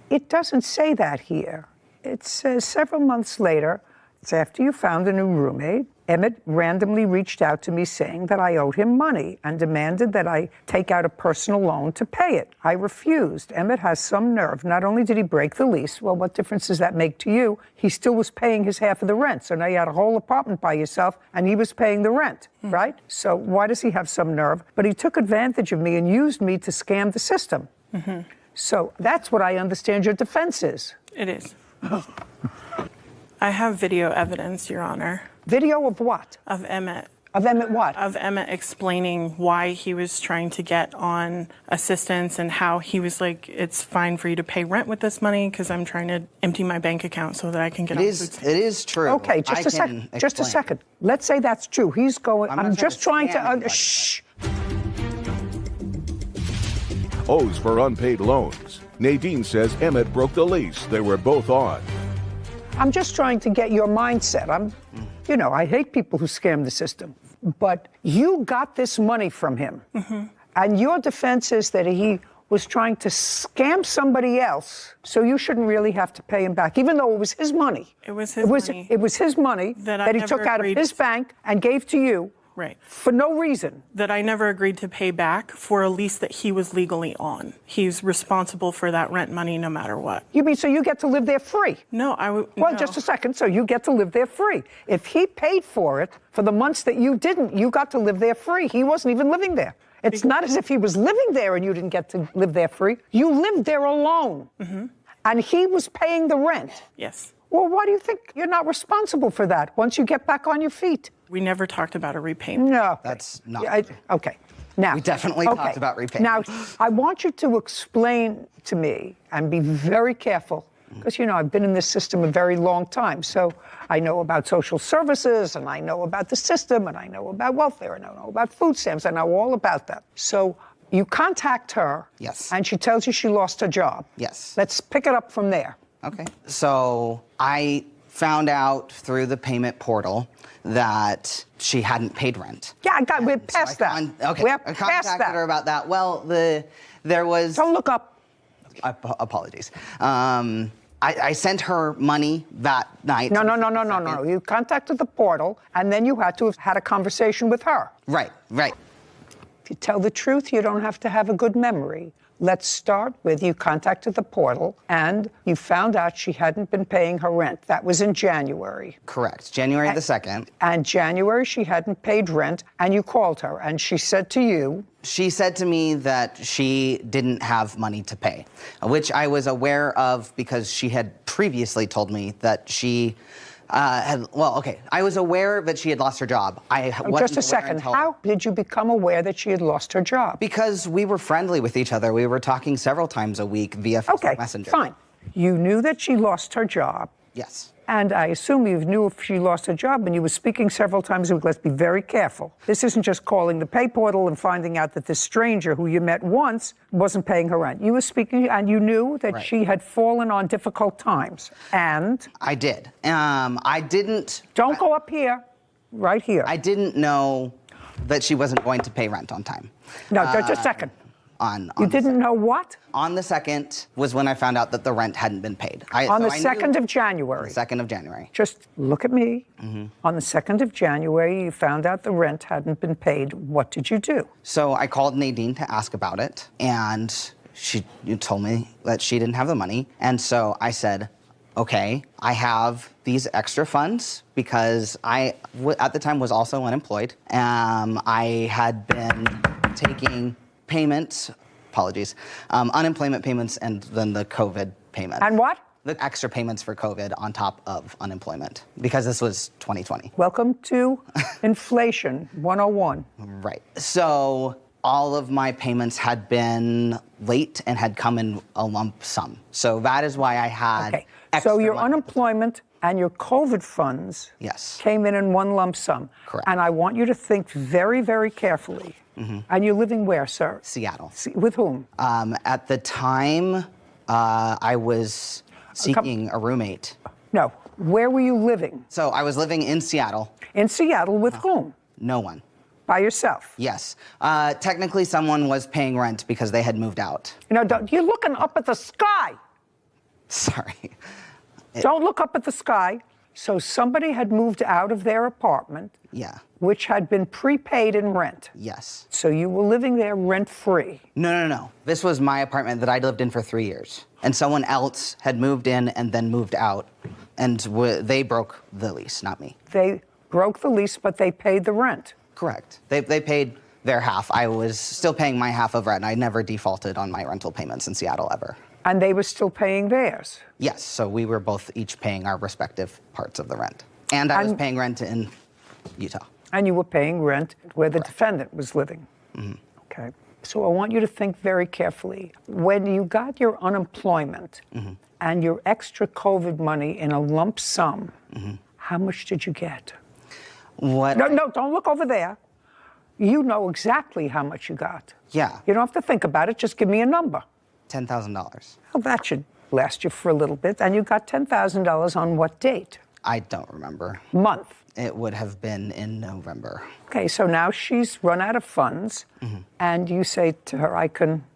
It doesn't say that here. It says several months later, it's after you found a new roommate, Emmett randomly reached out to me saying that I owed him money and demanded that I take out a personal loan to pay it. I refused. Emmett has some nerve. Not only did he break the lease, well, what difference does that make to you? He still was paying his half of the rent. So now you had a whole apartment by yourself and he was paying the rent, right? So why does he have some nerve? But he took advantage of me and used me to scam the system. So that's what I understand your defense is. It is. I have video evidence, Your Honor. Video of what? Of Emmett. Of Emmett what? Of Emmett explaining why he was trying to get on assistance and how he was like, it's fine for you to pay rent with this money because I'm trying to empty my bank account so that I can get on food stamps. It is true. Okay, just a second. Just a second. Let's say that's true. He's going. I'm just trying to. Shh. Owes for unpaid loans. Nadine says Emmett broke the lease they were both on. I'm just trying to get your mindset. I hate people who scam the system. But you got this money from him. And your defense is that he was trying to scam somebody else, so you shouldn't really have to pay him back, even though it was his money. It was his money. It was his money that he took out of his bank and gave to you. Right. For no reason. That I never agreed to pay back for a lease that he was legally on. He's responsible for that rent money no matter what. You mean so you get to live there free? No, Well, just a second. So you get to live there free. If he paid for it for the months that you didn't, you got to live there free. He wasn't even living there. It's not as if he was living there and you didn't get to live there free. You lived there alone. And he was paying the rent. Yes. Well, why do you think you're not responsible for that once you get back on your feet? We never talked about a repayment. No. That's not okay. Now, we definitely talked about repayment. Now, I want you to explain to me and be very careful because, I've been in this system a very long time. So I know about social services and I know about the system and I know about welfare and I know about food stamps. I know all about that. So you contact her. Yes. And she tells you she lost her job. Yes. Let's pick it up from there. Okay. So I found out through the payment portal that she hadn't paid rent. Yeah, we're past that. Okay. We're I past contacted that. her about that. Well, there was. Don't look up. Apologies. I sent her money that night. No. You contacted the portal, and then you had to have had a conversation with her. Right. If you tell the truth, you don't have to have a good memory. Let's start with you contacted the portal and you found out she hadn't been paying her rent. That was in January. Correct. January the 2nd. And January she hadn't paid rent and you called her and she said to you... She said to me that she didn't have money to pay, which I was aware of because she had previously told me that she... I was aware that she had lost her job. Just a second. How did you become aware that she had lost her job? Because we were friendly with each other. We were talking several times a week via Facebook Messenger. Fine. You knew that she lost her job. Yes. And I assume you knew if she lost her job and you were speaking several times a week. Let's be very careful. This isn't just calling the pay portal and finding out that this stranger who you met once wasn't paying her rent. You were speaking and you knew that she had fallen on difficult times. And? I did. I didn't. Don't go up here. right here. I didn't know that she wasn't going to pay rent on time. No, just a second. You didn't know what? On the 2nd was when I found out that the rent hadn't been paid. On the 2nd of January. The 2nd of January. Just look at me. On the 2nd of January, you found out the rent hadn't been paid. What did you do? So I called Nadine to ask about it, and she told me that she didn't have the money. And so I said, okay, I have these extra funds because I, at the time, was also unemployed. I had been taking payments, unemployment payments, and then the COVID payment. And what? The extra payments for COVID on top of unemployment, because this was 2020. Welcome to Inflation 101. Right. So all of my payments had been late and had come in a lump sum. So that is why I had extra So your money. unemployment and your COVID funds came in one lump sum. Correct. And I want you to think very, very carefully. And you're living where, sir? Seattle. With whom? At the time, I was seeking a roommate. No. Where were you living? So I was living in Seattle. In Seattle with whom? No one. By yourself? Yes. Technically, someone was paying rent because they had moved out. You know, you're looking up at the sky. Sorry. Don't look up at the sky. So somebody had moved out of their apartment. Yeah. Which had been prepaid in rent. Yes. So you were living there rent-free. No. This was my apartment that I'd lived in for 3 years. And someone else had moved in and then moved out. And they broke the lease, not me. They broke the lease, but they paid the rent. Correct. They paid their half. I was still paying my half of rent. I never defaulted on my rental payments in Seattle ever. And they were still paying theirs? Yes. So we were both each paying our respective parts of the rent. And I was paying rent in Utah. And you were paying rent where the defendant was living. Okay. So I want you to think very carefully. When you got your unemployment and your extra COVID money in a lump sum, how much did you get? What? No, don't look over there. You know exactly how much you got. Yeah. You don't have to think about it. Just give me a number. $10,000. Well, that should last you for a little bit. And you got $10,000 on what date? I don't remember. Month? It would have been in November. Okay, so now she's run out of funds, and you say to her,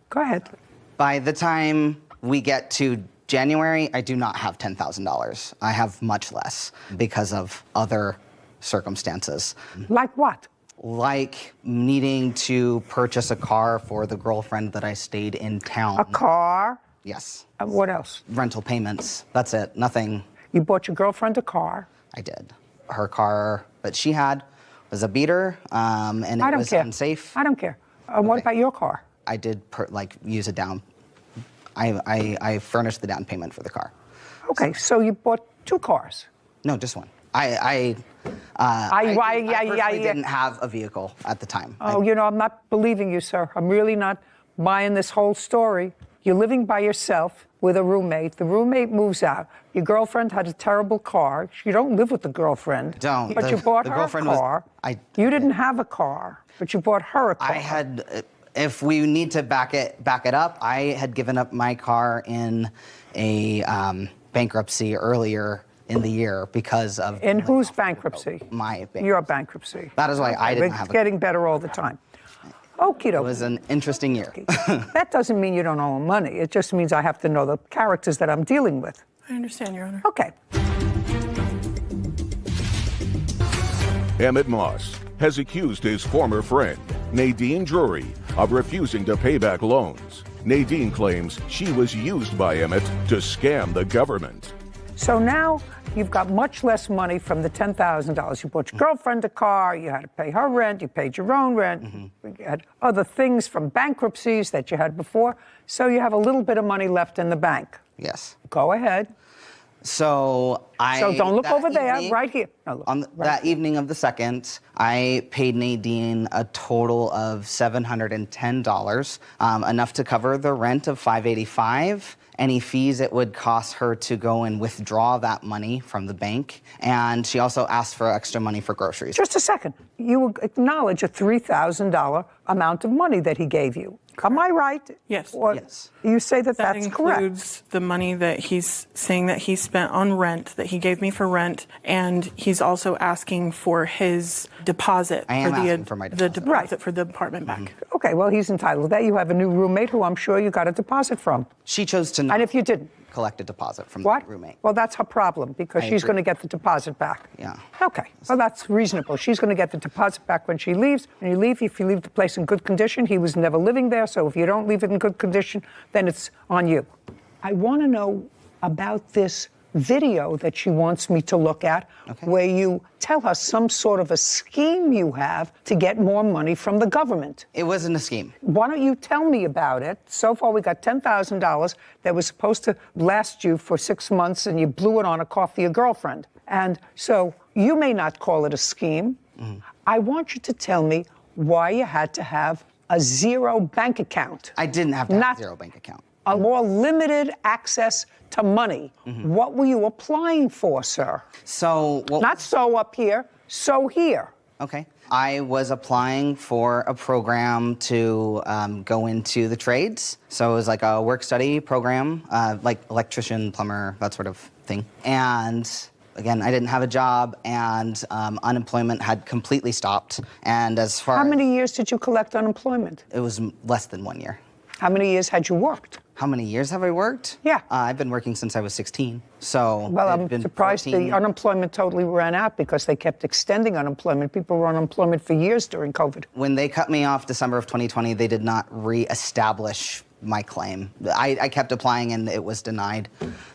go ahead. By the time we get to January, I do not have $10,000. I have much less because of other circumstances. Like what? Like needing to purchase a car for the girlfriend that I stayed in town. A car? Yes. What else? Rental payments. That's it. Nothing. You bought your girlfriend a car? I did. Her car that she had was a beater, and it was unsafe. I don't care. What about your car? I did use a down. I furnished the down payment for the car. Okay, so you bought 2 cars? No, just one. I personally didn't have a vehicle at the time. Oh, I'm not believing you, sir. I'm really not buying this whole story. You're living by yourself with a roommate. The roommate moves out. Your girlfriend had a terrible car. You don't live with the girlfriend. Don't. But you bought her a car. You didn't have a car, but you bought her a car. I had, if we need to back it up, I had given up my car in a bankruptcy earlier in the year because of... In whose bankruptcy? My bankruptcy. Your bankruptcy. That is why I didn't have a car. It's getting better all the time. Okie dokie. It was an interesting year. That doesn't mean you don't owe money. It just means I have to know the characters that I'm dealing with. I understand, Your Honor. Okay. Emmett Moss has accused his former friend, Nadine Drury, of refusing to pay back loans. Nadine claims she was used by Emmett to scam the government. So now you've got much less money from the $10,000. You bought your girlfriend a car, you had to pay her rent, you paid your own rent, you had other things from bankruptcies that you had before, so you have a little bit of money left in the bank. Yes. Go ahead. So don't look over there, right here. No, look, that evening of the 2nd, I paid Nadine a total of $710, enough to cover the rent of $585. Any fees it would cost her to go and withdraw that money from the bank. And she also asked for extra money for groceries. Just a second. You acknowledge a $3,000 amount of money that he gave you. Am I right? Yes. Or yes. You say that That that's correct. includes the money that he's saying that he spent on rent, that he gave me for rent, and he's also asking for his deposit. I am asking for my The deposit. deposit for the apartment back. Okay, well, he's entitled to that. You have a new roommate who I'm sure you got a deposit from. She chose to not And if you didn't? collect a deposit from What? the roommate. Well, that's her problem because I she's agree. going to get the deposit back. Yeah. Okay, well, that's reasonable. She's going to get the deposit back when she leaves. And you leave, if you leave the place in good condition, he was never living there, so if you don't leave it in good condition, then it's on you. I want to know about this video that she wants me to look at, where you tell her some sort of a scheme you have to get more money from the government. It wasn't a scheme. Why don't you tell me about it? So far, we got $10,000 that was supposed to last you for 6 months, and you blew it on a coffee a girlfriend. And so you may not call it a scheme. I want you to tell me why you had to have a zero bank account. I didn't have to have a zero bank account. A more limited access to money. What were you applying for, sir? So, not so up here, so here. Okay. I was applying for a program to go into the trades. So it was like a work study program, like electrician, plumber, that sort of thing. And again, I didn't have a job, and unemployment had completely stopped. And as far How many years did you collect unemployment? It was less than 1 year. How many years had you worked? How many years have I worked? Yeah. I've been working since I was 16. So Well, it's I'm been surprised 14. the unemployment totally ran out because they kept extending unemployment. People were on unemployment for years during COVID. When they cut me off December of 2020, they did not reestablish my claim. I kept applying and it was denied.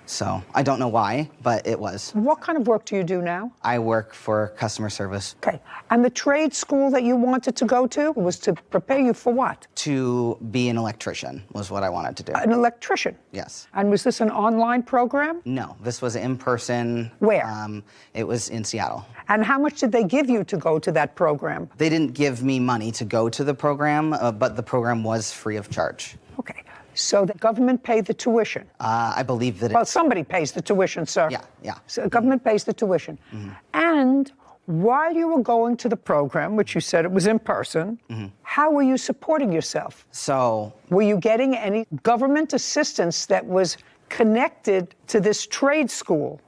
So I don't know why, but it was. What kind of work do you do now? I work for customer service. Okay. And the trade school that you wanted to go to was to prepare you for what? To be an electrician was what I wanted to do. An electrician? Yes. And was this an online program? No, this was in person. Where? It was in Seattle. And how much did they give you to go to that program? They didn't give me money to go to the program, but the program was free of charge. Okay. So the government paid the tuition? I believe that Well, somebody pays the tuition, sir. Yeah. So the government pays the tuition. And while you were going to the program, which you said it was in person, how were you supporting yourself? So... Were you getting any government assistance that was connected to this trade school?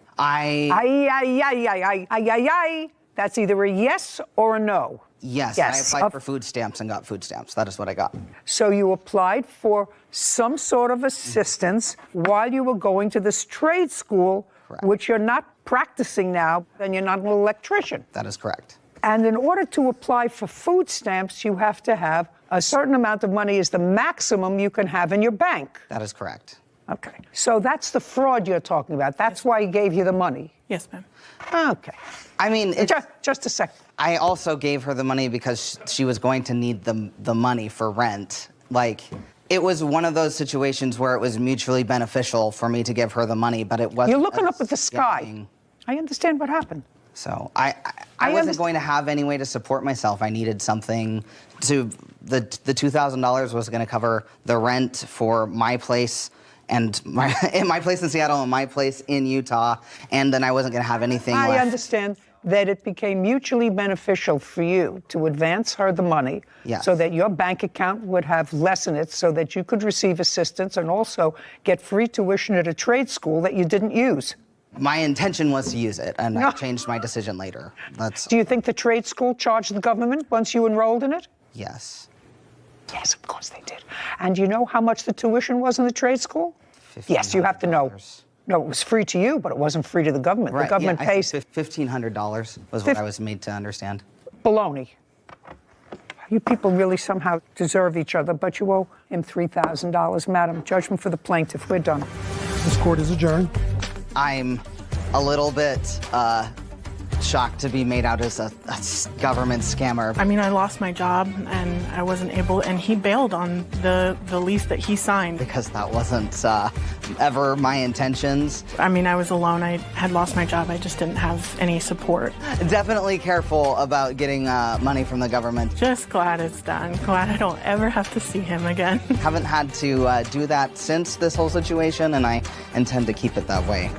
That's either a yes or a no. Yes, I applied for food stamps and got food stamps. That is what I got. So you applied for some sort of assistance while you were going to this trade school, which you're not practicing now, and you're not an electrician. That is correct. And in order to apply for food stamps, you have to have a certain amount of money is the maximum you can have in your bank. That is correct. Okay. So that's the fraud you're talking about. That's why he gave you the money. Yes, ma'am. Okay. I mean, just a second. I also gave her the money because she was going to need the money for rent. Like, it was one of those situations where it was mutually beneficial for me to give her the money, but it wasn't. You're looking up at the sky. I understand what happened. So I wasn't going to have any way to support myself. I needed something to, the $2,000 was going to cover the rent for my place and my place in Seattle and my place in Utah, and then I wasn't going to have anything left. I understand that it became mutually beneficial for you to advance her the money so that your bank account would have less in it so that you could receive assistance and also get free tuition at a trade school that you didn't use. My intention was to use it, and I changed my decision later. Do you think the trade school charged the government once you enrolled in it? Yes. Yes, of course they did. And you know how much the tuition was in the trade school? Yes, you have to know. No, it was free to you, but it wasn't free to the government. Right, the government pays. $1,500 was what I was made to understand. Baloney. You people really somehow deserve each other, but you owe him $3,000. Madam, judgment for the plaintiff. We're done. This court is adjourned. I'm a little bit shocked to be made out as a government scammer. I mean, I lost my job and I wasn't able, and he bailed on the lease that he signed. Because that wasn't ever my intentions. I mean, I was alone. I had lost my job. I just didn't have any support. Definitely careful about getting money from the government. Just glad it's done. Glad I don't ever have to see him again. Haven't had to do that since this whole situation, and I intend to keep it that way.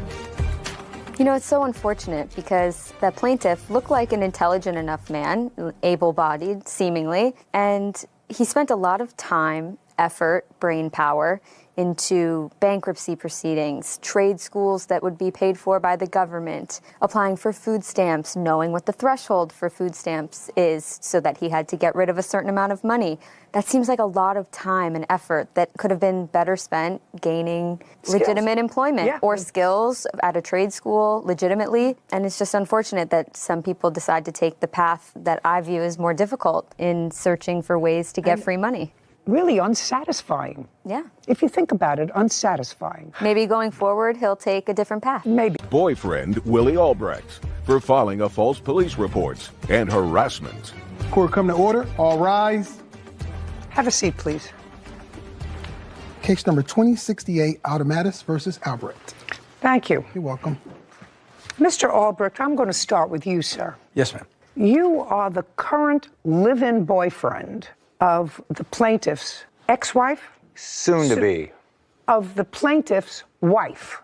You know, it's so unfortunate because that plaintiff looked like an intelligent enough man, able-bodied, seemingly, and he spent a lot of time effort, brain power, into bankruptcy proceedings, trade schools that would be paid for by the government, applying for food stamps, knowing what the threshold for food stamps is so that he had to get rid of a certain amount of money. That seems like a lot of time and effort that could have been better spent gaining legitimate employment or skills at a trade school legitimately. And it's just unfortunate that some people decide to take the path that I view as more difficult in searching for ways to get free money. Really unsatisfying. Yeah. If you think about it, unsatisfying. Maybe going forward, he'll take a different path. Maybe. Boyfriend Willie Albrecht for filing a false police report and harassment. Court come to order. All rise. Have a seat, please. Case number 2068, Automatis versus Albrecht. Thank you. You're welcome. Mr. Albrecht, I'm going to start with you, sir. Yes, ma'am. You are the current live-in boyfriend of the plaintiff's ex-wife? Soon to be. Of the plaintiff's wife.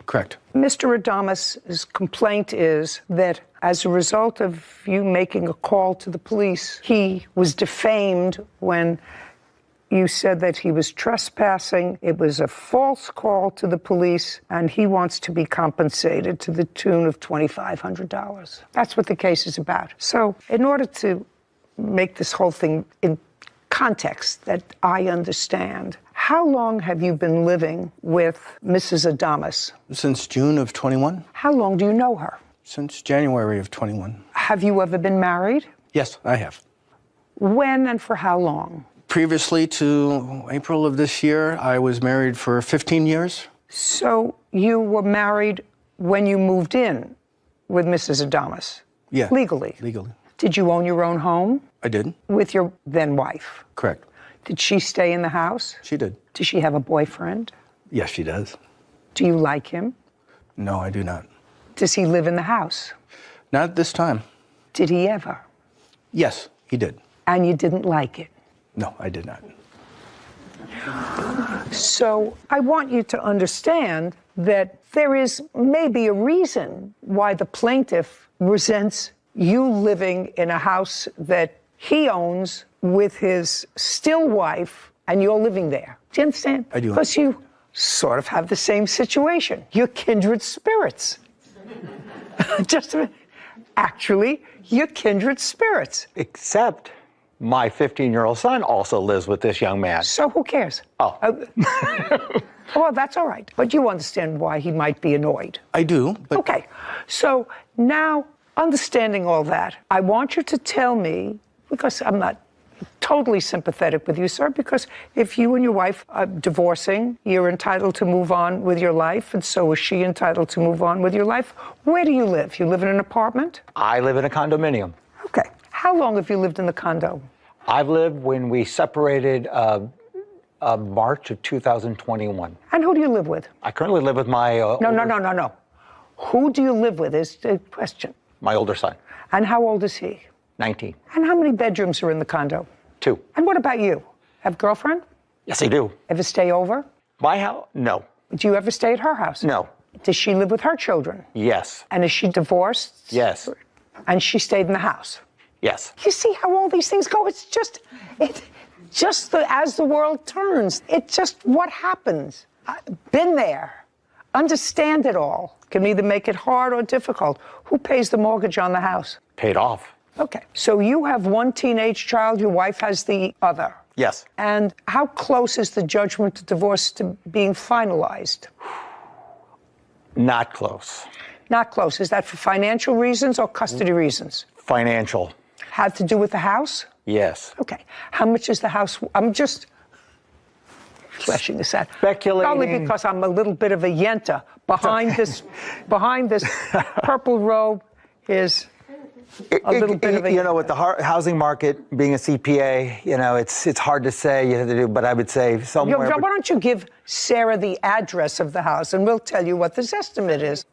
Correct. Mr. Adamus's complaint is that as a result of you making a call to the police, he was defamed when you said that he was trespassing. It was a false call to the police, and he wants to be compensated to the tune of $2,500. That's what the case is about. So in order to make this whole thing in context that I understand, how long have you been living with Mrs. Adamus? Since June of 21. How long do you know her? Since January of 21. Have you ever been married? Yes, I have. When and for how long? Previously to April of this year, I was married for 15 years. So you were married when you moved in with Mrs. Adamus? Yeah. Legally? Legally. Did you own your own home? I did. With your then wife? Correct. Did she stay in the house? She did. Does she have a boyfriend? Yes, she does. Do you like him? No, I do not. Does he live in the house? Not at this time. Did he ever? Yes, he did. And you didn't like it? No, I did not. So I want you to understand that there is maybe a reason why the plaintiff resents you living in a house that he owns with his still wife, and you're living there. Do you understand? I do. Because you sort of have the same situation. You're kindred spirits. Just a minute. Actually, you're kindred spirits. Except my 15-year-old son also lives with this young man. So who cares? Oh. Well, that's all right. But you understand why he might be annoyed. I do, but... Okay. So now, understanding all that, I want you to tell me, because I'm not totally sympathetic with you, sir, because if you and your wife are divorcing, you're entitled to move on with your life, and so is she entitled to move on with your life. Where do you live? You live in an apartment? I live in a condominium. Okay. How long have you lived in the condo? I've lived when we separated March of 2021. And who do you live with? I currently live with my... No. Who do you live with is the question. My older son. And how old is he? 19. And how many bedrooms are in the condo? 2. And what about you? Have a girlfriend? Yes, I do. Ever stay over? My house? No. Do you ever stay at her house? No. Does she live with her children? Yes. And is she divorced? Yes. And she stayed in the house? Yes. You see how all these things go? It's just as the world turns. It's just what happens. I've been there. Understand it all. Can either make it hard or difficult. Who pays the mortgage on the house? Paid off. Okay. So you have one teenage child, your wife has the other. Yes. And how close is the judgment to divorce to being finalized? Not close. Not close. Is that for financial reasons or custody reasons? Financial. Have to do with the house? Yes. Okay. How much is the house? I'm just fleshing this out. Speculating. Only because I'm a little bit of a yenta. Behind this purple robe is a little bit of a... You know, with the housing market, being a CPA, you know, it's hard to say, you have to do, but I would say somewhere... Why don't you give Sarah the address of the house, and we'll tell you what this estimate is.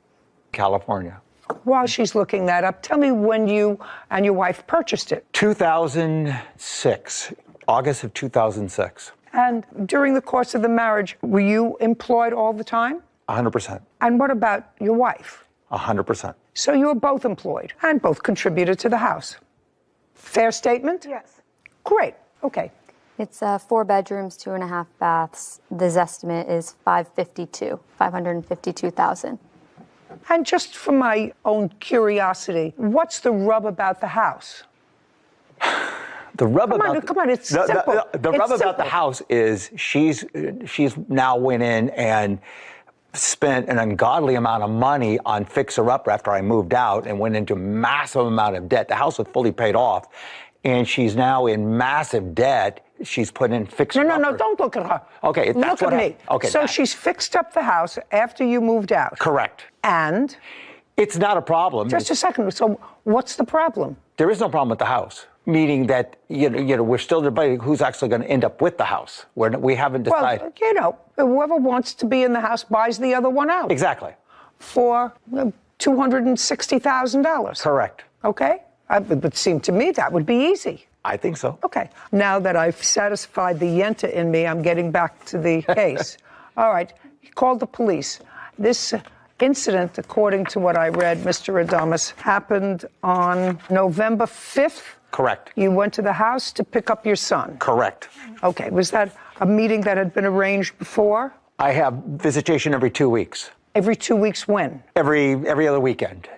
California. While she's looking that up, tell me when you and your wife purchased it. 2006, August of 2006. And during the course of the marriage, were you employed all the time? 100%. And what about your wife? 100%. So you were both employed and both contributed to the house. Fair statement? Yes. Great. Okay. It's 4 bedrooms, 2.5 baths. The estimate is $552,000. And just for my own curiosity, what's the rub about the house? The rub Come on, it's simple. The It's rub about simple. the house is she's now went in and spent an ungodly amount of money on fixer-upper after I moved out and went into massive amount of debt. The house was fully paid off, and she's now in massive debt. She's put in fixer-upper. No, don't look at her. Okay, that's look what at me. Okay, so she's fixed up the house after you moved out. Correct. And? It's not a problem. Just a second. So what's the problem? There is no problem with the house, meaning that we're still debating who's actually going to end up with the house. We haven't decided. Well, whoever wants to be in the house buys the other one out. Exactly. For $260,000. Correct. Okay? It would seem to me that would be easy. I think so. Okay. Now that I've satisfied the yenta in me, I'm getting back to the case. All right. You called the police. This incident, according to what I read, Mr. Adamus, happened on November 5th. Correct. You went to the house to pick up your son. Correct. Okay. Was that a meeting that had been arranged before? I have visitation every 2 weeks. Every 2 weeks when? Every other weekend.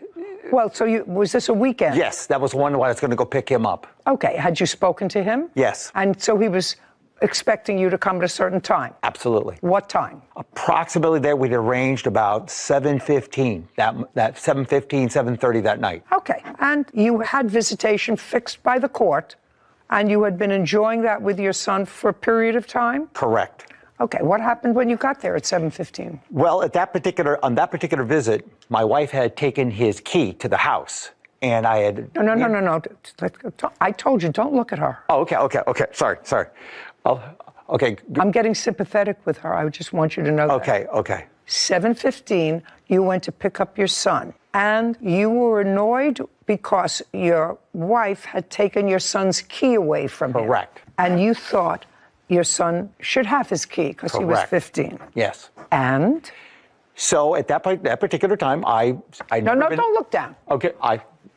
Well, so was this a weekend? Yes, that was one where I was going to go pick him up. Okay. Had you spoken to him? Yes. And so he was expecting you to come at a certain time? Absolutely. What time? Approximately there, we'd arranged about 7:15, that 7:15, 7:30 that night. Okay. And you had visitation fixed by the court, and you had been enjoying that with your son for a period of time? Correct. Okay. What happened when you got there at 7:15? Well, on that particular visit, my wife had taken his key to the house, and I had... No. I told you, don't look at her. Oh, okay. Sorry. Oh, okay. I'm getting sympathetic with her. I just want you to know that. Okay. 7:15, you went to pick up your son, and you were annoyed because your wife had taken your son's key away from him. Correct. And you thought your son should have his key because he was 15. Yes. And? So at that particular time, I don't look down. Okay,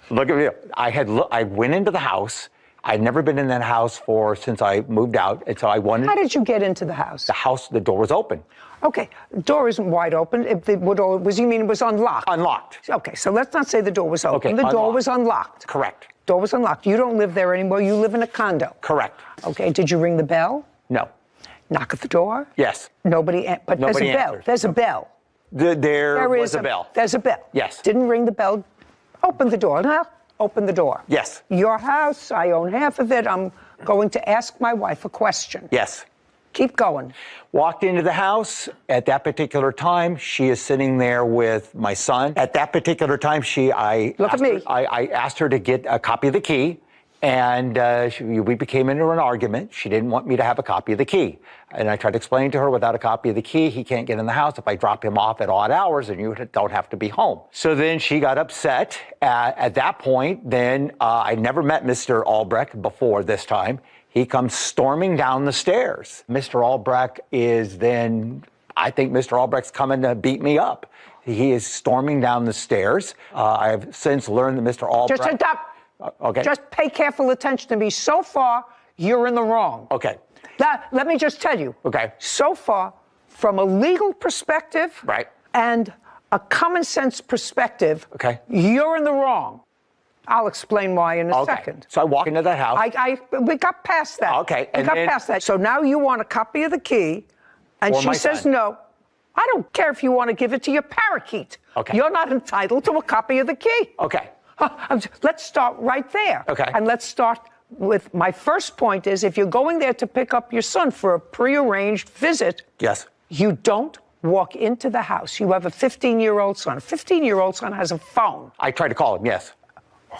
look at me. I went into the house. I'd never been in that house since I moved out, and so I wanted. How did you get into the house? The door was open. Okay, the door isn't wide open. You mean it was unlocked? Unlocked. Okay, so let's not say the door was open. Okay, the door unlocked. was unlocked. Correct. Door was unlocked. You don't live there anymore. You live in a condo. Correct. Okay, did you ring the bell? No. Knock at the door? Yes. Nobody there's a bell. answered. There's a bell. There was a bell. There's a bell. Yes. Didn't ring the bell. Open the door. Now, open the door. Yes. Your house, I own half of it. I'm going to ask my wife a question. Yes. Keep going. Walked into the house. At that particular time, she is sitting there with my son. At that particular time, I asked her to get a copy of the key, and we became into an argument. She didn't want me to have a copy of the key. And I tried to explain to her, without a copy of the key, he can't get in the house. If I drop him off at odd hours, then you don't have to be home. So then she got upset. At that point, then I never met Mr. Albrecht before this time. He comes storming down the stairs. Mr. Albrecht I think Mr. Albrecht's coming to beat me up. He is storming down the stairs. I've since learned that Mr. Albrecht... Just stop. Okay. Just pay careful attention to me. So far, you're in the wrong. Okay. Let me just tell you. Okay. So far, from a legal perspective... Right. And a common sense perspective... Okay. You're in the wrong. I'll explain why in a second. So I walk into that house. We got past that. Okay. We got past that. So now you want a copy of the key, and she says no. I don't care if you want to give it to your parakeet. Okay. You're not entitled to a copy of the key. Okay. Let's start right there. Okay. And let's start with my first point is if you're going there to pick up your son for a prearranged visit, yes, you don't walk into the house. You have a 15-year-old son. A 15-year-old son has a phone. I tried to call him, yes.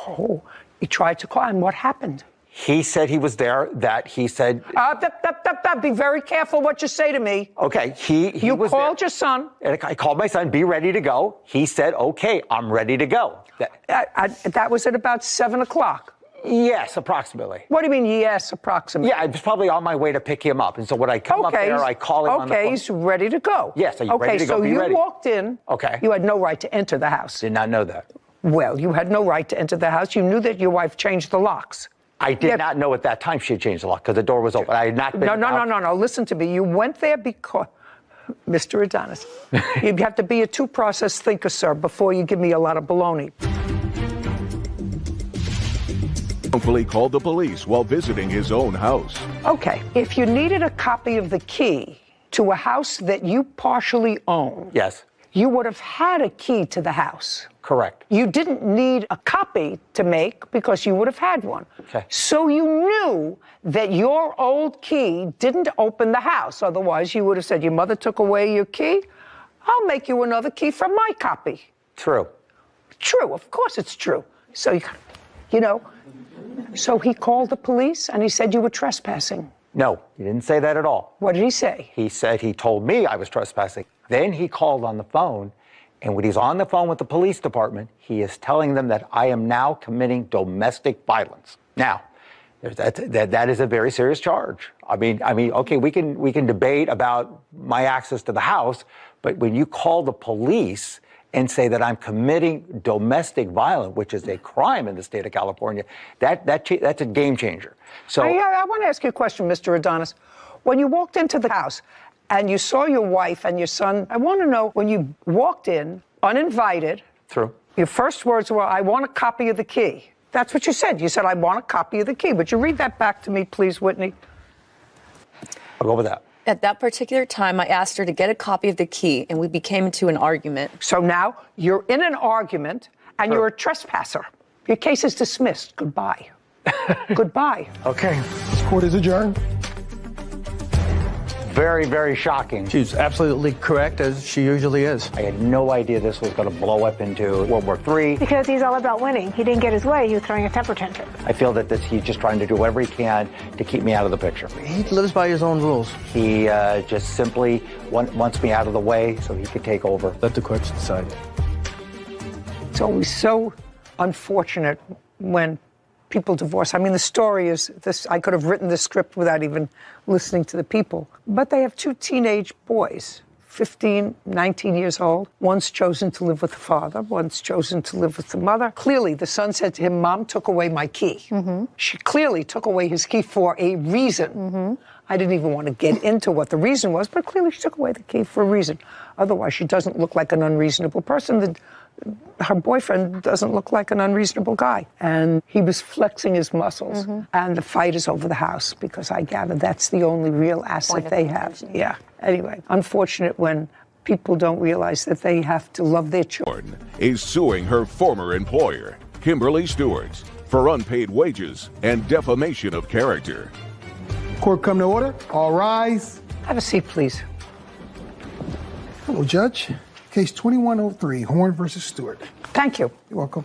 Oh, you tried to call him. What happened? He said he was there, he said... Be very careful what you say to me. Okay, he was called there. your son. And I called my son, be ready to go. He said, okay, I'm ready to go. That was at about 7 o'clock. Yes, approximately. What do you mean, yes, approximately? Yeah, I was probably on my way to pick him up. And so when I come up there, I call him on the phone. Okay, he's ready to go. Yes, are you ready to go? Okay, so you walked in. Okay. You had no right to enter the house. Did not know that. Well, you had no right to enter the house. You knew that your wife changed the locks. I did not know at that time she had changed the lock because the door was open. I had not been No. Listen to me. You went there because, Mr. Adonis, you have to be a two-process thinker, sir, before you give me a lot of baloney. Wrongfully called the police while visiting his own house. Okay, if you needed a copy of the key to a house that you partially own, yes, you would have had a key to the house. Correct. You didn't need a copy to make because you would have had one. Okay. So you knew that your old key didn't open the house. Otherwise, you would have said, your mother took away your key. I'll make you another key from my copy. True. True. Of course it's true. So, so he called the police and he said you were trespassing. No, he didn't say that at all. What did he say? He said he told me I was trespassing. Then he called on the phone, and when he's on the phone with the police department, he is telling them that I am now committing domestic violence. Now, that is a very serious charge. I mean, okay, we can debate about my access to the house, but when you call the police and say that I'm committing domestic violence, which is a crime in the state of California, that's a game changer. So I want to ask you a question, Mr. Adonis. When you walked into the house and you saw your wife and your son, I want to know, when you walked in uninvited, true, your first words were, I want a copy of the key. That's what you said. You said, I want a copy of the key. Would you read that back to me, please, Whitney? I'll go with that. At that particular time, I asked her to get a copy of the key, and we became into an argument. So now you're in an argument, and you're a trespasser. Your case is dismissed. Goodbye. Goodbye. Okay. This court is adjourned. Very, very shocking. She's absolutely correct, as she usually is. I had no idea this was going to blow up into World War III. Because he's all about winning. He didn't get his way. He was throwing a temper tantrum. I feel that he's just trying to do whatever he can to keep me out of the picture. He lives by his own rules. He just simply wants me out of the way so he could take over. Let the courts decide. It's always so unfortunate when people divorce. I mean, the story is this. I could have written the script without even listening to the people. But they have two teenage boys, 15, 19 years old. One's chosen to live with the father. One's chosen to live with the mother. Clearly, the son said to him, Mom took away my key. Mm-hmm. She clearly took away his key for a reason. Mm-hmm. I didn't even want to get into what the reason was, but clearly she took away the key for a reason. Otherwise, she doesn't look like an unreasonable person. Her boyfriend doesn't look like an unreasonable guy. And he was flexing his muscles. Mm-hmm. And the fight is over the house because I gather that's the only real asset they have. Yeah. Anyway, unfortunate when people don't realize that they have to love their children. Is suing her former employer, Kimberly Stewart, for unpaid wages and defamation of character. Court come to order. All rise. Have a seat, please. Hello, Judge. Case 2103, Horn versus Stewart. Thank you. You're welcome.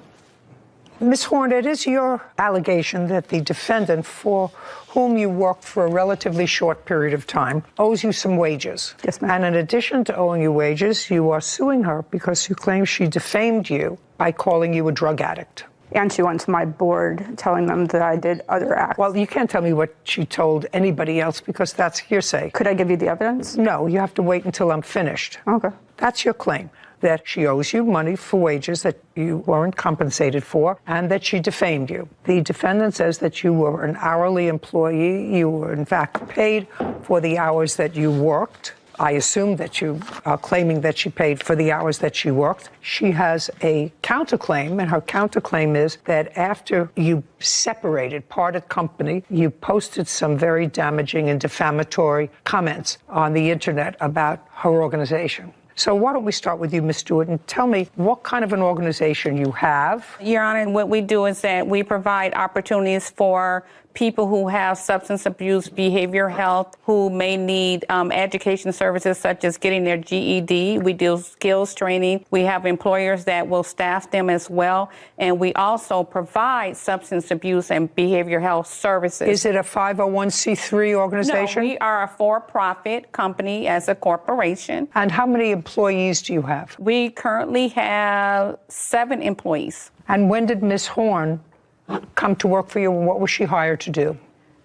Ms. Horn, it is your allegation that the defendant, for whom you worked for a relatively short period of time, owes you some wages. Yes, ma'am. And in addition to owing you wages, you are suing her because you claim she defamed you by calling you a drug addict. And she went to my board telling them that I did other acts. Well, you can't tell me what she told anybody else because that's hearsay. Could I give you the evidence? No, you have to wait until I'm finished. Okay. That's your claim, that she owes you money for wages that you weren't compensated for and that she defamed you. The defendant says that you were an hourly employee. You were, in fact, paid for the hours that you worked. I assume that you are claiming that she paid for the hours that she worked. She has a counterclaim, and her counterclaim is that after you separated, parted company, you posted some very damaging and defamatory comments on the internet about her organization. So why don't we start with you, Ms. Stewart, and tell me what kind of an organization you have. Your Honor, what we do is that we provide opportunities for people who have substance abuse, behavioral health, who may need education services such as getting their GED. We do skills training. We have employers that will staff them as well. And we also provide substance abuse and behavioral health services. Is it a 501c3 organization? No, we are a for-profit company as a corporation. And how many employees do you have? We currently have 7 employees. And when did Ms. Horn come to work for you, and what was she hired to do?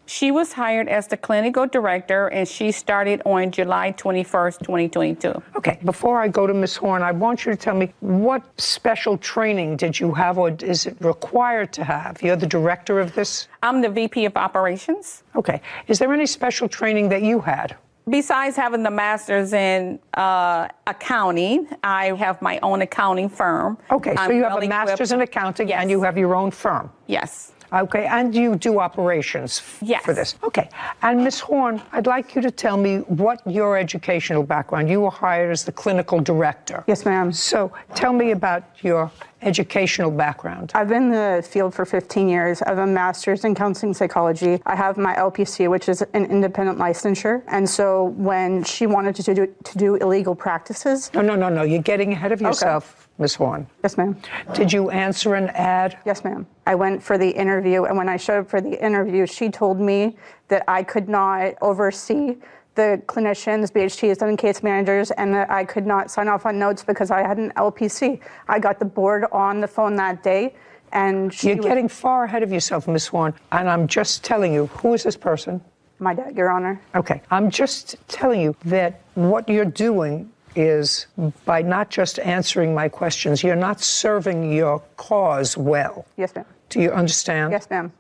She was hired as the clinical director, and she started on July 21st, 2022. Okay, before I go to Ms. Horn, I want you to tell me what special training did you have, or is it required to have? You're the director of this? I'm the VP of operations. Okay. Is there any special training that you had? Besides having the master's in accounting, I have my own accounting firm. Okay, so you have a master's in accounting and you have your own firm? Yes. Okay, and you do operations for this? Okay, and Ms. Horn, I'd like you to tell me what your educational background. You were hired as the clinical director. Yes, ma'am. So tell me about your educational background. I've been in the field for 15 years. I have a master's in counseling psychology. I have my LPC, which is an independent licensure. And so when she wanted to do illegal practices... No. You're getting ahead of yourself, Ms. Horn. Yes, ma'am. Did you answer an ad? Yes, ma'am. I went for the interview, and when I showed up for the interview, she told me that I could not oversee the clinicians, BHTs, and case managers, and that I could not sign off on notes because I had an LPC. I got the board on the phone that day, and You're getting far ahead of yourself, Ms. Horn, and I'm just telling you, who is this person? My dad, Your Honor. Okay, I'm just telling you that what you're doing is, by not just answering my questions, you're not serving your cause well. Yes, ma'am. Do you understand? Yes, ma'am.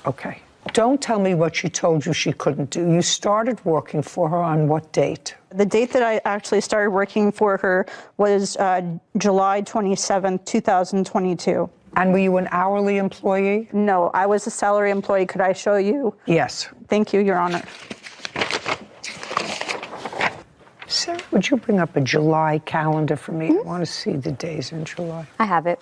Okay. Don't tell me what she told you she couldn't do. You started working for her on what date? The date that I actually started working for her was July 27th, 2022. And were you an hourly employee? No, I was a salary employee. Could I show you? Yes. Thank you, Your Honor. Sarah, would you bring up a July calendar for me? I want to see the days in July. I have it.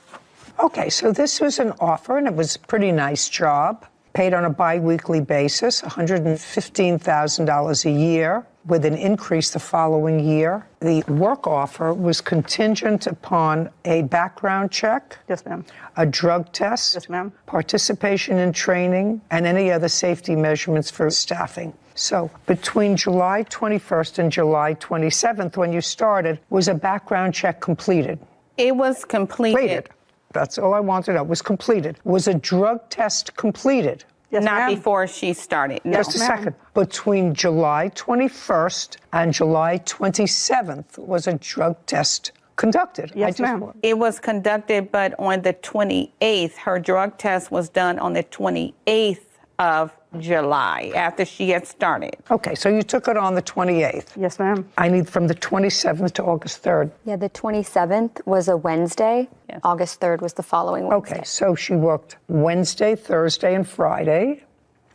Okay, so this was an offer, and it was a pretty nice job. Paid on a bi-weekly basis, $115,000 a year, with an increase the following year. The work offer was contingent upon a background check. Yes, ma'am. A drug test. Yes, ma'am. Participation in training, and any other safety measurements for staffing. So between July 21st and July 27th, when you started, was a background check completed? It was completed. That's all I wanted to know. Was completed. Was a drug test completed? Yes, Not ma'am. before she started. No. Just a second. Between July 21st and July 27th was a drug test conducted. Yes, ma'am. It was conducted, but on the 28th, her drug test was done on the 28th of July, after she had started. Okay, so you took it on the 28th. Yes, ma'am. I need from the 27th to August 3rd. Yeah, the 27th was a Wednesday. Yes. August 3rd was the following Wednesday. Okay, so she worked Wednesday, Thursday, and Friday.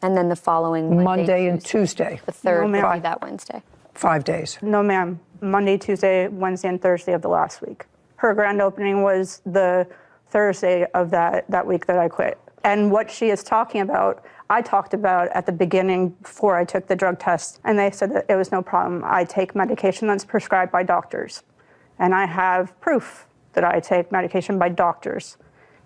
And then the following Monday and Tuesday. The third No, would ma'am. be that Wednesday. 5 days. No, ma'am. Monday, Tuesday, Wednesday, and Thursday of the last week. Her grand opening was the Thursday of that week that I quit. And what she is talking about, I talked about at the beginning before I took the drug test, and they said that it was no problem. I take medication that's prescribed by doctors, and I have proof that I take medication by doctors,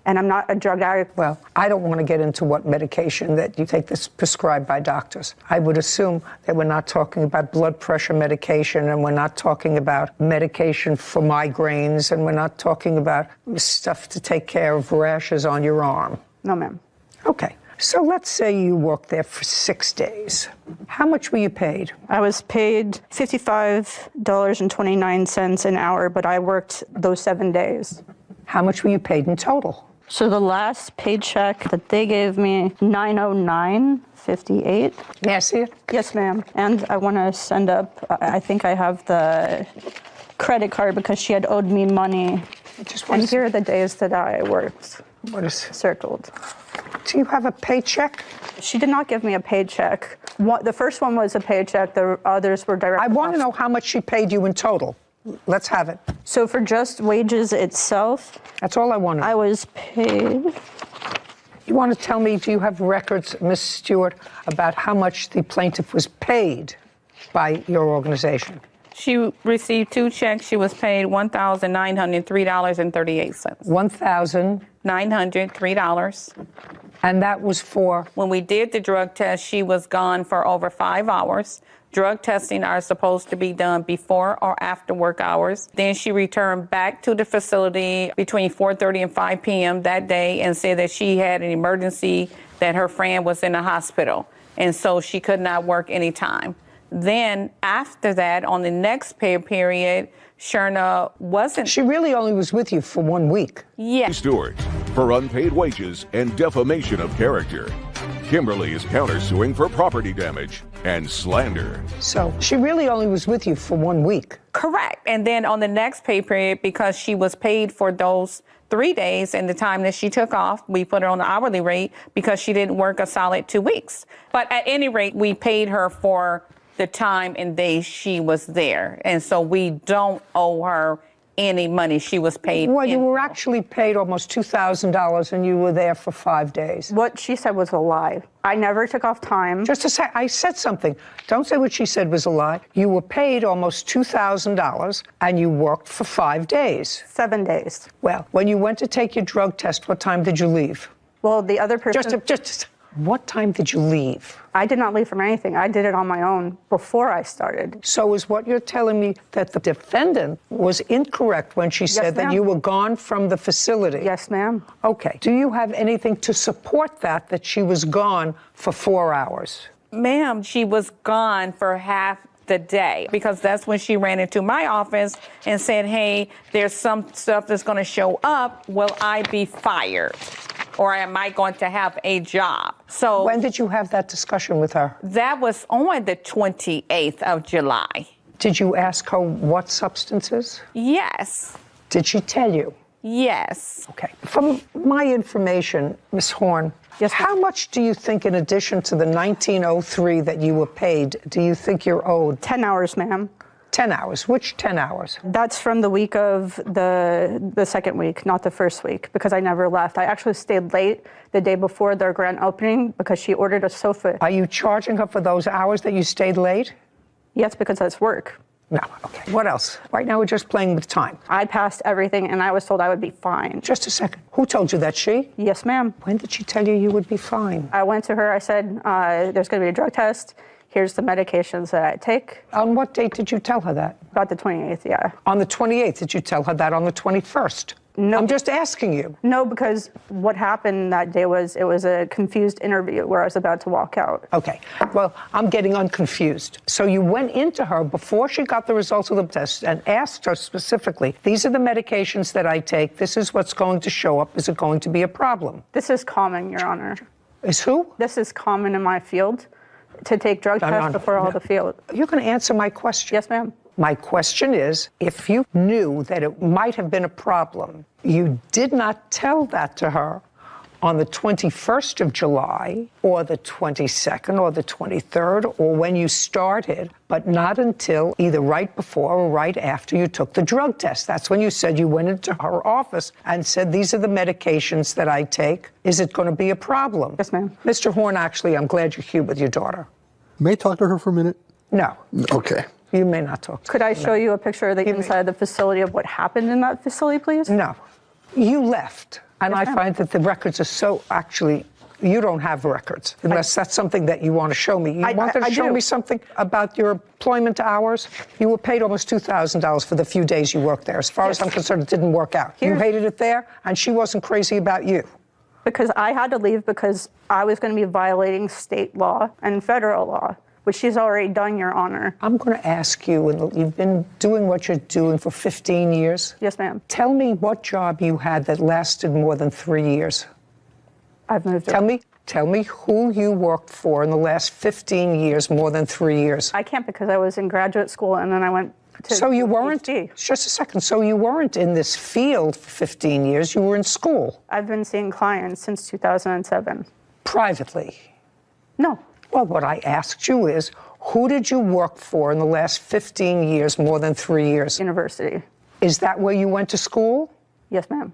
and I'm not a drug addict. Well, I don't want to get into what medication that you take that's prescribed by doctors. I would assume that we're not talking about blood pressure medication, and we're not talking about medication for migraines, and we're not talking about stuff to take care of rashes on your arm. No, ma'am. Okay. So let's say you worked there for 6 days. How much were you paid? I was paid $55.29 an hour, but I worked those 7 days. How much were you paid in total? So the last paycheck that they gave me, $909.58. May I see it? Yes, ma'am. And I want to send up, I think I have the credit card because she had owed me money. And here are the days that I worked. What is circled? Do you have a paycheck? She did not give me a paycheck. The first one was a paycheck. The others were direct. I want to know how much she paid you in total. Let's have it. So for just wages itself, that's all I want to know. I was paid. You want to tell me, do you have records, Ms. Stewart, about how much the plaintiff was paid by your organization? She received 2 checks. She was paid $1,903.38. $1,903. And that was for? When we did the drug test, she was gone for over 5 hours. Drug testing are supposed to be done before or after work hours. Then she returned back to the facility between 4:30 and 5 p.m. that day and said that she had an emergency, that her friend was in the hospital. and so she could not work any time. Then after that, on the next pay period, Sherna wasn't. She really only was with you for 1 week. Yeah. Stewart for unpaid wages and defamation of character. Kimberly is countersuing for property damage and slander. So she really only was with you for 1 week. Correct. And then on the next pay period, because she was paid for those 3 days and the time that she took off, we put her on the hourly rate because she didn't work a solid 2 weeks. But at any rate, we paid her for the time and days she was there. And so we don't owe her any money. She was paid. Well, you were actually paid almost $2,000 and you were there for 5 days. What she said was a lie. I never took off time. Just a sec, I said something. Don't say what she said was a lie. You were paid almost $2,000 and you worked for 5 days. 7 days. Well, when you went to take your drug test, what time did you leave? Well, the other person... Just what time did you leave? I did not leave from anything. I did it on my own before I started. So is what you're telling me that the defendant was incorrect when she said that you were gone from the facility? Yes, ma'am. Okay. Do you have anything to support that she was gone for 4 hours? Ma'am, she was gone for half the day because that's when she ran into my office and said, hey, there's some stuff that's going to show up. Will I be fired? Or am I going to have a job? So when did you have that discussion with her? That was on the 28th of July. Did you ask her what substances? Yes. Did she tell you? Yes. Okay. From my information, Ms. Horn, yes, how much do you think, in addition to the $19.03 that you were paid, do you think you're owed? 10 hours, ma'am. 10 hours. Which 10 hours? That's from the week of the second week, not the first week, because I never left. I actually stayed late the day before their grand opening because she ordered a sofa. Are you charging her for those hours that you stayed late? Yes, because that's work. No. Okay. What else? Right now we're just playing with time. I passed everything and I was told I would be fine. Just a second. Who told you that? She? Yes, ma'am. When did she tell you would be fine? I went to her. I said, there's going to be a drug test. Here's the medications that I take. On what date did you tell her that? About the 28th, yeah. On the 28th, did you tell her that on the 21st? No. I'm just asking you. No, because what happened that day was it was a confused interview where I was about to walk out. Okay. Well, I'm getting unconfused. So you went into her before she got the results of the test and asked her specifically, these are the medications that I take. This is what's going to show up. Is it going to be a problem? This is common, Your Honor. Is who? This is common in my field. To take drug tests before all the field. You're going to answer my question. Yes, ma'am. My question is, if you knew that it might have been a problem, you did not tell that to her on the 21st of July or the 22nd or the 23rd or when you started, but not until either right before or right after you took the drug test. That's when you said you went into her office and said, these are the medications that I take. Is it going to be a problem? Yes, ma'am. Mr. Horn, actually, I'm glad you're here with your daughter. May I talk to her for a minute? No. Okay. You may not talk to her. Could I show you a picture of the inside of the facility of what happened in that facility, please? No. You left. And I find that the records are so, actually, you don't have records, unless that's something that you want to show me. You wanted to show me something about your employment hours? You were paid almost $2,000 for the few days you worked there. As far as I'm concerned, it didn't work out. You hated it there, and she wasn't crazy about you. Because I had to leave because I was going to be violating state law and federal law, which she's already done, Your Honor. I'm going to ask you, and you've been doing what you're doing for 15 years. Yes, ma'am. Tell me what job you had that lasted more than 3 years. I've moved. Tell me who you worked for in the last 15 years, more than 3 years. I can't because I was in graduate school and then I went to So you weren't, PhD. just a second, so you weren't in this field for 15 years, you were in school? I've been seeing clients since 2007. Privately? No. Well, what I asked you is, who did you work for in the last 15 years, more than 3 years? University. Is that where you went to school? Yes, ma'am.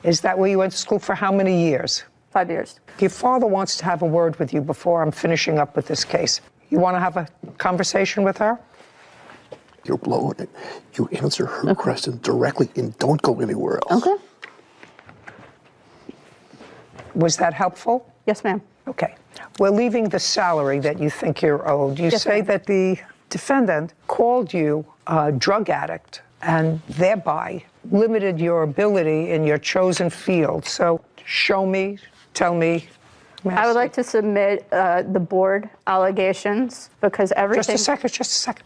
Is that where you went to school for how many years? 5 years. Your father wants to have a word with you before I'm finishing up with this case. You want to have a conversation with her? You're blowing it. You answer her question directly and don't go anywhere else. Okay. Was that helpful? Yes, ma'am. Okay. We're leaving the salary that you think you're owed. You say that the defendant called you a drug addict and thereby limited your ability in your chosen field. So show me, tell me I would like to submit the board allegations because everything... Just a second.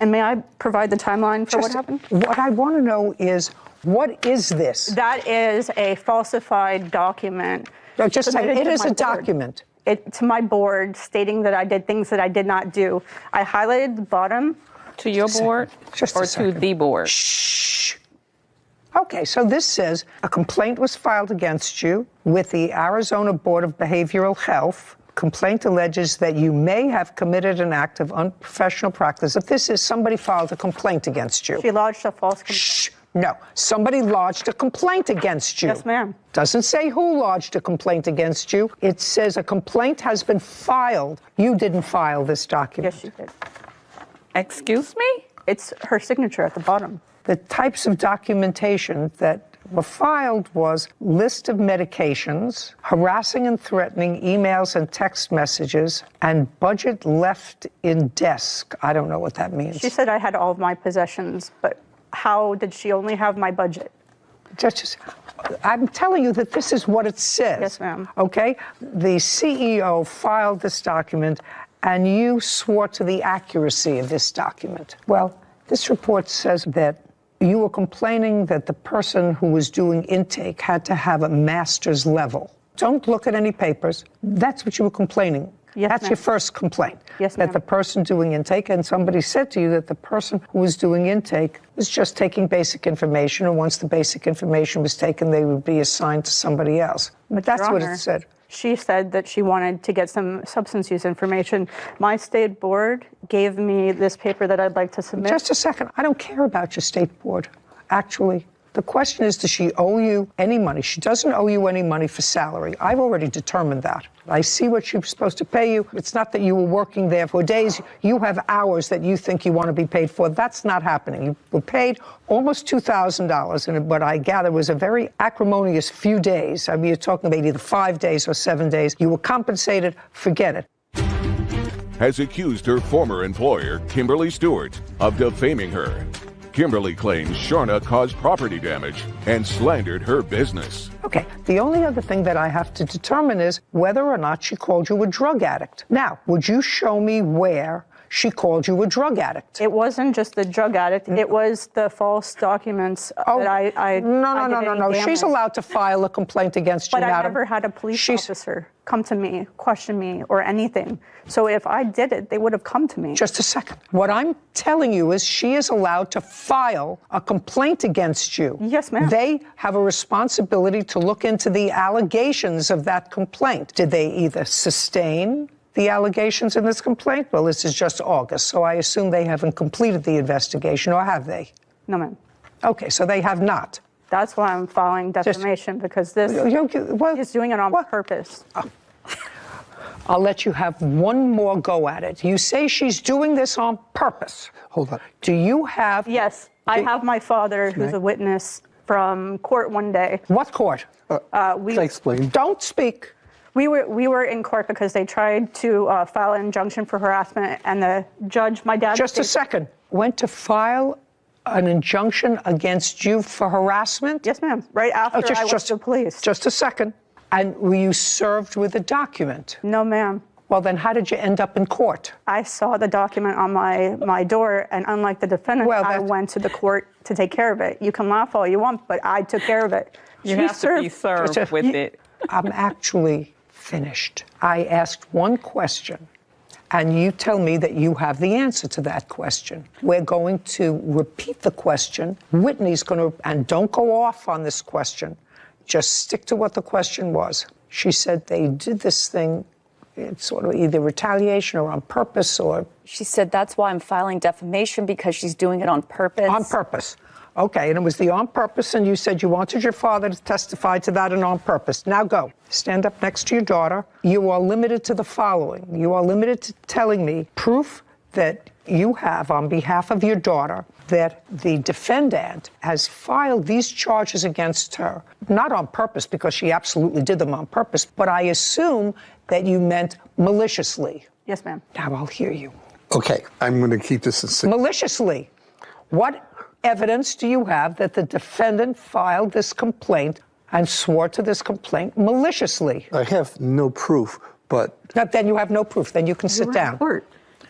And may I provide the timeline for what happened? What I want to know is, what is this? That is a falsified document. No, just say it is a document. To my board stating that I did things that I did not do. I highlighted the bottom. To your board or to the board? Shh. Okay, so this says a complaint was filed against you with the Arizona Board of Behavioral Health. Complaint alleges that you may have committed an act of unprofessional practice. If this is somebody filed a complaint against you. She lodged a false complaint. Shh. No, somebody lodged a complaint against you. Yes, ma'am. Doesn't say who lodged a complaint against you. It says a complaint has been filed. You didn't file this document. Yes, she did. Excuse me? It's her signature at the bottom. The types of documentation that were filed was list of medications, harassing and threatening emails and text messages, and budget left in desk. I don't know what that means. She said I had all of my possessions, but how did she only have my budget? I'm telling you that this is what it says. Yes, ma'am. Okay? The CEO filed this document, and you swore to the accuracy of this document. Well, this report says that you were complaining that the person who was doing intake had to have a master's level. Don't look at any papers. That's what you were complaining. Yes, That's ma'am. your first complaint. Yes, that ma'am. the person doing intake, and somebody said to you that the person who was doing intake was just taking basic information, and once the basic information was taken, they would be assigned to somebody else. But that's Your what Honor, it said. She said that she wanted to get some substance use information. My state board gave me this paper that I'd like to submit. Just a second. I don't care about your state board, actually. The question is, does she owe you any money? She doesn't owe you any money for salary. I've already determined that. I see what she was supposed to pay you. It's not that you were working there for days. You have hours that you think you want to be paid for. That's not happening. You were paid almost $2,000, and what I gather was a very acrimonious few days. I mean, you're talking about either 5 days or 7 days. You were compensated. Forget it. Has accused her former employer, Kimberly Stewart, of defaming her. Kimberly claims Sharna caused property damage and slandered her business. Okay, the only other thing that I have to determine is whether or not she called you a drug addict. Now, would you show me where she called you a drug addict? It wasn't just the drug addict. It was the false documents that I No. She's allowed to file a complaint against you, But I madam. never had a police officer come to me, question me, or anything. So if I did it, they would have come to me. Just a second. What I'm telling you is she is allowed to file a complaint against you. Yes, ma'am. They have a responsibility to look into the allegations of that complaint. Did they either sustain the allegations in this complaint? Well, this is just August, so I assume they haven't completed the investigation, or have they? No, ma'am. Okay, so they have not. That's why I'm filing defamation, because this is doing it on purpose. I'll let you have one more go at it. You say she's doing this on purpose. Hold on. Do you have... Yes, I have my father, who's a witness from court one day. What court? Can I explain? Don't speak. We were in court because they tried to file an injunction for harassment, and the judge, my dad... Just a second. Went to file an injunction against you for harassment? Yes, ma'am. Right after I went to the police. Just a second. And were you served with a document? No, ma'am. Well, then how did you end up in court? I saw the document on my door, and unlike the defendant, I went to the court to take care of it. You can laugh all you want, but I took care of it. You have to be served with it. I'm actually finished. I asked one question, and you tell me that you have the answer to that question. We're going to repeat the question. Whitney's going to, and don't go off on this question. Just stick to what the question was. She said they did this thing, it's sort of either retaliation or on purpose, or... She said that's why I'm filing defamation, because she's doing it on purpose. On purpose. Okay, and it was the on purpose, and you said you wanted your father to testify to that and on purpose. Now go. Stand up next to your daughter. You are limited to the following. You are limited to telling me proof that you have on behalf of your daughter that the defendant has filed these charges against her, not on purpose, because she absolutely did them on purpose, but I assume that you meant maliciously. Yes, ma'am. Now I'll hear you. Okay, I'm going to keep this in secret. Maliciously. What evidence do you have that the defendant filed this complaint and swore to this complaint maliciously. I have no proof, but... Then you have no proof. Then you can sit down.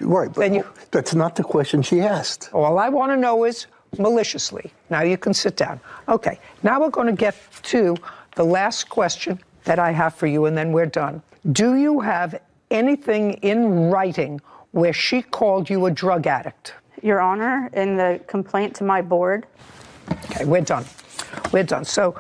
Right, but that's not the question she asked. All I want to know is maliciously. Now you can sit down. Okay, now we're going to get to the last question that I have for you, and then we're done. Do you have anything in writing where she called you a drug addict? Your Honor, in the complaint to my board. Okay, we're done. We're done. So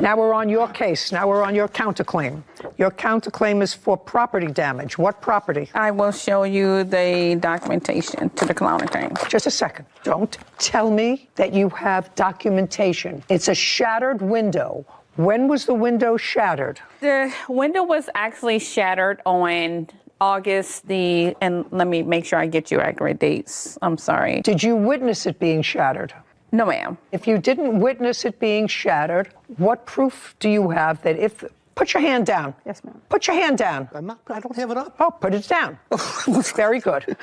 now we're on your case. Now we're on your counterclaim. Your counterclaim is for property damage. What property? I will show you the documentation to the counterclaim. Just a second. Don't tell me that you have documentation. It's a shattered window. When was the window shattered? The window was actually shattered on August and let me make sure I get you accurate dates. I'm sorry. Did you witness it being shattered? No, ma'am. If you didn't witness it being shattered, what proof do you have that if... Put your hand down. Yes, ma'am. Put your hand down. I don't have it up. Oh, put it down. Very good.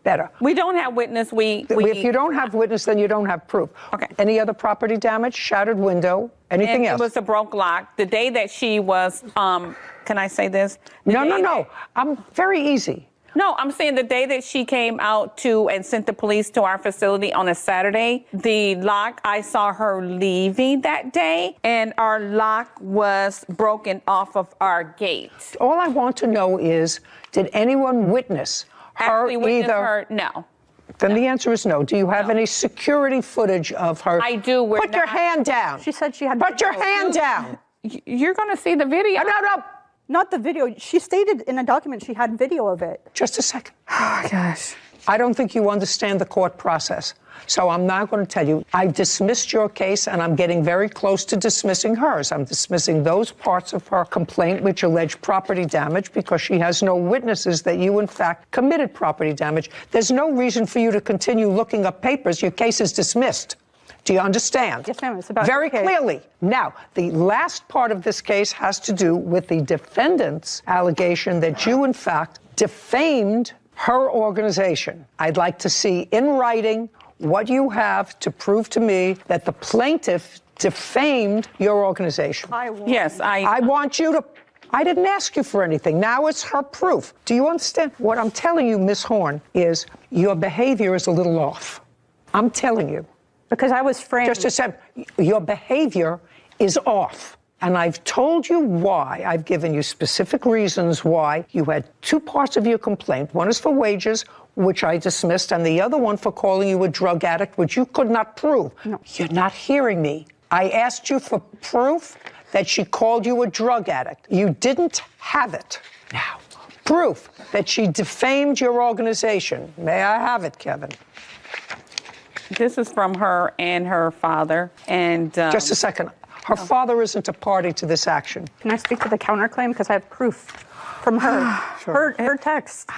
Better. We don't have witness. If you don't have witness, then you don't have proof. Okay. Any other property damage? Shattered window? Anything else? It was a broke lock. The day that she was, can I say this? No. I'm very easy. No, I'm saying the day that she came out and sent the police to our facility on a Saturday, the lock, I saw her leaving that day, and our lock was broken off of our gate. All I want to know is, did anyone witness her either? No. Then the answer is no. Do you have any security footage of her? I do. Put your hand down. She said she had. Put your hand down. You're going to see the video. No. Not the video. She stated in a document she had video of it. Just a second. Oh, gosh. I don't think you understand the court process. So I'm not going to tell you. I dismissed your case, and I'm getting very close to dismissing hers. I'm dismissing those parts of her complaint which allege property damage because she has no witnesses that you, in fact, committed property damage. There's no reason for you to continue looking up papers. Your case is dismissed. Do you understand? Yes, ma'am. It's about very clearly. Now, the last part of this case has to do with the defendant's allegation that you, in fact, defamed her organization. I'd like to see in writing what you have to prove to me that the plaintiff defamed your organization. Yes, I want you to... I didn't ask you for anything. Now it's her proof. Do you understand? What I'm telling you, Miss Horn, is your behavior is a little off. I'm telling you. Because I was framed. Just a second. Your behavior is off. And I've told you why. I've given you specific reasons why. You had two parts of your complaint. One is for wages, which I dismissed, and the other one for calling you a drug addict, which you could not prove. No. You're not hearing me. I asked you for proof that she called you a drug addict. You didn't have it. Now, proof that she defamed your organization. May I have it, Kevin? This is from her and her father. And just a second. Her father isn't a party to this action. Can I speak to the counterclaim? Because I have proof from her. Sure. Her text.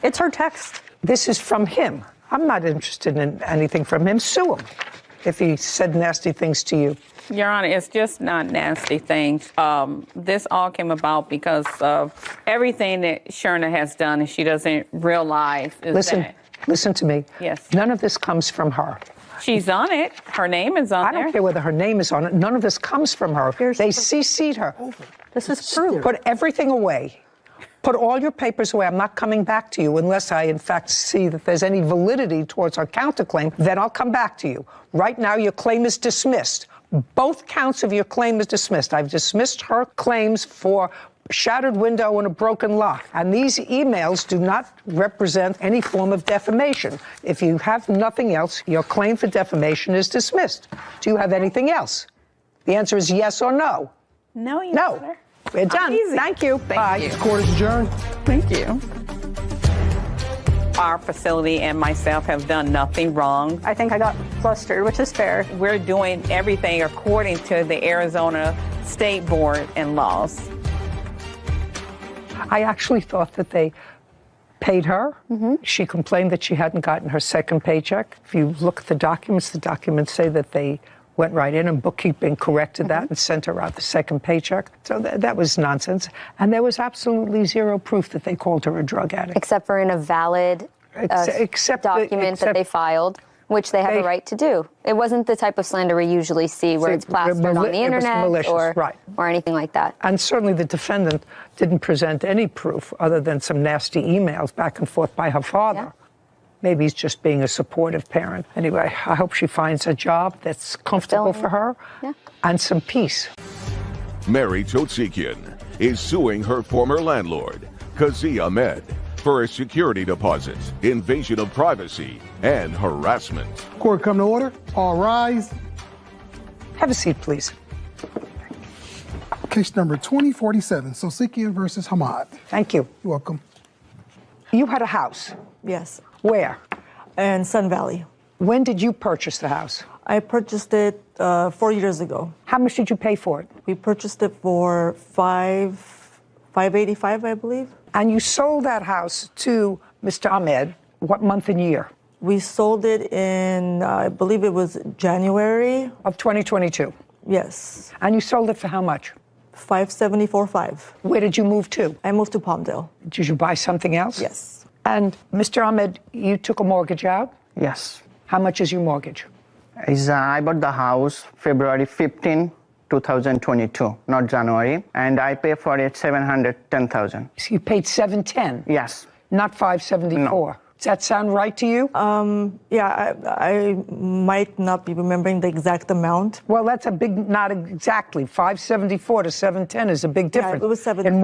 It's her text. This is from him. I'm not interested in anything from him. Sue him if he said nasty things to you. Your Honor, it's just not nasty things. This all came about because of everything that Sherna has done, and she doesn't realize. Listen to me. Yes. None of this comes from her. She's on it. Her name is on there. I don't care whether her name is on it. None of this comes from her. They CC'd her. This is proof. Put everything away. Put all your papers away. I'm not coming back to you unless I, in fact, see that there's any validity towards her counterclaim. Then I'll come back to you. Right now, your claim is dismissed. Both counts of your claim is dismissed. I've dismissed her claims for shattered window and a broken lock. And these emails do not represent any form of defamation. If you have nothing else, your claim for defamation is dismissed. Do you have anything else? The answer is yes or no. No, Your No. Honor. We're done. Easy. Thank you. Bye. You. This court is adjourned. Thank you. Our facility and myself have done nothing wrong. I think I got flustered, which is fair. We're doing everything according to the Arizona State Board and laws. I actually thought that they paid her. She complained that she hadn't gotten her second paycheck. If you look at the documents say that they went right in and bookkeeping corrected that and sent her out the second paycheck. So that was nonsense. And there was absolutely zero proof that they called her a drug addict. Except for in a valid document that they filed. Which they have a right to do. It wasn't the type of slander we usually see where it's plastered on the internet or anything like that. And certainly the defendant didn't present any proof other than some nasty emails back and forth by her father. Yeah. Maybe he's just being a supportive parent. Anyway, I hope she finds a job that's comfortable for her and some peace. Mary Totsekian is suing her former landlord, Kazi Ahmed, for a security deposit, invasion of privacy, and harassment. Court come to order. All rise. Have a seat, please. Case number 2047, Totsekian versus Hamad. Thank you. You're welcome. You had a house. Yes. Where? In Sun Valley. When did you purchase the house? I purchased it 4 years ago. How much did you pay for it? We purchased it for $585, I believe. And you sold that house to Mr. Ahmed, what month and year? We sold it in, I believe it was January. Of 2022? Yes. And you sold it for how much? $574,500. Where did you move to? I moved to Palmdale. Did you buy something else? Yes. And Mr. Ahmed, you took a mortgage out? Yes. How much is your mortgage? I bought the house February 15, 2022, not January, and I pay for it $710,000. So you paid $710,000? Yes. Not $574,000? No. Does that sound right to you? Yeah, I might not be remembering the exact amount. Well, that's a big, not exactly. $574,000 to $710,000 is a big difference. Yeah, it was $710,000. In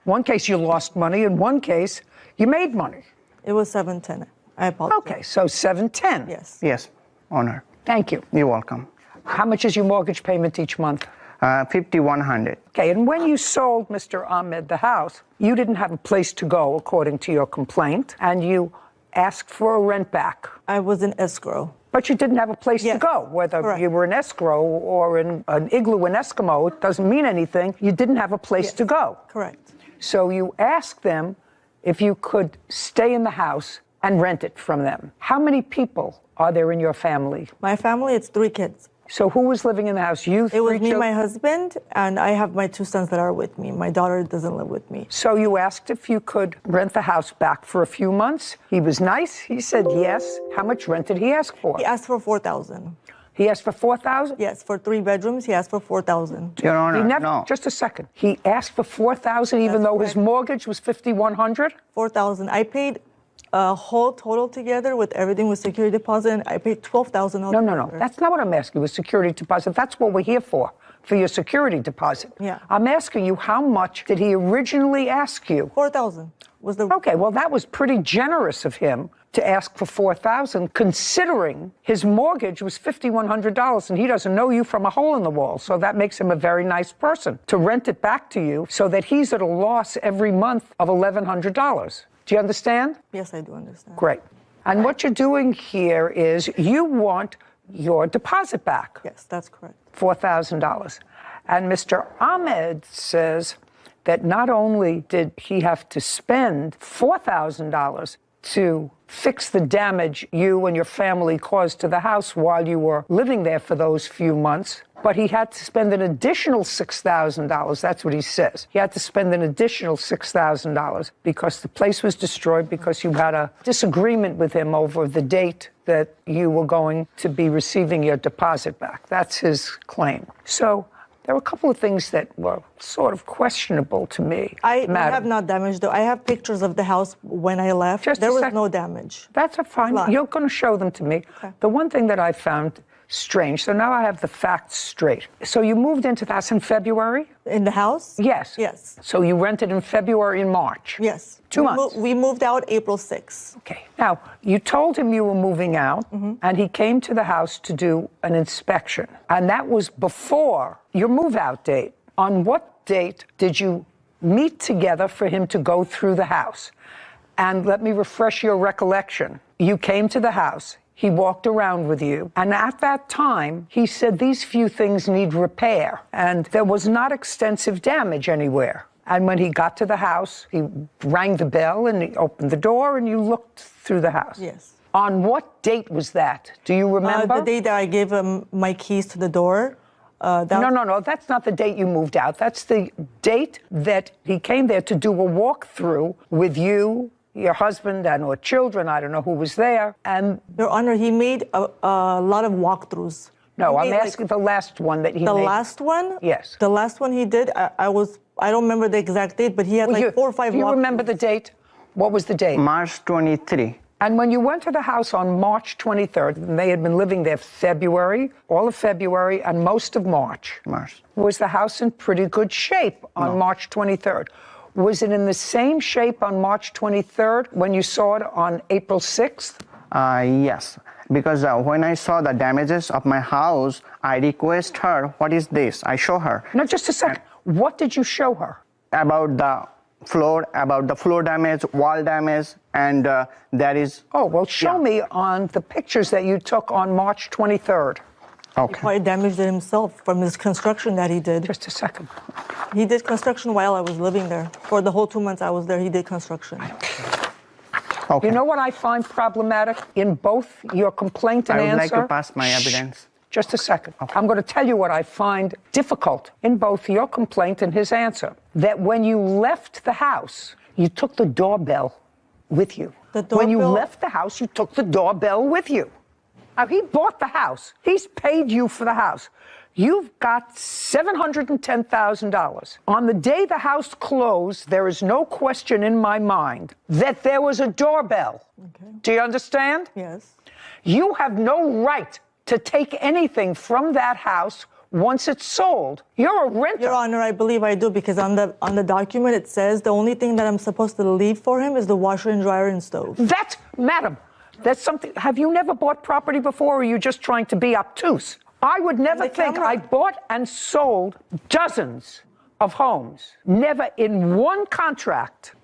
one case you lost money. In one case, you made money. It was $710,000. I apologize. Okay, so $710,000. Yes. Yes, Honor. Thank you. You're welcome. How much is your mortgage payment each month? $5,100. Okay, and when you sold Mr. Ahmed the house, you didn't have a place to go, according to your complaint, and you asked for a rent back. I was in escrow. But you didn't have a place to go, whether you were in escrow or in an igloo in Eskimo, it doesn't mean anything. You didn't have a place to go. Correct. So you asked them if you could stay in the house and rent it from them. How many people are there in your family? My family, it's 3 kids. So who was living in the house? You, It was me, my husband, and I have my 2 sons that are with me. My daughter doesn't live with me. So you asked if you could rent the house back for a few months. He was nice. He said yes. How much rent did he ask for? He asked for $4,000. He asked for $4,000? Yes, for 3 bedrooms, he asked for $4,000. Your Honor, no. Just a second. He asked for $4,000 even though his mortgage was $5,100? $4,000. I paid a whole total together with everything with security deposit, and I paid $12,000. No. That's not what I'm asking you with security deposit. That's what we're here for your security deposit. Yeah. I'm asking you, how much did he originally ask you? $4,000 was the... Okay, well, that was pretty generous of him to ask for $4,000, considering his mortgage was $5,100, and he doesn't know you from a hole in the wall. So that makes him a very nice person to rent it back to you so that he's at a loss every month of $1,100. Do you understand? Yes, I do understand. Great. And what you're doing here is you want your deposit back. Yes, that's correct. $4,000. And Mr. Ahmed says that not only did he have to spend $4,000 to fix the damage you and your family caused to the house while you were living there for those few months, but he had to spend an additional $6,000. That's what he says. He had to spend an additional $6,000 because the place was destroyed because you had a disagreement with him over the date that you were going to be receiving your deposit back. That's his claim. So there were a couple of things that were sort of questionable to me. I have not damaged, though. I have pictures of the house when I left. There was no damage. That's fine. You're going to show them to me. Okay. The one thing that I found strange, so now I have the facts straight. So you moved into the house in February? In the house? Yes. Yes. So you rented in February and March? Yes. 2 months? We moved out April 6th. Okay. Now, you told him you were moving out, and he came to the house to do an inspection. And that was before your move-out date. On what date did you meet together for him to go through the house? And let me refresh your recollection. You came to the house. He walked around with you. And at that time, he said these few things need repair. And there was not extensive damage anywhere. And when he got to the house, he rang the bell and he opened the door and you looked through the house. Yes. On what date was that? Do you remember? The day that I gave him my keys to the door. No. That's not the date you moved out. That's the date that he came there to do a walkthrough with you your husband and or children. I don't know who was there. And Your Honor, he made a lot of walkthroughs. No, I'm asking the last one that he made. The last one? Yes. The last one he did, I don't remember the exact date, but he had like 4 or 5 walkthroughs. Do you remember the date? What was the date? March 23. And when you went to the house on March 23rd, and they had been living there all of February and most of March. Was the house in pretty good shape on March 23rd? Was it in the same shape on March 23rd when you saw it on April 6th? Yes, because when I saw the damages of my house, I request her, what is this? I show her. No, just a second. What did you show her? About the floor damage, wall damage, and there is... Oh, well, show me on the pictures that you took on March 23rd. Okay. He probably damaged it himself from his construction that he did. Just a second. He did construction while I was living there. For the whole 2 months I was there, he did construction. Okay. You know what I find problematic in both your complaint and answer? I would like to pass my evidence. Just a second. Okay. I'm going to tell you what I find difficult in both your complaint and his answer. That when you left the house, you took the doorbell with you. When you left the house, you took the doorbell with you. Now, he bought the house. He's paid you for the house. You've got $710,000. On the day the house closed, there is no question in my mind that there was a doorbell. Okay. Do you understand? Yes. You have no right to take anything from that house once it's sold. You're a renter. Your Honor, I believe I do, because on the document it says the only thing that I'm supposed to leave for him is the washer and dryer and stove. Madam, that's something. Have you never bought property before, or are you just trying to be obtuse? I would never think I bought and sold dozens of homes. Never in one contract.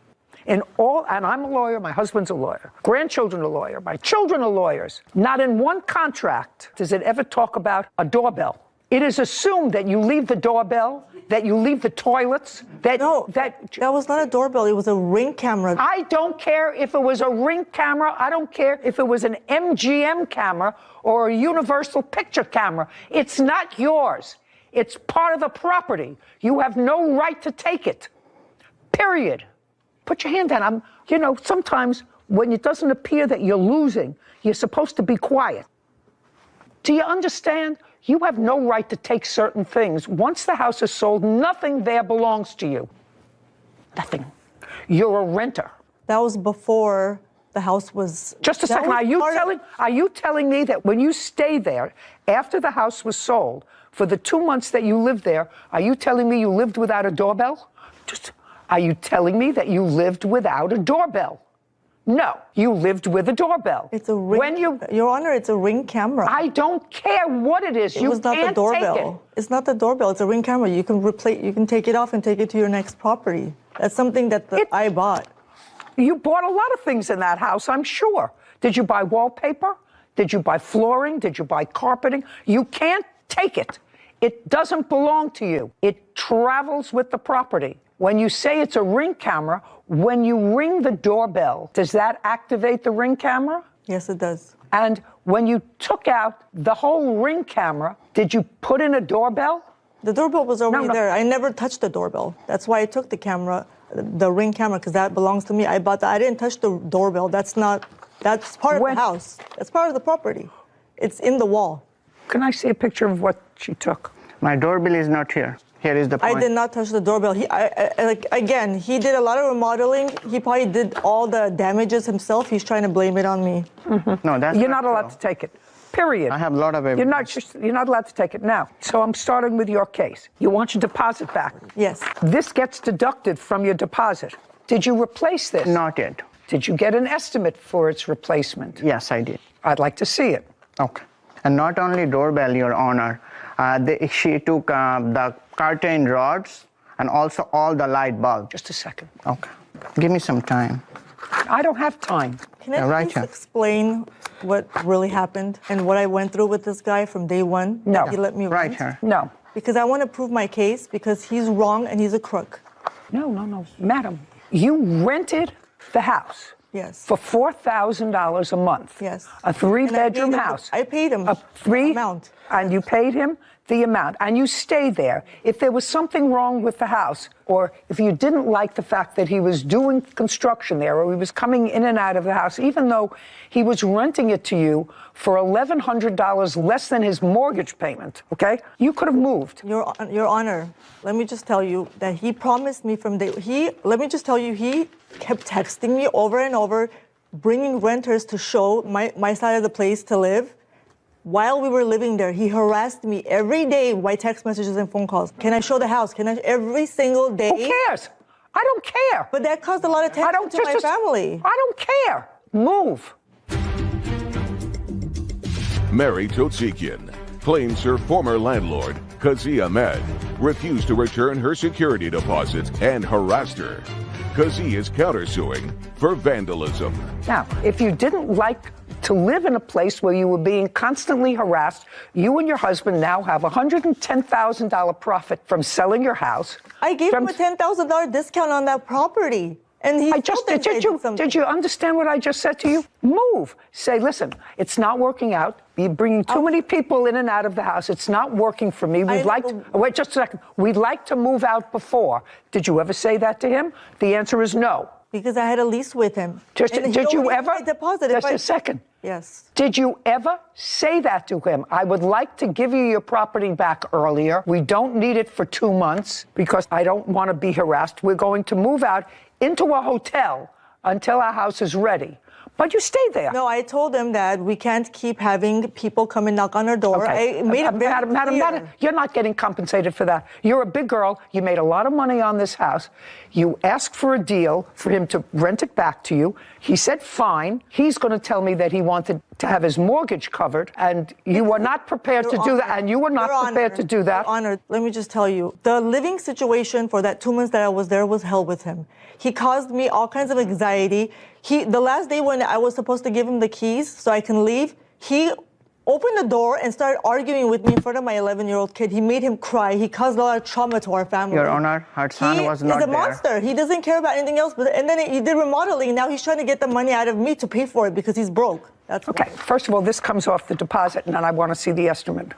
And I'm a lawyer, my husband's a lawyer, grandchildren are lawyers, my children are lawyers. Not in one contract does it ever talk about a doorbell. It is assumed that you leave the doorbell, that you leave the toilets, that was not a doorbell, it was a Ring camera. I don't care if it was a Ring camera, I don't care if it was an MGM camera or a universal picture camera. It's not yours. It's part of the property. You have no right to take it. Period. Put your hand down. Sometimes when it doesn't appear that you're losing, you're supposed to be quiet. Do you understand? You have no right to take certain things. Once the house is sold, nothing there belongs to you. Nothing. You're a renter. That was before the house was... Just a second. Are you telling me that when you stay there, after the house was sold, for the 2 months that you lived there, are you telling me you lived without a doorbell? Are you telling me that you lived without a doorbell? No, you lived with a doorbell. It's a Ring. Your Honor, it's a Ring camera. I don't care what it is. It was not the doorbell. It's not the doorbell. It's a Ring camera. You can take it off and take it to your next property. That's something that I bought. You bought a lot of things in that house, I'm sure. Did you buy wallpaper? Did you buy flooring? Did you buy carpeting? You can't take it. It doesn't belong to you. It travels with the property. When you say it's a Ring camera, when you ring the doorbell, does that activate the Ring camera? Yes, it does. And when you took out the whole Ring camera, did you put in a doorbell? The doorbell was already there. I never touched the doorbell. That's why I took the camera, the Ring camera, because that belongs to me. I bought that. I didn't touch the doorbell. That's part of the house. That's part of the property. It's in the wall. Can I see a picture of what she took? My doorbell is not here. Here is the point. I did not touch the doorbell. Again, he did a lot of remodeling. He probably did all the damages himself. He's trying to blame it on me. Mm-hmm. No, you're not allowed to take it. Period. I have a lot of evidence. You're not allowed to take it now. So I'm starting with your case. You want your deposit back. Yes. This gets deducted from your deposit. Did you replace this? Not yet. Did you get an estimate for its replacement? Yes, I did. I'd like to see it. Okay. And not only doorbell, Your Honor. She took the curtain rods and also all the light bulbs. Just a second. Okay. Give me some time. I don't have time. Can I please explain what really happened and what I went through with this guy from day one? No. He let me right here. No. Because I want to prove my case because he's wrong and he's a crook. No. Madam, you rented the house. Yes. For $4,000 a month. Yes. A 3-bedroom house. I paid him amount. And you paid him the amount, and you stay there. If there was something wrong with the house, or if you didn't like the fact that he was doing construction there, or he was coming in and out of the house, even though he was renting it to you for $1,100 less than his mortgage payment, okay? You could have moved. Your Honor, let me just tell you that he promised me from day, he kept texting me over and over, bringing renters to show my side of the place to live. While we were living there, he harassed me every day by text messages and phone calls. Can I show the house? Every single day? Who cares? I don't care. But that caused a lot of tension to my family. I don't care. Move. Mary Totsekian claims her former landlord, Kazi Ahmed, refused to return her security deposit and harassed her. Kazi is countersuing for vandalism. Now, if you didn't like to live in a place where you were being constantly harassed, you and your husband now have a $110,000 profit from selling your house. I gave him a $10,000 discount on that property. And he did you understand what I just said to you? Move. Say, listen, it's not working out. You're bringing too many people in and out of the house. It's not working for me. Wait just a second. We'd like to move out before. Did you ever say that to him? The answer is no. Because I had a lease with him. Did you ever? Just a second. Yes. Did you ever say that to him? I would like to give you your property back earlier. We don't need it for 2 months because I don't want to be harassed. We're going to move out into a hotel until our house is ready. But you stayed there. No, I told him that we can't keep having people come and knock on our door. Okay. I made it very Madam, you're not getting compensated for that. You're a big girl. You made a lot of money on this house. You asked for a deal for him to rent it back to you. He said, fine. He's going to tell me that he wanted to have his mortgage covered, and you were not prepared to do that, and you were not prepared to do that. Your Honor, let me just tell you, the living situation for that 2 months that I was there was hell with him. He caused me all kinds of anxiety. The last day when I was supposed to give him the keys so I can leave, he opened the door and started arguing with me in front of my 11-year-old kid. He made him cry. He caused a lot of trauma to our family. Your Honor, her son was not there. He's a monster. He doesn't care about anything else. And then he did remodeling. Now he's trying to get the money out of me to pay for it because he's broke. That's okay. First of all, this comes off the deposit, and then I want to see the estimate.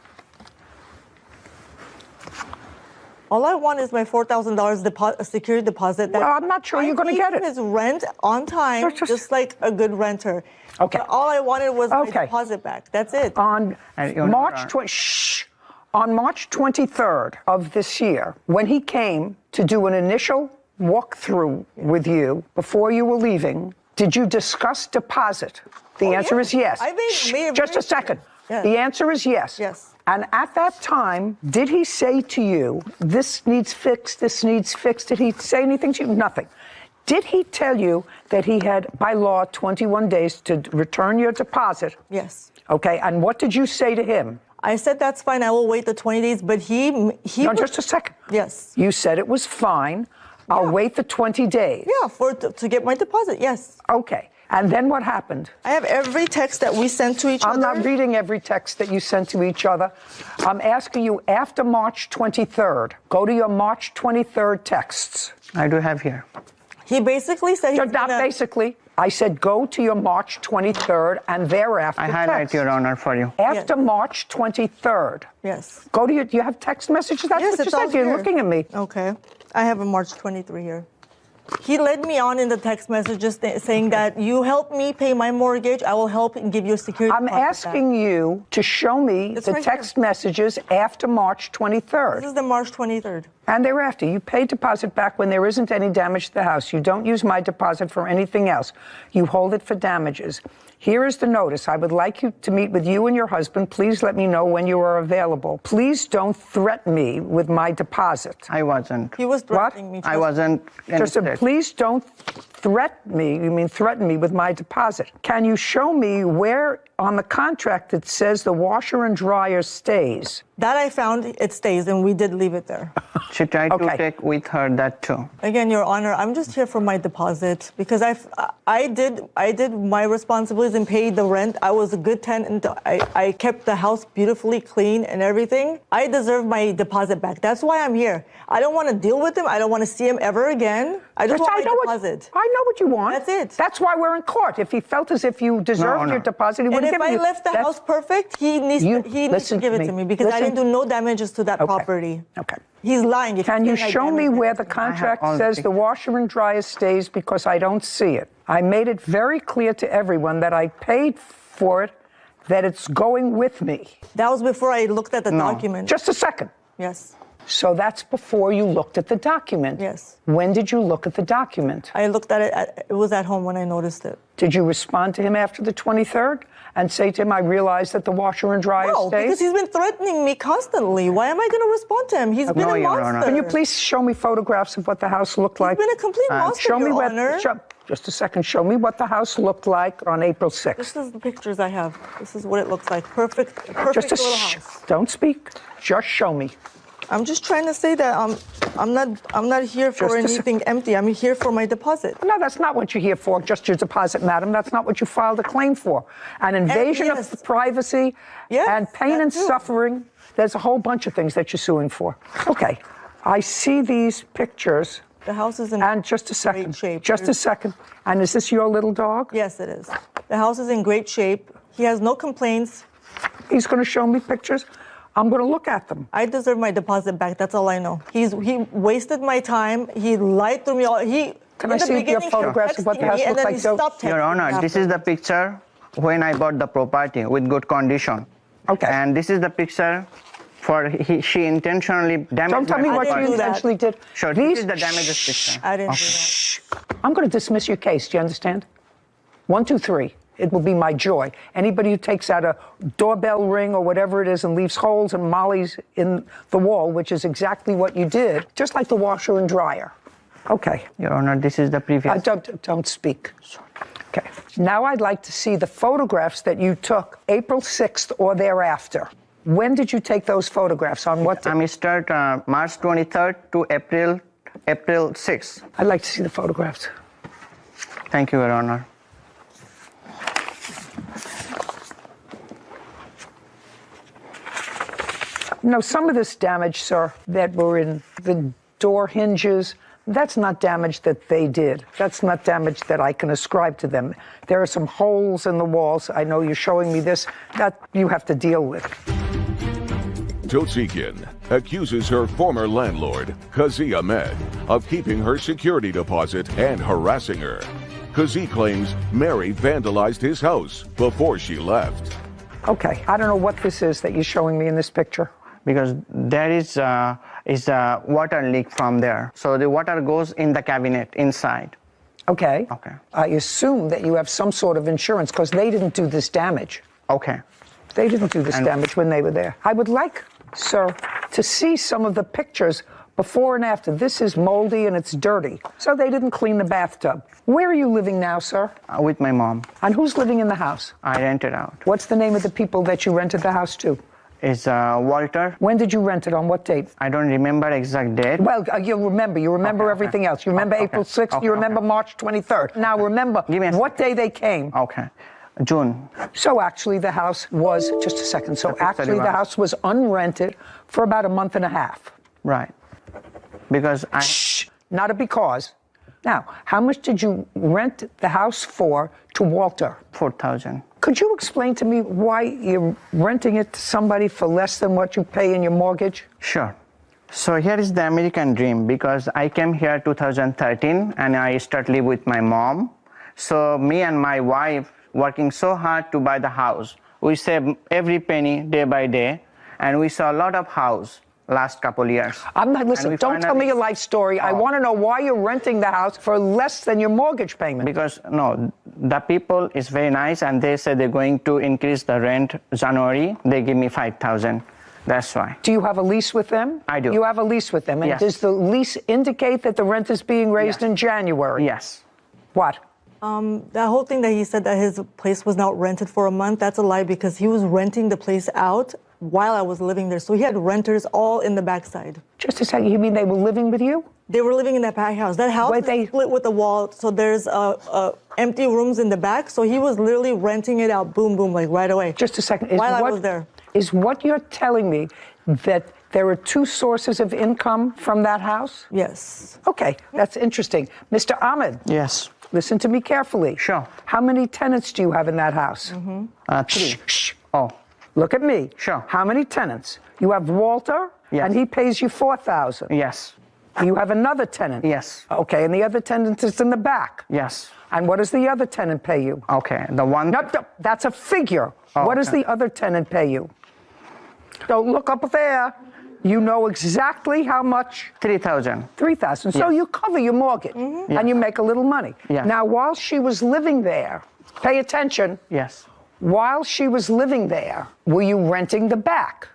All I want is my $4,000 security deposit. Well, I'm not sure you're going to get it. His rent on time, just like a good renter. Okay. But all I wanted was my deposit back. That's it. On March 23rd of this year, when he came to do an initial walkthrough with you before you were leaving, did you discuss deposit? The answer is yes. I made just a second. Yeah. The answer is yes. Yes. And at that time, did he say to you, this needs fixed, this needs fixed? Did he say anything to you? Nothing. Did he tell you that he had, by law, 21 days to return your deposit? Yes. Okay, and what did you say to him? I said, that's fine, I will wait the 20 days, but No, just a second. Yes. You said it was fine. I'll wait the 20 days. Yeah, to get my deposit, yes. Okay. And then what happened? I have every text that we sent to each other. I'm not reading every text that you sent to each other. I'm asking you after March 23rd. Go to your March 23rd texts. I do have here. He basically said basically. I said go to your March 23rd and thereafter I highlight, Your Honor, for you. After March 23rd. Yes. Go to your, do you have text messages? That's yes, what you said. You're looking at me. Okay. I have a March 23 here. He led me on in the text messages saying that you help me pay my mortgage, I will help and give you a security I'm asking you to show me the text messages after March 23rd. This is the March 23rd. And thereafter, you pay deposit back when there isn't any damage to the house. You don't use my deposit for anything else. You hold it for damages. Here is the notice. I would like you to meet with you and your husband. Please let me know when you are available. Please don't threaten me with my deposit. I wasn't. He was threatening me. I wasn't. Just please don't threaten me. You mean threaten me with my deposit. Can you show me where on the contract it says the washer and dryer stays? That I found it stays, and we did leave it there. She tried to take with her that too. Again, Your Honor, I'm just here for my deposit because I did my responsibilities and paid the rent. I was a good tenant. I kept the house beautifully clean and everything. I deserve my deposit back. That's why I'm here. I don't want to deal with him. I don't want to see him ever again. I just want my deposit. I know what you want. That's it. That's why we're in court. If he felt as if you deserved your deposit, he wouldn't give it to you. And if I left the house perfect, he needs to give it to me because I didn't do no damages to that property. Okay. He's lying. Can you show me where the contract says the washer and dryer stays, because I don't see it? I made it very clear to everyone that I paid for it, that it's going with me. That was before I looked at the document. Just a second. Yes. So that's before you looked at the document? Yes. When did you look at the document? I looked at it, it was at home when I noticed it. Did you respond to him after the 23rd and say to him, I realized that the washer and dryer stays? No, because he's been threatening me constantly. Why am I going to respond to him? He's been a monster. Can you please show me photographs of what the house looked like? He's been a complete monster, show me Your Honor. Just a second. Show me what the house looked like on April 6th. This is the pictures I have. This is what it looks like. Perfect little house. Don't speak. Just show me. I'm just trying to say that I'm not here for anything empty. I'm here for my deposit. No, that's not what you're here for, just your deposit, madam. That's not what you filed a claim for. An invasion of privacy and pain and suffering. There's a whole bunch of things that you're suing for. Okay. I see these pictures. The house is in just a second. great shape. Just a second. And is this your little dog? Yes, it is. The house is in great shape. He has no complaints. He's going to show me pictures. I'm going to look at them. I deserve my deposit back. That's all I know. He wasted my time. He lied to me. Can I see your photographs of what the house looks like? Your Honor, this is the picture when I bought the property with good condition. Okay. And this is the picture for she intentionally damaged. Don't tell me what you intentionally did. Sure, this is the damages picture. I didn't do that. I'm going to dismiss your case. Do you understand? 1, 2, 3. It will be my joy. Anybody who takes out a doorbell ring or whatever it is and leaves holes and mollies in the wall, which is exactly what you did, just like the washer and dryer. Okay. Your Honor, this is the previous. Don't speak. Okay. Now I'd like to see the photographs that you took April 6th or thereafter. When did you take those photographs? On what day? I start March 23rd to April 6th. I'd like to see the photographs. Thank you, Your Honor. No, some of this damage, sir, that were in the door hinges, that's not damage that they did. That's not damage that I can ascribe to them. There are some holes in the walls. I know you're showing me this. That you have to deal with. Totsikyan accuses her former landlord, Kazi Ahmed, of keeping her security deposit and harassing her. Kazi claims Mary vandalized his house before she left. Okay, I don't know what this is that you're showing me in this picture. Because there is a water leak from there. So the water goes in the cabinet inside. Okay. Okay. I assume that you have some sort of insurance because they didn't do this damage. Okay. They didn't do this damage when they were there. I would like, sir, to see some of the pictures before and after. This is moldy and it's dirty. So they didn't clean the bathtub. Where are you living now, sir? With my mom. And who's living in the house? I rented out. What's the name of the people that you rented the house to? It's Walter. When did you rent it? On what date? I don't remember exact date. Well, you remember. You remember everything else. You remember April 6th. You remember March 23rd. Now remember what day they came. Okay. June. So actually the house was, just a second. So actually the house was unrented for about a month and a half. Right. Because I... Shh. Not a because. Now, how much did you rent the house for to Walter? $4,000. Could you explain to me why you're renting it to somebody for less than what you pay in your mortgage? Sure. So here is the American dream, because I came here 2013 and I started live with my mom. So me and my wife working so hard to buy the house. We save every penny day by day, and we saw a lot of house last couple years. I'm not listening. Don't tell me your life story. I want to know why you're renting the house for less than your mortgage payment. Because, no, the people is very nice, and they said they're going to increase the rent January. They give me $5,000. That's why. Do you have a lease with them? I do. You have a lease with them. And yes. Does the lease indicate that the rent is being raised in January? Yes. What? That whole thing that he said that his place was not rented for a month, that's a lie, because he was renting the place out while I was living there. So he had renters all in the backside. Just a second, you mean they were living with you? They were living in that back house. That house is split with the wall, so there's empty rooms in the back. So he was literally renting it out, boom, boom, like right away. Just a second. While I was there. Is what you're telling me that there are two sources of income from that house? Yes. Okay, that's interesting. Mr. Ahmed. Yes. Listen to me carefully. Sure. How many tenants do you have in that house? 3. Shh. Oh. Look at me. Sure. How many tenants? You have Walter, and he pays you $4,000. Yes. You have another tenant. Yes. Okay, and the other tenant is in the back. Yes. And what does the other tenant pay you? Okay, the one. No, that's a figure. Oh, what does okay. the other tenant pay you? Don't look up there. You know exactly how much? 3,000. 3,000. So you cover your mortgage, and you make a little money. Yes. Now, while she was living there, pay attention. Yes. While she was living there, were you renting the back?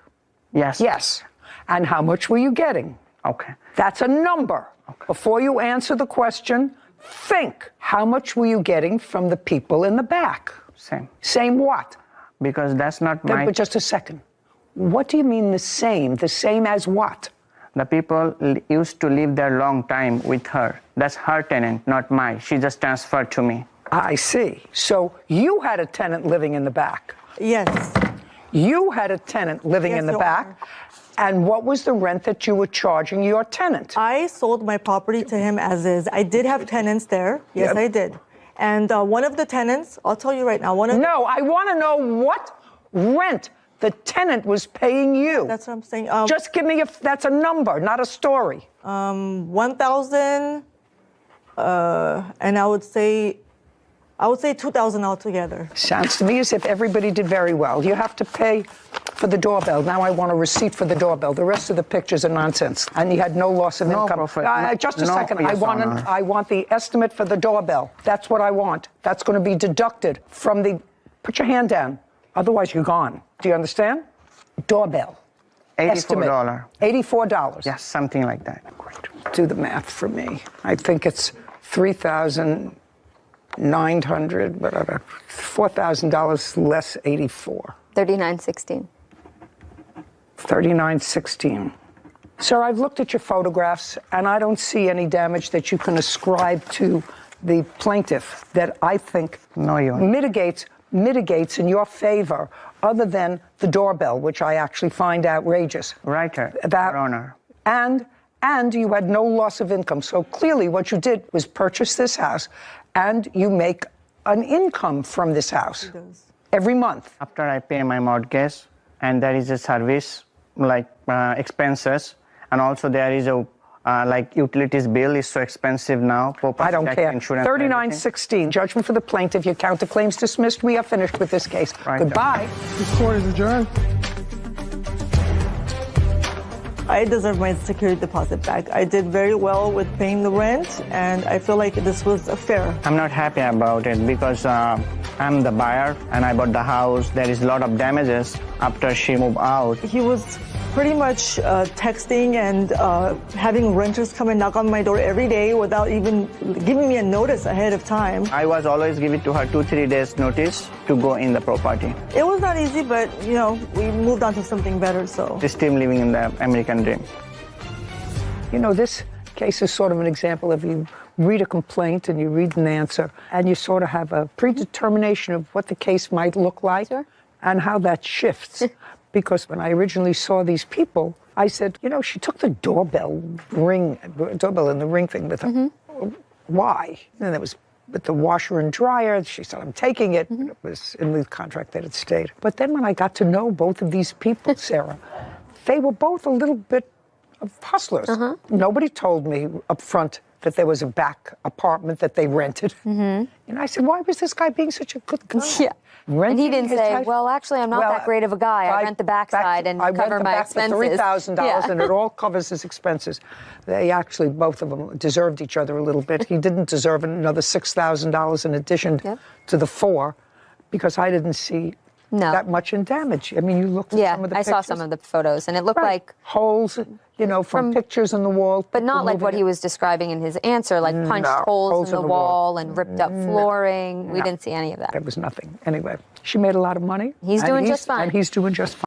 Yes. Yes. And how much were you getting? Okay. That's a number. Okay. Before you answer the question, think. How much were you getting from the people in the back? Same. Same what? Because that's not my... But just a second. What do you mean the same? The same as what? The people used to live there long time with her. That's her tenant, not mine. She just transferred to me. I see. So you had a tenant living in the back? Yes. You had a tenant living in the back? And what was the rent that you were charging your tenant? I sold my property to him as is. I did have tenants there. Yes, I did. And one of the tenants, I'll tell you right now, No, I want to know what rent the tenant was paying you. That's what I'm saying. Just give me that's a number, not a story. 1,000, and I would say 2,000 altogether. Sounds to me as if everybody did very well. You have to pay for the doorbell. Now I want a receipt for the doorbell. The rest of the pictures are nonsense. And you had no loss of income. Just a second. Yes, I want the estimate for the doorbell. That's what I want. That's going to be deducted from the... Put your hand down. Otherwise, you're gone. Do you understand? Doorbell. $84. $84. Yes, something like that. Great. Do the math for me. I think it's $3,900, whatever. $4,000 less 84. $39.16. $39.16. Sir, I've looked at your photographs, and I don't see any damage that you can ascribe to the plaintiff that I think mitigates in your favor, other than the doorbell, which I actually find outrageous. Right, Your Honor. And you had no loss of income. So clearly what you did was purchase this house, and you make an income from this house every month. After I pay my mortgage, and there is a service, like expenses, and also there is a like utilities bill is so expensive now. I don't care. $39.16. Judgment for the plaintiff. Your counterclaims dismissed. We are finished with this case. Right. Goodbye. This court is adjourned. I deserve my security deposit back. I did very well with paying the rent, and I feel like this was fair. I'm not happy about it because I'm the buyer and I bought the house. There is a lot of damages after she moved out. He was pretty much texting and having renters come and knock on my door every day without even giving me a notice ahead of time. I was always giving to her 2-3 days notice to go in the property. It was not easy, but you know, we moved on to something better, so. Still living in the American dream. You know, this case is sort of an example of you read a complaint and you read an answer and you sort of have a predetermination of what the case might look like and how that shifts. Because when I originally saw these people, I said, you know, she took the doorbell and the ring thing with her. Why? And it was with the washer and dryer. She said, I'm taking it. It was in the contract that it stayed. But then when I got to know both of these people, Sarah, they were both a little bit of hustlers. Nobody told me up front that there was a back apartment that they rented. And I said, why was this guy being such a good guy? And he didn't say, well, actually, I'm not that great of a guy. I rent the backside and cover my expenses. I rent the back for $3,000 and it all covers his expenses. They actually, both of them, deserved each other a little bit. He didn't deserve another $6,000 in addition to the $4,000 because I didn't see that much in damage. I mean, you looked at some of the pictures. I saw some of the photos, and it looked like holes, you know, from pictures in the wall. But not like what he was describing in his answer, like punched holes in the wall and ripped up flooring. We didn't see any of that. There was nothing. Anyway, she made a lot of money. He's doing just fine. And he's doing just fine.